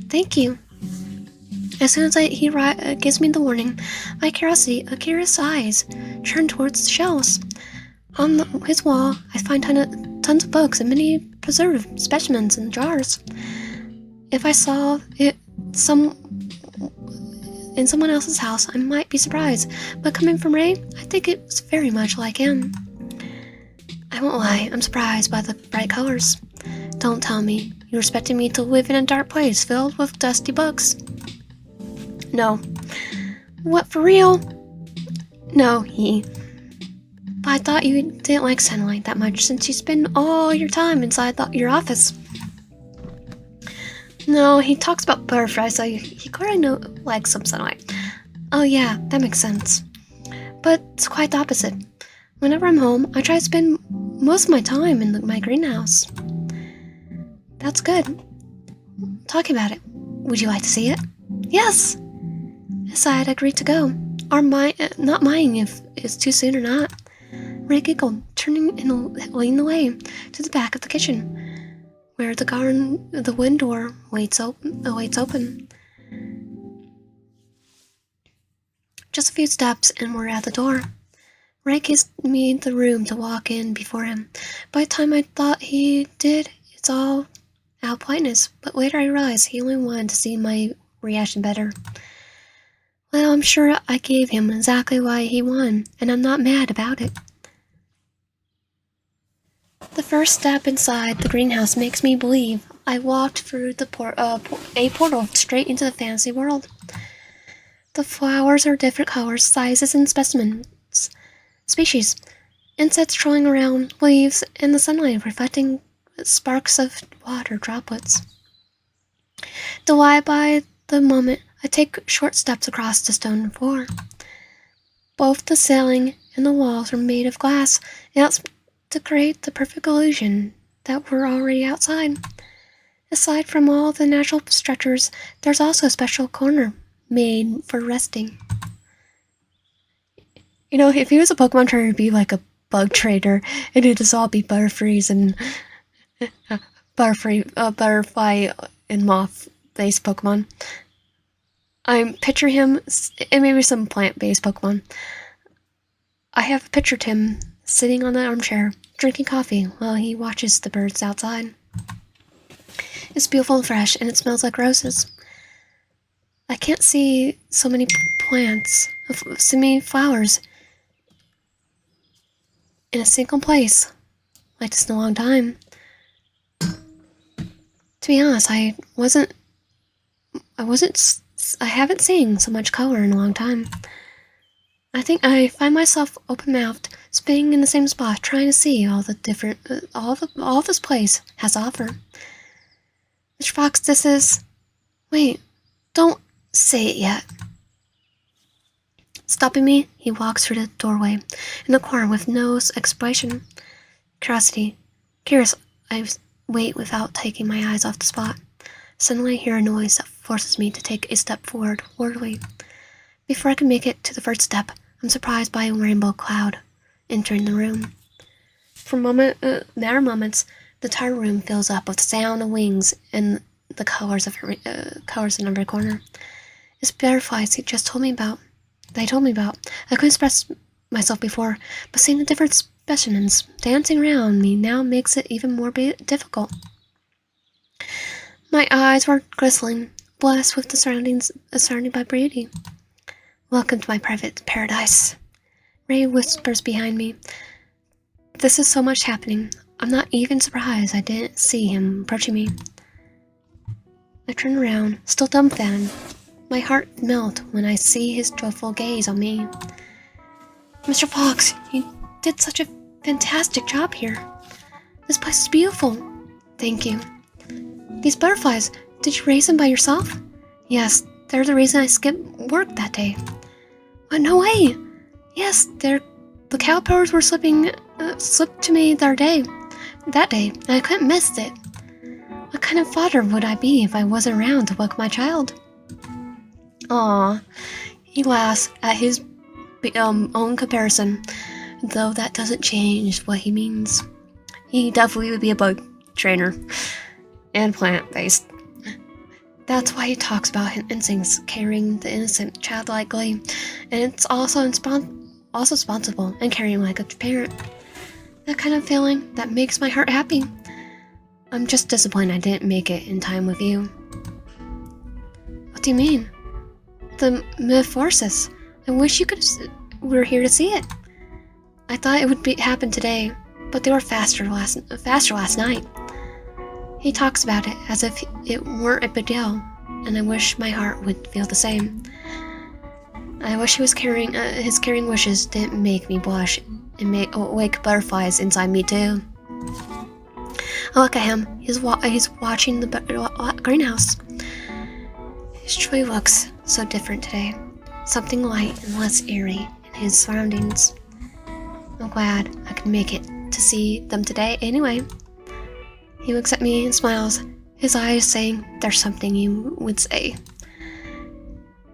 Speaker 1: Thank you. As soon as he gives me the warning, my curious eyes turn towards the shelves. On his wall, I find tons of books and many preserved specimens in jars. If I saw it in someone else's house, I might be surprised, but coming from Ray, I think it's very much like him. I won't lie, I'm surprised by the bright colors. Don't tell me you're expecting me to live in a dark place filled with dusty books. No. What, for real? No, But I thought you didn't like sunlight that much since you spend all your time inside your office. No, he talks about butterflies, so he clearly likes some sunlight. Oh yeah, that makes sense. But it's quite the opposite. Whenever I'm home, I try to spend most of my time in my greenhouse. That's good. Talking about it, would you like to see it? Yes! Yes, I'd agree to go. Or not mind if it's too soon or not. Ray giggled, turning and leading the way to the back of the kitchen, where the wind door awaits open. Just a few steps and we're at the door. Ray kissed me the room to walk in before him. By the time I thought he did, it's all out politeness, but later I realized he only wanted to see my reaction better. Well, I'm sure I gave him exactly what he wanted, and I'm not mad about it. The first step inside the greenhouse makes me believe I walked through a portal straight into the fantasy world. The flowers are different colors, sizes, and species. Insects trolling around, leaves, and the sunlight reflecting sparks of water droplets. Delighted by the moment, I take short steps across the stone floor. Both the ceiling and the walls are made of glass, and it's to create the perfect illusion that we're already outside. Aside from all the natural structures, there's also a special corner made for resting. You know, if he was a Pokemon trainer, it'd be like a bug trader, and it'd all be Butterfrees and Butterfly and moth-based Pokemon. I picture him, and maybe some plant-based Pokemon. I have pictured him sitting on the armchair, drinking coffee while he watches the birds outside. It's beautiful and fresh, and it smells like roses. I can't see so many plants, so many flowers in a single place like this in a long time. To be honest, I haven't seen so much color in a long time. I think I find myself open-mouthed, spinning in the same spot, trying to see all the different, all this place has to offer. Mr. Fox, this is... Wait, don't say it yet. Stopping me, he walks through the doorway in the corner with no expression. Curious, I wait without taking my eyes off the spot. Suddenly I hear a noise that forces me to take a step forwardly. Before I can make it to the first step, I'm surprised by a rainbow cloud entering the room. For matter of moments, the entire room fills up with the sound of wings and the colors in every corner. It's butterflies he just told me about. I couldn't express myself before, but seeing the different specimens dancing around me now makes it even more difficult. My eyes were glistening, blessed with the surrounded by beauty. Welcome to my private paradise. Ray whispers behind me. This is so much happening. I'm not even surprised I didn't see him approaching me. I turn around, still dumbfounded. My heart melts when I see his joyful gaze on me. Mr. Fox, you did such a fantastic job here. This place is beautiful. Thank you. These butterflies, did you raise them by yourself? Yes, they're the reason I skipped work that day. But no way! Yes, the caterpillars were slipped to me that day, and I couldn't miss it. What kind of father would I be if I wasn't around to welcome my child? Aww, he laughs at his own comparison, though that doesn't change what he means. He definitely would be a bug trainer, and plant-based. That's why he talks about his instincts carrying the innocent, childlike glee, and it's also responsible and caring like a parent. That kind of feeling that makes my heart happy. I'm just disappointed I didn't make it in time with you. What do you mean? The Metamorphosis. I wish you were here to see it. I thought it would happen today, but they were faster last night. He talks about it as if it weren't a big deal, and I wish my heart would feel the same. I wish his caring wishes didn't make me blush and wake butterflies inside me too. I look at him. He's watching the greenhouse. His tree looks so different today. Something light and less eerie in his surroundings. I'm glad I could make it to see them today anyway. He looks at me and smiles, his eyes saying there's something you would say.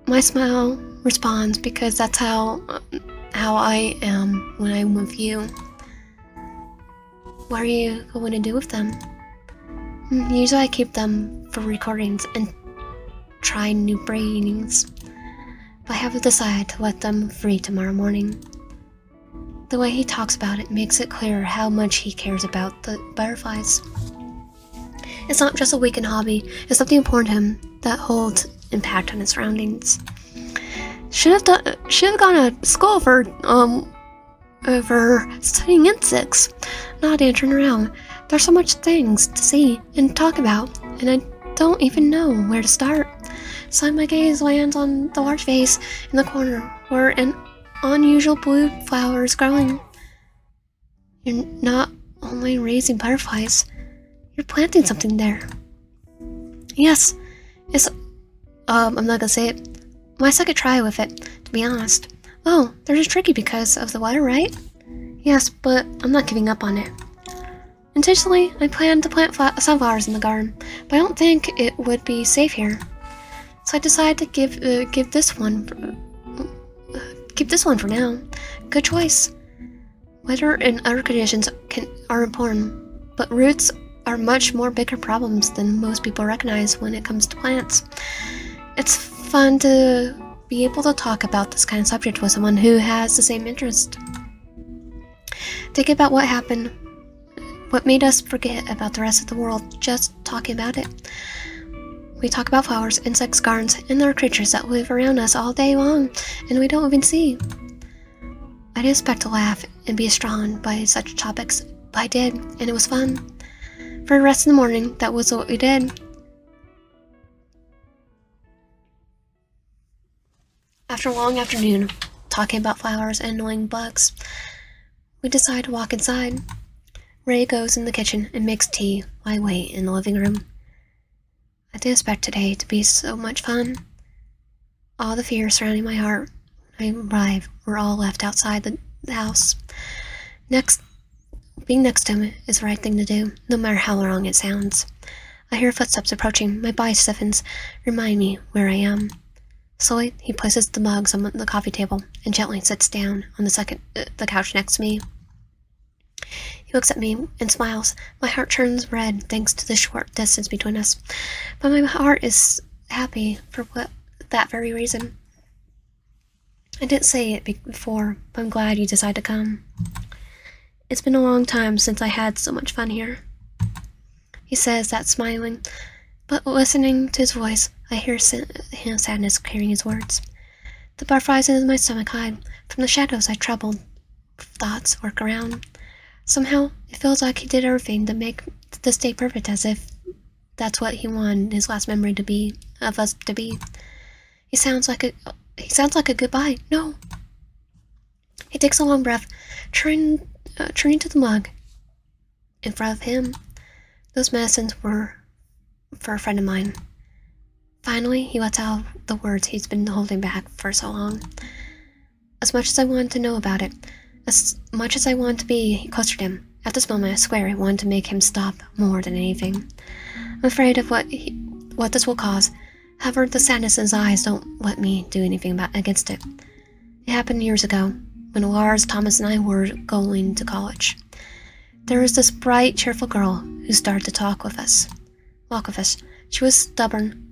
Speaker 1: My smile responds because that's how I am when I'm with you. What are you going to do with them? Usually I keep them for recordings and try new breedings, but I have decided to let them free tomorrow morning. The way he talks about it makes it clear how much he cares about the butterflies. It's not just a weekend hobby, it's something important to him that holds impact on his surroundings. Should have gone to school for studying insects, not answering around. There's so much things to see and talk about, and I don't even know where to start. So my gaze lands on the large vase in the corner where an unusual blue flower is growing. You're not only raising butterflies, you're planting something there. Yes, it's I'm not gonna say it. My second try with it, to be honest. Oh, they're just tricky because of the water, right? Yes, but I'm not giving up on it. Intentionally, I planned to plant sunflowers in the garden, but I don't think it would be safe here. So I decided to keep this one for now. Good choice. Weather and other conditions are important, but roots are much more bigger problems than most people recognize when it comes to plants. It's fun to be able to talk about this kind of subject with someone who has the same interest. Think about what happened, what made us forget about the rest of the world just talking about it. We talk about flowers, insects, gardens, and other creatures that live around us all day long, and we don't even see. I didn't expect to laugh and be drawn by such topics, but I did, and it was fun. For the rest of the morning, that was what we did. After a long afternoon, talking about flowers and annoying bugs, we decide to walk inside. Ray goes in the kitchen and makes tea while I wait in the living room. I didn't expect today to be so much fun. All the fears surrounding my heart when I arrived were all left outside the house. Being next to him is the right thing to do, no matter how wrong it sounds. I hear footsteps approaching. My body stiffens, remind me where I am. Slowly, he places the mugs on the coffee table and gently sits down on the couch next to me. He looks at me and smiles. My heart turns red thanks to the short distance between us. But my heart is happy for that very reason. I didn't say it before, but I'm glad you decided to come. It's been a long time since I had so much fun here. He says that smiling, but listening to his voice, I hear sadness hearing his words. The butterflies in my stomach hide. From the shadows, troubled thoughts work around. Somehow, it feels like he did everything to make this day perfect, as if that's what he wanted his last memory of us to be. He sounds like a goodbye. No. He takes a long breath, turning to the mug in front of him. Those medicines were for a friend of mine. Finally, he lets out the words he's been holding back for so long. As much as I wanted to know about it, as much as I wanted to be closer to him, at this moment I swear I wanted to make him stop more than anything. I'm afraid of what this will cause. However, the sadness in his eyes don't let me do anything against it. It happened years ago, when Lars, Thomas, and I were going to college. There was this bright, cheerful girl who started to walk with us. She was stubborn,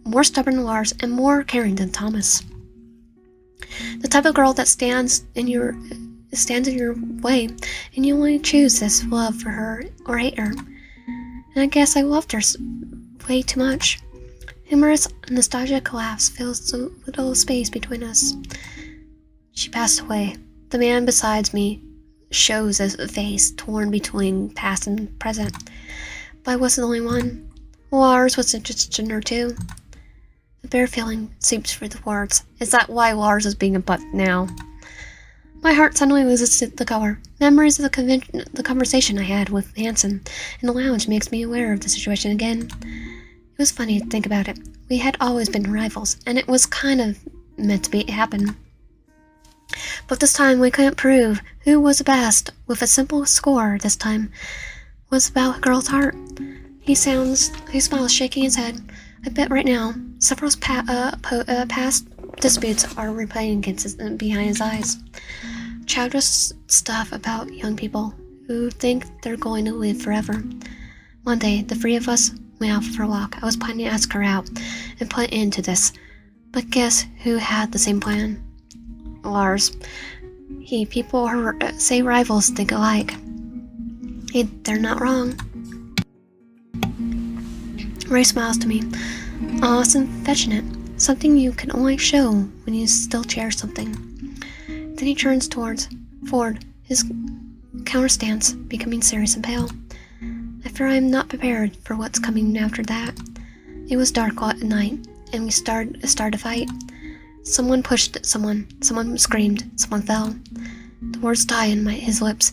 Speaker 1: more stubborn than Lars, and more caring than Thomas. The type of girl that stands in your way, and you only choose this love for her or hate her. And I guess I loved her way too much. Humorous, nostalgic laughs fills the little space between us. She passed away. The man beside me shows a face torn between past and present. But I wasn't the only one. Lars was interested in her too. A bare feeling seeps through the words. Is that why Lars is being a butt now? My heart suddenly loses the color. Memories of the conversation I had with Hanson in the lounge makes me aware of the situation again. It was funny to think about it. We had always been rivals, and it was kind of meant to happen. But this time we couldn't prove who was the best. With a simple score this time was about a girl's heart. He smiles, shaking his head. I bet right now several past disputes are replaying behind his eyes. Childish stuff about young people who think they're going to live forever. One day, the three of us went out for a walk. I was planning to ask her out and put an end to this. But guess who had the same plan? Lars. People say rivals think alike. They're not wrong. Ray smiles to me. Aw, it's affectionate. Something you can only show when you still cherish something. Then he turns forward, his counter stance becoming serious and pale. I fear I am not prepared for what's coming after that. It was dark at night, and we started a fight. Someone pushed someone screamed, someone fell. The words die in his lips.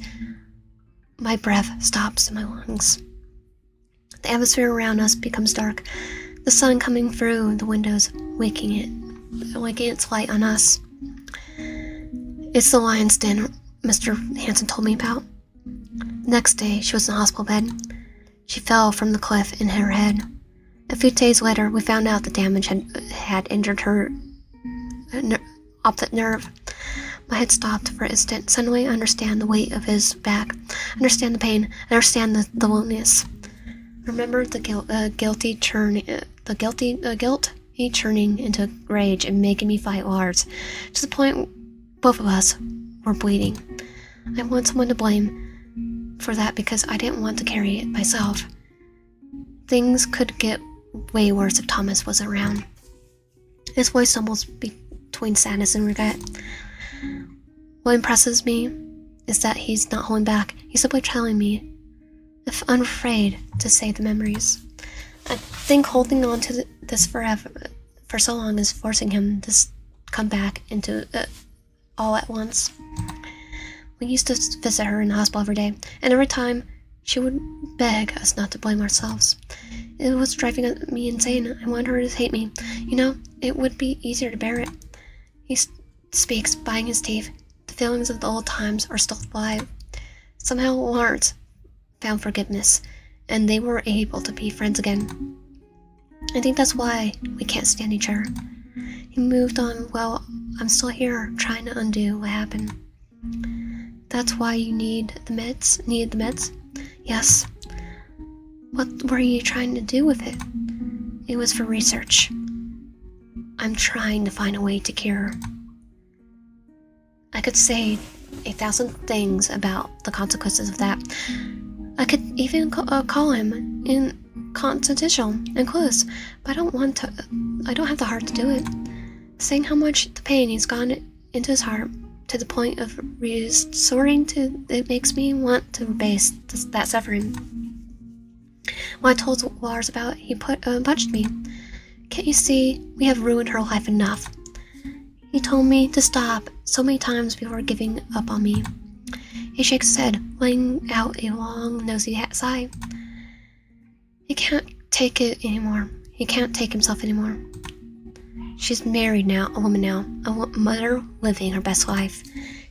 Speaker 1: My breath stops in my lungs. The atmosphere around us becomes dark, the sun coming through the windows, waking its light on us. It's the lion's den Mr. Hanson told me about. Next day, she was in the hospital bed. She fell from the cliff and hit her head. A few days later, we found out the damage had injured her optic nerve. My head stopped for an instant. Suddenly, I understand the weight of his back. I understand the pain. I understand the loneliness. Remember the guilt he turning into rage and making me fight hard, to the point both of us were bleeding. I want someone to blame for that because I didn't want to carry it myself. Things could get way worse if Thomas wasn't around. His voice stumbles between sadness and regret. What impresses me is that he's not holding back. He's simply telling me if I'm afraid to save the memories. I think holding on to this forever for so long is forcing him to come back into all at once. We used to visit her in the hospital every day, and every time she would beg us not to blame ourselves. It was driving me insane. I wanted her to hate me. It would be easier to bear it. He speaks, biting his teeth. The feelings of the old times are still alive. Somehow Lawrence found forgiveness, and they were able to be friends again. I think that's why we can't stand each other. He moved on while I'm still here, trying to undo what happened. That's why you needed the meds? Yes. What were you trying to do with it? It was for research. I'm trying to find a way to cure. I could say 1,000 things about the consequences of that. I could even call him in confidential and close, but I don't have the heart to do it. Saying how much the pain he's gone into his heart to the point of resorting to it makes me want to base that suffering. When I told Lars about it, he punched me. Can't you see we have ruined her life enough? He told me to stop so many times before giving up on me. He shakes his head, letting out a long, nosy sigh. He can't take it anymore. He can't take himself anymore. She's married now, a woman now, a mother living her best life.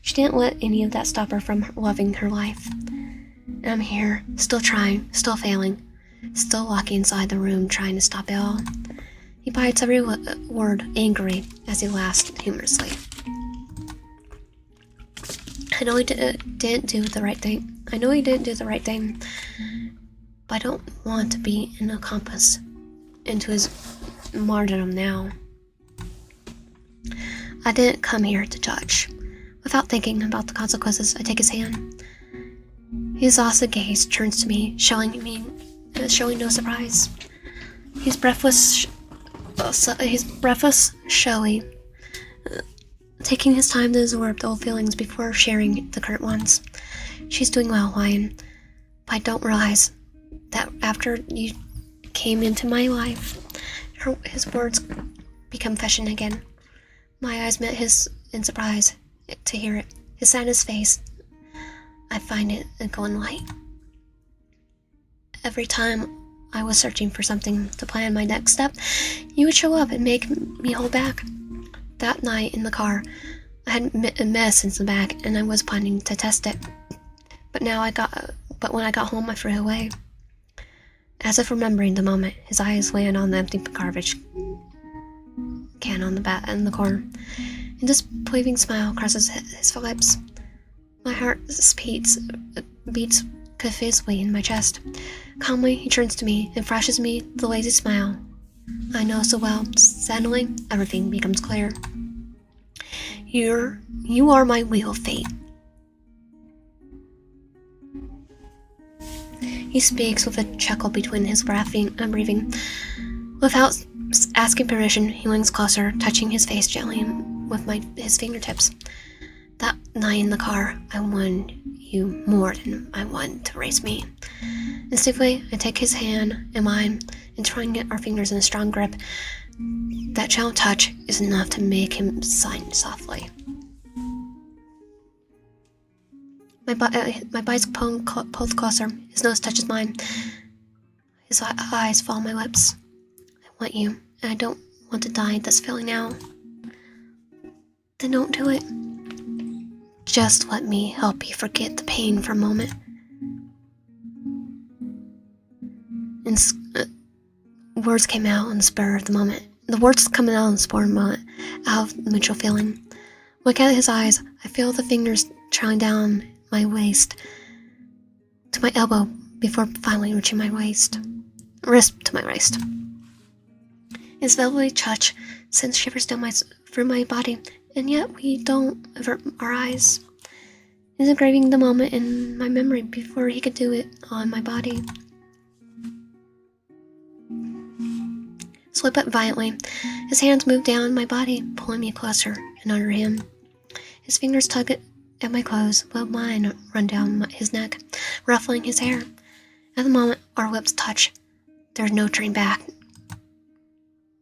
Speaker 1: She didn't let any of that stop her from loving her life. And I'm here, still trying, still failing, still walking inside the room trying to stop it all. He bites every word, angry, as he laughs humorously. I know he didn't do the right thing. But I don't want to be an accomplice into his martyrdom now. I didn't come here to judge. Without thinking about the consequences, I take his hand. His exhausted gaze turns to me, showing no surprise. His breathless, showy, taking his time to absorb the old feelings before sharing the current ones. She's doing well, Lion, but I don't realize that after you came into my life, his words become fashion again. My eyes met his in surprise to hear it. His sadness face, I find it a golden light. Every time I was searching for something to plan my next step, you would show up and make me hold back. That night in the car, I had a mess in the back, and I was planning to test it. But when I got home, I threw it away. As if remembering the moment, his eyes land on the empty garbage can on the bat in the corner, and this pleading smile crosses his lips. My heart beats confusedly in my chest. Calmly, he turns to me and flashes me the lazy smile I know so well. Suddenly, everything becomes clear. You are my wheel of fate. He speaks with a chuckle between his breathing. Without asking permission, he leans closer, touching his face gently with his fingertips. That night in the car, I wanted you more than I wanted to race me. Instinctively, I take his hand in mine and try and get our fingers in a strong grip. That gentle touch is enough to make him sigh softly. My bicycle pulls closer. His nose touches mine. His eyes follow my lips. I want you, and I don't want to die this feeling now. Then don't do it. Just let me help you forget the pain for a moment. And words came out on the spur of the moment. The words coming out on the spur of the moment, out of the mutual feeling. Look at his eyes. I feel the fingers trailing down my waist to my elbow before finally reaching my wrist to my waist. His velvety touch sends shivers down through my body, and yet we don't avert our eyes. He's engraving the moment in my memory before he could do it on my body. Slip up violently. His hands move down my body, pulling me closer and under him. His fingers tug at my clothes, while mine run down his neck, ruffling his hair. At the moment our lips touch, there's no turning back.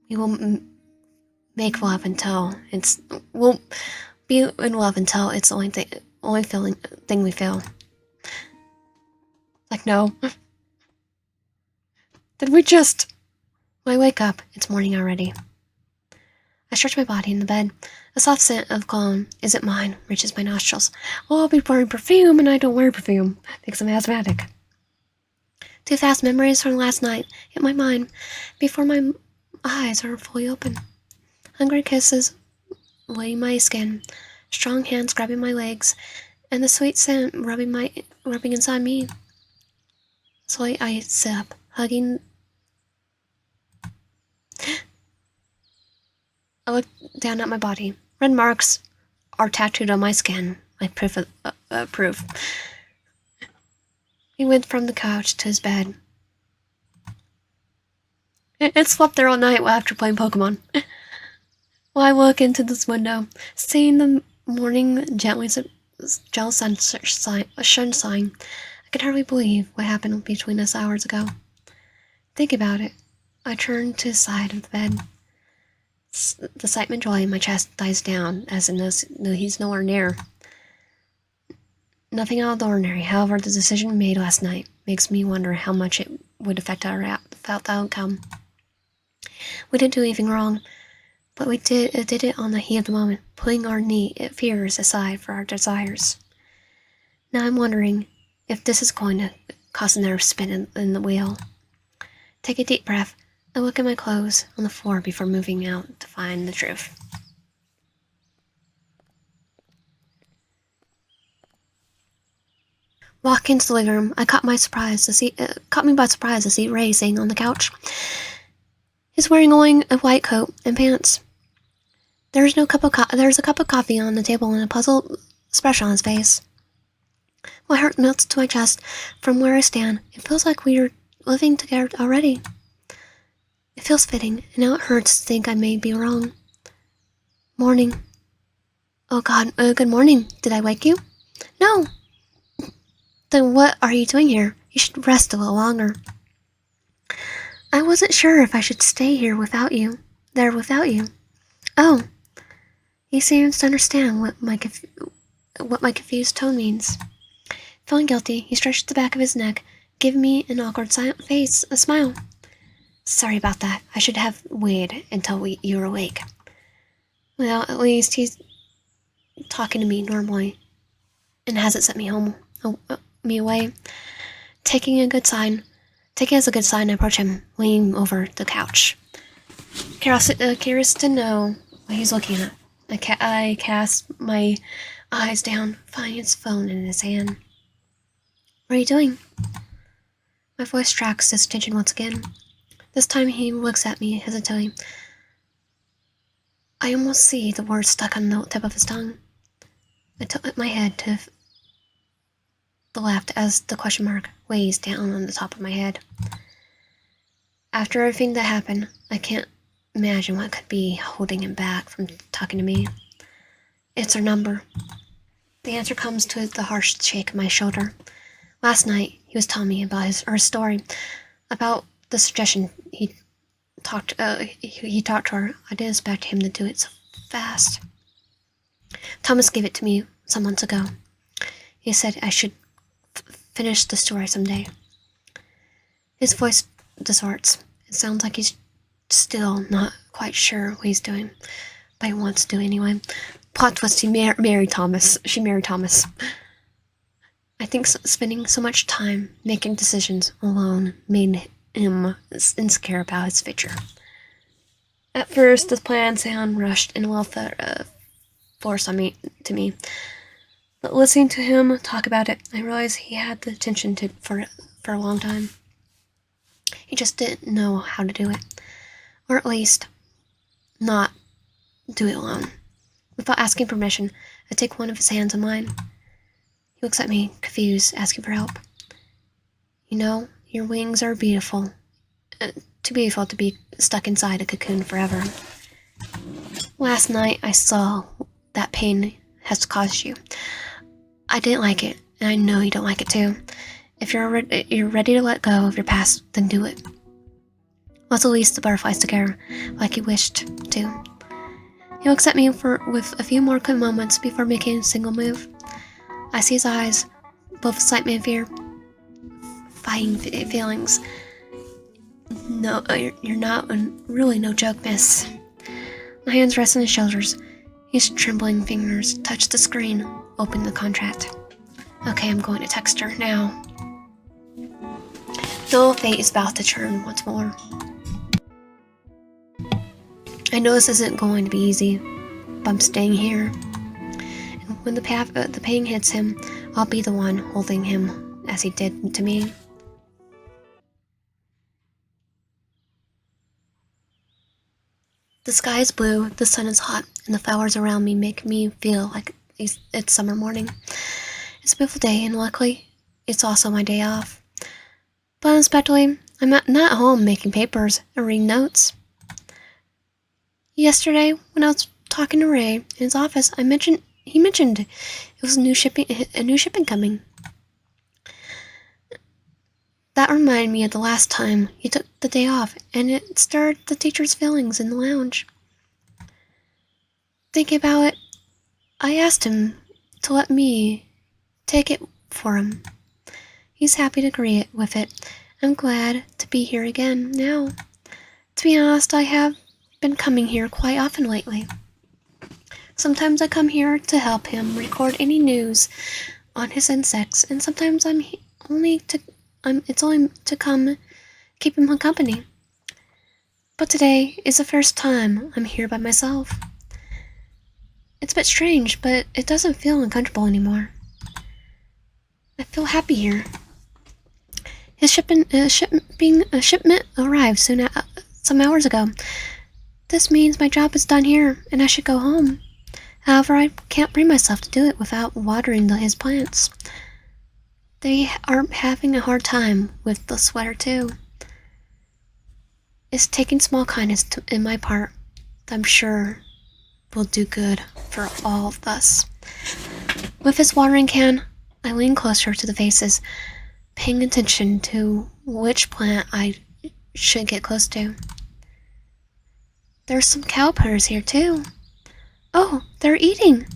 Speaker 1: We will make love until we'll be in love until it's the only thing we feel. Like, no. Did we just... When I wake up, it's morning already. I stretch my body in the bed. A soft scent of cologne, isn't mine, reaches my nostrils. Well, I'll be wearing perfume, and I don't wear perfume because I'm asthmatic. Two fast memories from last night hit my mind before my eyes are fully open. Hungry kisses laying my skin, strong hands grabbing my legs, and the sweet scent rubbing inside me. Slowly I sit up, hugging. I look down at my body. Red marks are tattooed on my skin, like proof. He went from the couch to his bed. It slept there all night after playing Pokémon. While I look into this window, seeing the morning gentle sunshine, I can hardly believe what happened between us hours ago. Think about it. I turn to the side of the bed. The excitement joy in my chest dies down as it knows he's nowhere near. Nothing out of the ordinary. However, the decision made last night makes me wonder how much it would affect our outcome. We didn't do anything wrong, but we did it on the heat of the moment, putting our fears aside for our desires. Now I'm wondering if this is going to cause another spin in the wheel. Take a deep breath and look at my clothes on the floor before moving out to find the truth. Walking into the living room, caught me by surprise to see Ray sitting on the couch. He's wearing only a white coat and pants. There's a cup of coffee on the table and a puzzled expression on his face. My heart melts to my chest from where I stand. It feels like we are living together already. It feels fitting, and now it hurts to think I may be wrong. Morning. Oh God, good morning. Did I wake you? No. Then what are you doing here? You should rest a little longer. I wasn't sure if I should stay here without you. Oh. He seems to understand what my confused tone means. Feeling guilty, he stretched the back of his neck, giving me an awkward silent face, a smile. Sorry about that. I should have waited until you were awake. Well, at least he's talking to me normally and hasn't sent me away. Taking as a good sign, I approach him, leaning over the couch. Curious to know what he's looking at. I cast my eyes down, finding his phone in his hand. What are you doing? My voice tracks his attention once again. This time he looks at me hesitantly. I almost see the words stuck on the tip of his tongue. I tilt my head to the left as the question mark weighs down on the top of my head. After everything that happened, I can't imagine what could be holding him back from talking to me. It's her number. The answer comes to the harsh shake of my shoulder. Last night, he was telling me about her story, about the suggestion he talked to her. I didn't expect him to do it so fast. Thomas gave it to me some months ago. He said I should finish the story someday. His voice distorts. It sounds like he's still not quite sure what he's doing, but he wants to do anyway. Plot twist, she married Thomas. I think spending so much time making decisions alone made him insecure about his future. At first, the plan sounded rushed and well force on me to me. But listening to him talk about it, I realized he had the attention for a long time. He just didn't know how to do it, or at least not do it alone. Without asking permission, I take one of his hands in mine. He looks at me, confused, asking for help. You know, your wings are beautiful. Too beautiful to be stuck inside a cocoon forever. Last night I saw that pain has caused you. I didn't like it, and I know you don't like it too. If you're ready to let go of your past, then do it. Let's release the butterflies together, like you wished to. He looks at me with a few more quick moments before making a single move. I see his eyes, both excitement and fear. Fighting feelings. No, you're not really no joke, miss. My hands rest on his shoulders. His trembling fingers touch the screen, open the contract. Okay, I'm going to text her now. The fate is about to turn once more. I know this isn't going to be easy, but I'm staying here. And when the pain hits him, I'll be the one holding him as he did to me. The sky is blue, the sun is hot, and the flowers around me make me feel like it's summer morning. It's a beautiful day, and luckily, it's also my day off. But unexpectedly, I'm not at home making papers and reading notes. Yesterday, when I was talking to Ray in his office, he mentioned it was a new shipping coming. That reminded me of the last time he took the day off, and it stirred the teacher's feelings in the lounge. Thinking about it, I asked him to let me take it for him. He's happy to agree with it. I'm glad to be here again now. To be honest, I have been coming here quite often lately. Sometimes I come here to help him record any news on his insects, and sometimes it's only to come keep him company. But today is the first time I'm here by myself. It's a bit strange, but it doesn't feel uncomfortable anymore. I feel happy here. His shipment arrived some hours ago. This means my job is done here, and I should go home. However, I can't bring myself to do it without watering his plants. They are having a hard time with the sweater, too. It's taking small kindness in my part that I'm sure will do good for all of us. With his watering can, I lean closer to the vases, paying attention to which plant I should get close to. There's some cowpairs here, too. Oh, they're eating!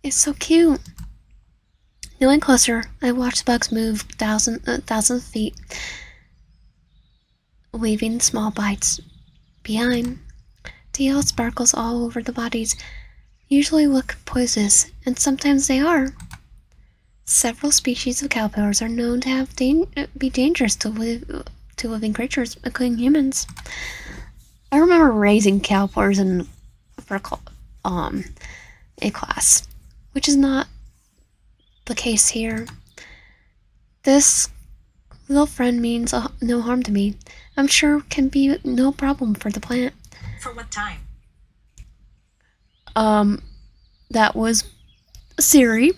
Speaker 1: It's so cute. Kneeling closer, I watch the bugs move thousands of feet, leaving small bites behind. The yellow sparkles all over the bodies usually look poisonous, and sometimes they are. Several species of cowpairs are known to be dangerous to living creatures, including humans. I remember raising cowpairs for a class, which is not the case here. This little friend means no harm to me. I'm sure can be no problem for the plant.
Speaker 2: For what time?
Speaker 1: That was Siri.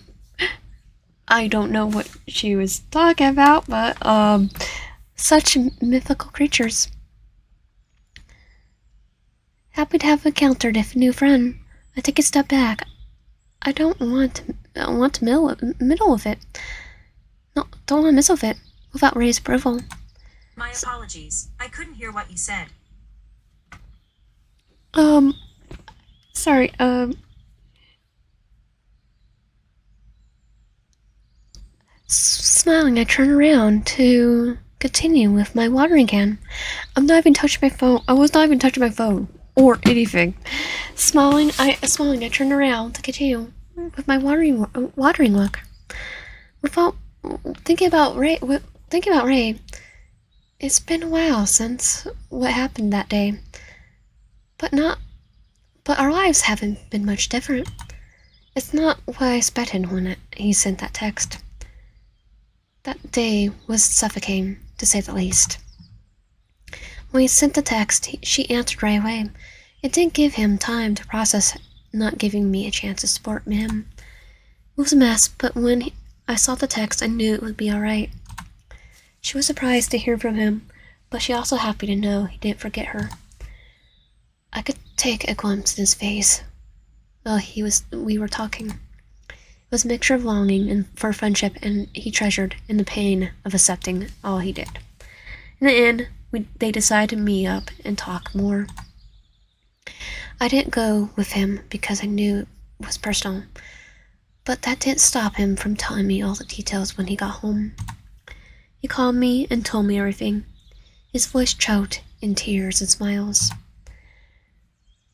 Speaker 1: I don't know what she was talking about, but such mythical creatures. Happy to have encountered a new friend. I take a step back. I don't want to middle with it. No, don't want to mess with it without Ray's approval.
Speaker 2: My apologies. I couldn't hear what you said.
Speaker 1: Sorry, Smiling, I turn around to continue with my watering can. I was not even touching my phone or anything. Smiling, I turn around to continue with my watering work. Without thinking about Ray, it's been a while since what happened that day. But But our lives haven't been much different. It's not what I expected when he sent that text. That day was suffocating, to say the least. When he sent the text, she answered right away. It didn't give him time to process not giving me a chance to support him. It was a mess, but when I saw the text, I knew it would be alright. She was surprised to hear from him, but she also happy to know he didn't forget her. I could take a glimpse in his face while we were talking. It was a mixture of longing and for friendship and he treasured in the pain of accepting all he did. In the end, they decided to meet up and talk more. I didn't go with him because I knew it was personal, but that didn't stop him from telling me all the details when he got home. He called me and told me everything. His voice choked in tears and smiles.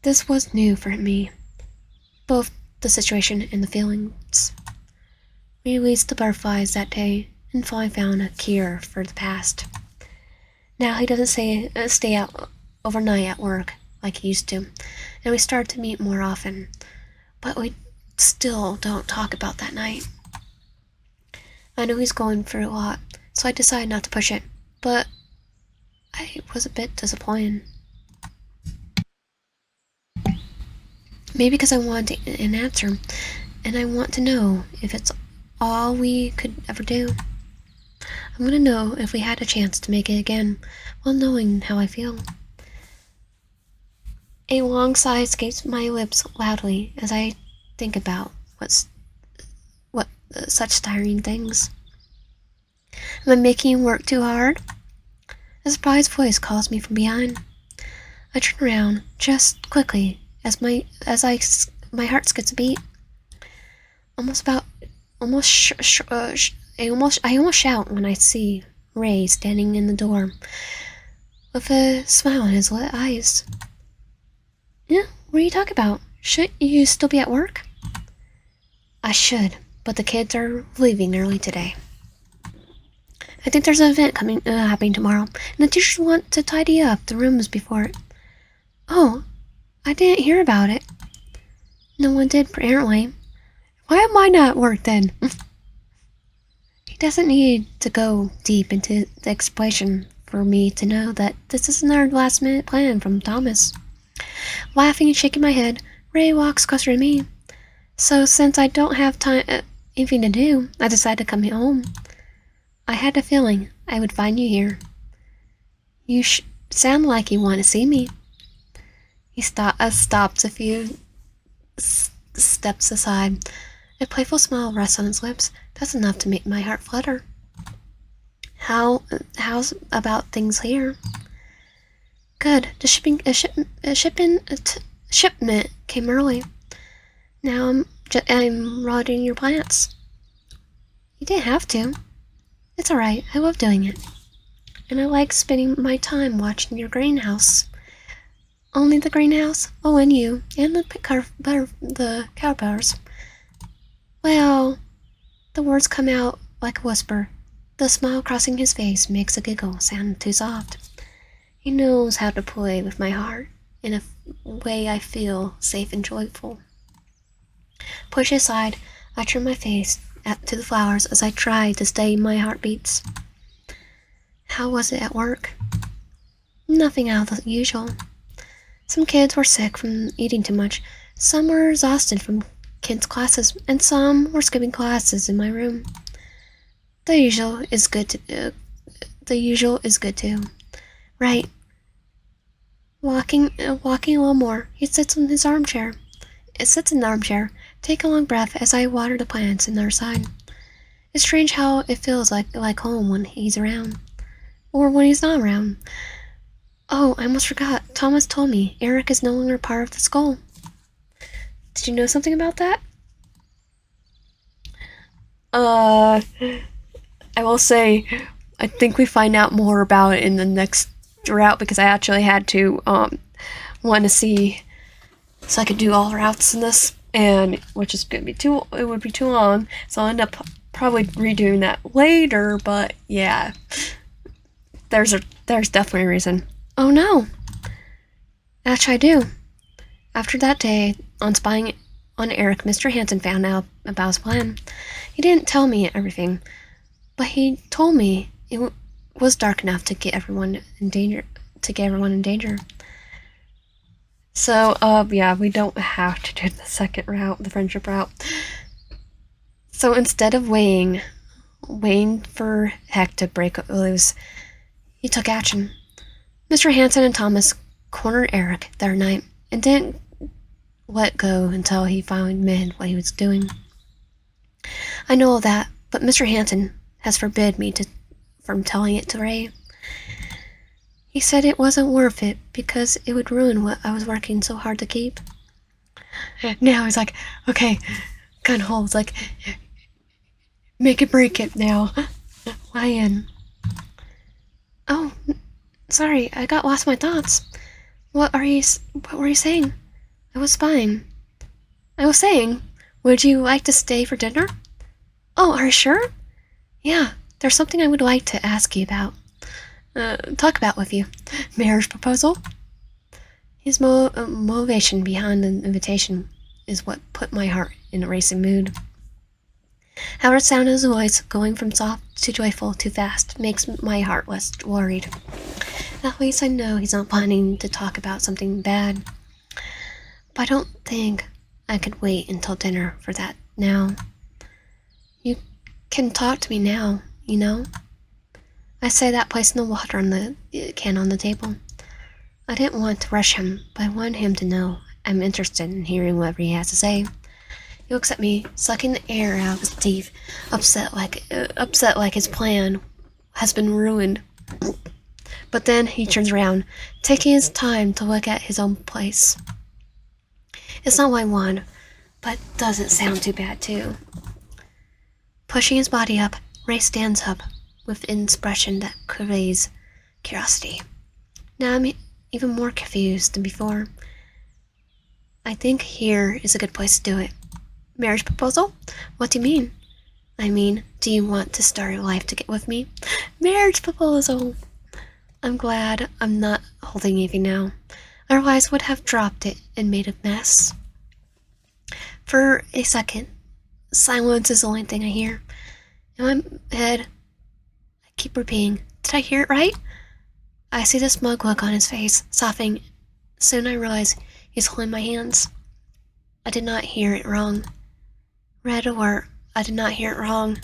Speaker 1: This was new for me, both the situation and the feelings. We released the butterflies that day and finally found a cure for the past. Now he doesn't stay out overnight at work like he used to, and we started to meet more often, but we still don't talk about that night. I know he's going through a lot, so I decided not to push it, but I was a bit disappointed. Maybe because I wanted an answer, and I want to know if it's all we could ever do. I'm gonna know if we had a chance to make it again, while knowing how I feel. A long sigh escapes my lips loudly as I think about such tiring things. Am I making you work too hard? A surprised voice calls me from behind. I turn around just quickly as my heart skips a beat. I almost shout when I see Ray standing in the door with a smile in his lit eyes. Yeah, what are you talking about? Shouldn't you still be at work? I should, but the kids are leaving early today. I think there's an event happening tomorrow, and the teachers want to tidy up the rooms before it. Oh, I didn't hear about it. No one did, apparently. Why am I not at work then? He doesn't need to go deep into the explanation for me to know that this isn't our last-minute plan from Thomas. Laughing and shaking my head, Ray walks closer to me. So since I don't have anything to do, I decided to come home. I had a feeling I would find you here. You sound like you want to see me. He stops a few steps aside. A playful smile rests on his lips. That's enough to make my heart flutter. How's about things here? Good. The shipment came early. Now I'm watering your plants. You didn't have to. It's alright. I love doing it. And I like spending my time watching your greenhouse. Only the greenhouse? Oh, and you. And the caterpillars. Well, the words come out like a whisper. The smile crossing his face makes a giggle sound too soft. He knows how to play with my heart in a way I feel safe and joyful. Pushed aside, I turn my face to the flowers as I try to stay my heartbeats. How was it at work? Nothing out of the usual. Some kids were sick from eating too much, some were exhausted from kids' classes, and some were skipping classes in my room. The usual is good too. Right. Walking a little more, he sits in his armchair. It sits in the armchair. Take a long breath as I water the plants on their side. It's strange how it feels like home when he's around. Or when he's not around. Oh, I almost forgot. Thomas told me Eric is no longer part of the skull. Did you know something about that? I will say, I think we find out more about it in the next route because I actually had to want to see so I could do all routes in this, and which is gonna be it would be too long, so I'll end up probably redoing that later. But yeah, there's definitely a reason. Oh no, actually I do. After that day, on spying on Eric, Mr. Hanson found out about his plan. He didn't tell me everything, but he told me it was dark enough to get everyone in danger. So, yeah, we don't have to do the second route, the friendship route. So instead of waiting for Heck to break loose, he took action. Mr. Hanson and Thomas cornered Eric that night and didn't let go until he finally admitted what he was doing. I know all that, but Mr. Hanson has forbid me from telling it to Ray. He said it wasn't worth it because it would ruin what I was working so hard to keep. Now he's like, okay, gun holds, like, make it break it now. Lie in. Oh, sorry, I got lost in my thoughts. What were you saying? I was spying. I was saying, would you like to stay for dinner? Oh, are you sure? Yeah, there's something I would like to ask you about. Talk about with you. Marriage proposal? His motivation behind the invitation is what put my heart in a racing mood. However, the sound of his voice going from soft to joyful too fast makes my heart less worried. At least I know he's not planning to talk about something bad. But I don't think I could wait until dinner for that now. You can talk to me now, you know? I say that, placing the water on the can on the table. I didn't want to rush him, but I wanted him to know I'm interested in hearing whatever he has to say. He looks at me, sucking the air out of his teeth, upset like his plan has been ruined. But then he turns around, taking his time to look at his own place. It's not what I want, but doesn't sound too bad too. Pushing his body up, Ray stands up with an expression that conveys curiosity. Now I'm even more confused than before. I think here is a good place to do it. Marriage proposal? What do you mean? I mean, do you want to start your life together with me? Marriage proposal! I'm glad I'm not holding anything now. Otherwise I would have dropped it and made a mess. For a second, silence is the only thing I hear. In my head, I keep repeating, did I hear it right? I see the smug look on his face, softening. Soon I realize he's holding my hands. I did not hear it wrong. Red alert, I did not hear it wrong.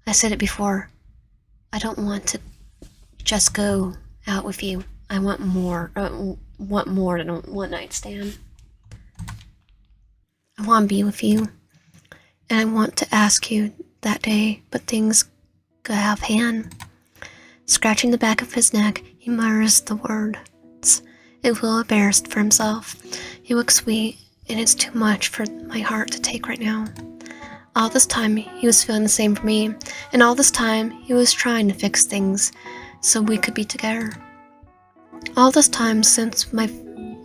Speaker 1: I said it before. I don't want to just go out with you. I want more. Want more than a one-night stand. I want to be with you. And I want to ask you that day, but things got out of hand. Scratching the back of his neck, he mutters the words, a little embarrassed for himself. He looks sweet, and it's too much for my heart to take right now. All this time, he was feeling the same for me, and all this time, he was trying to fix things so we could be together. All this time, since my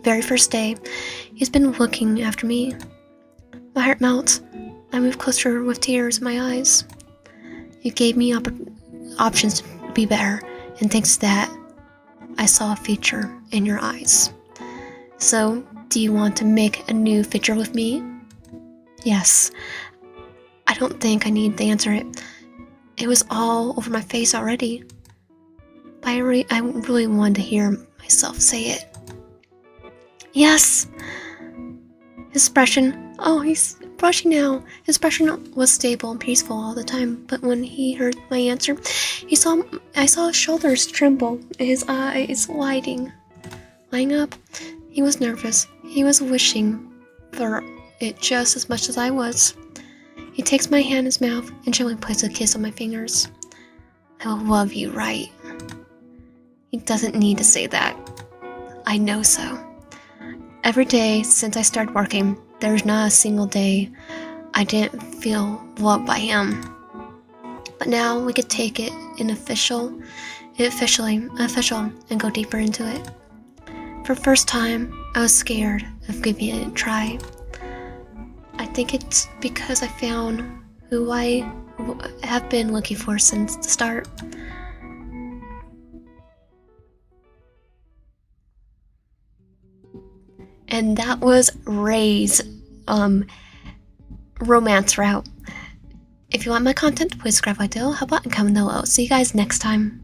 Speaker 1: very first day, he's been looking after me. My heart melts. I move closer with tears in my eyes. You gave me options to be better, and thanks to that, I saw a future in your eyes. So, do you want to make a new future with me? Yes. I don't think I need to answer it. It was all over my face already. But I really wanted to hear myself say it. Yes! His expression, oh, he's blushing now. His expression was stable and peaceful all the time, but when he heard my answer, I saw his shoulders tremble, his eyes lighting up. He was nervous. He was wishing for it just as much as I was. He takes my hand in his mouth and gently puts a kiss on my fingers. I will love you, right? He doesn't need to say that. I know so. Every day since I started working, there's not a single day I didn't feel loved by him. But now we could take it official, and go deeper into it. For the first time, I was scared of giving it a try. I think it's because I found who I have been looking for since the start. and that was Ray's romance route. If you want my content, please subscribe, how about, and comment below. See you guys next time.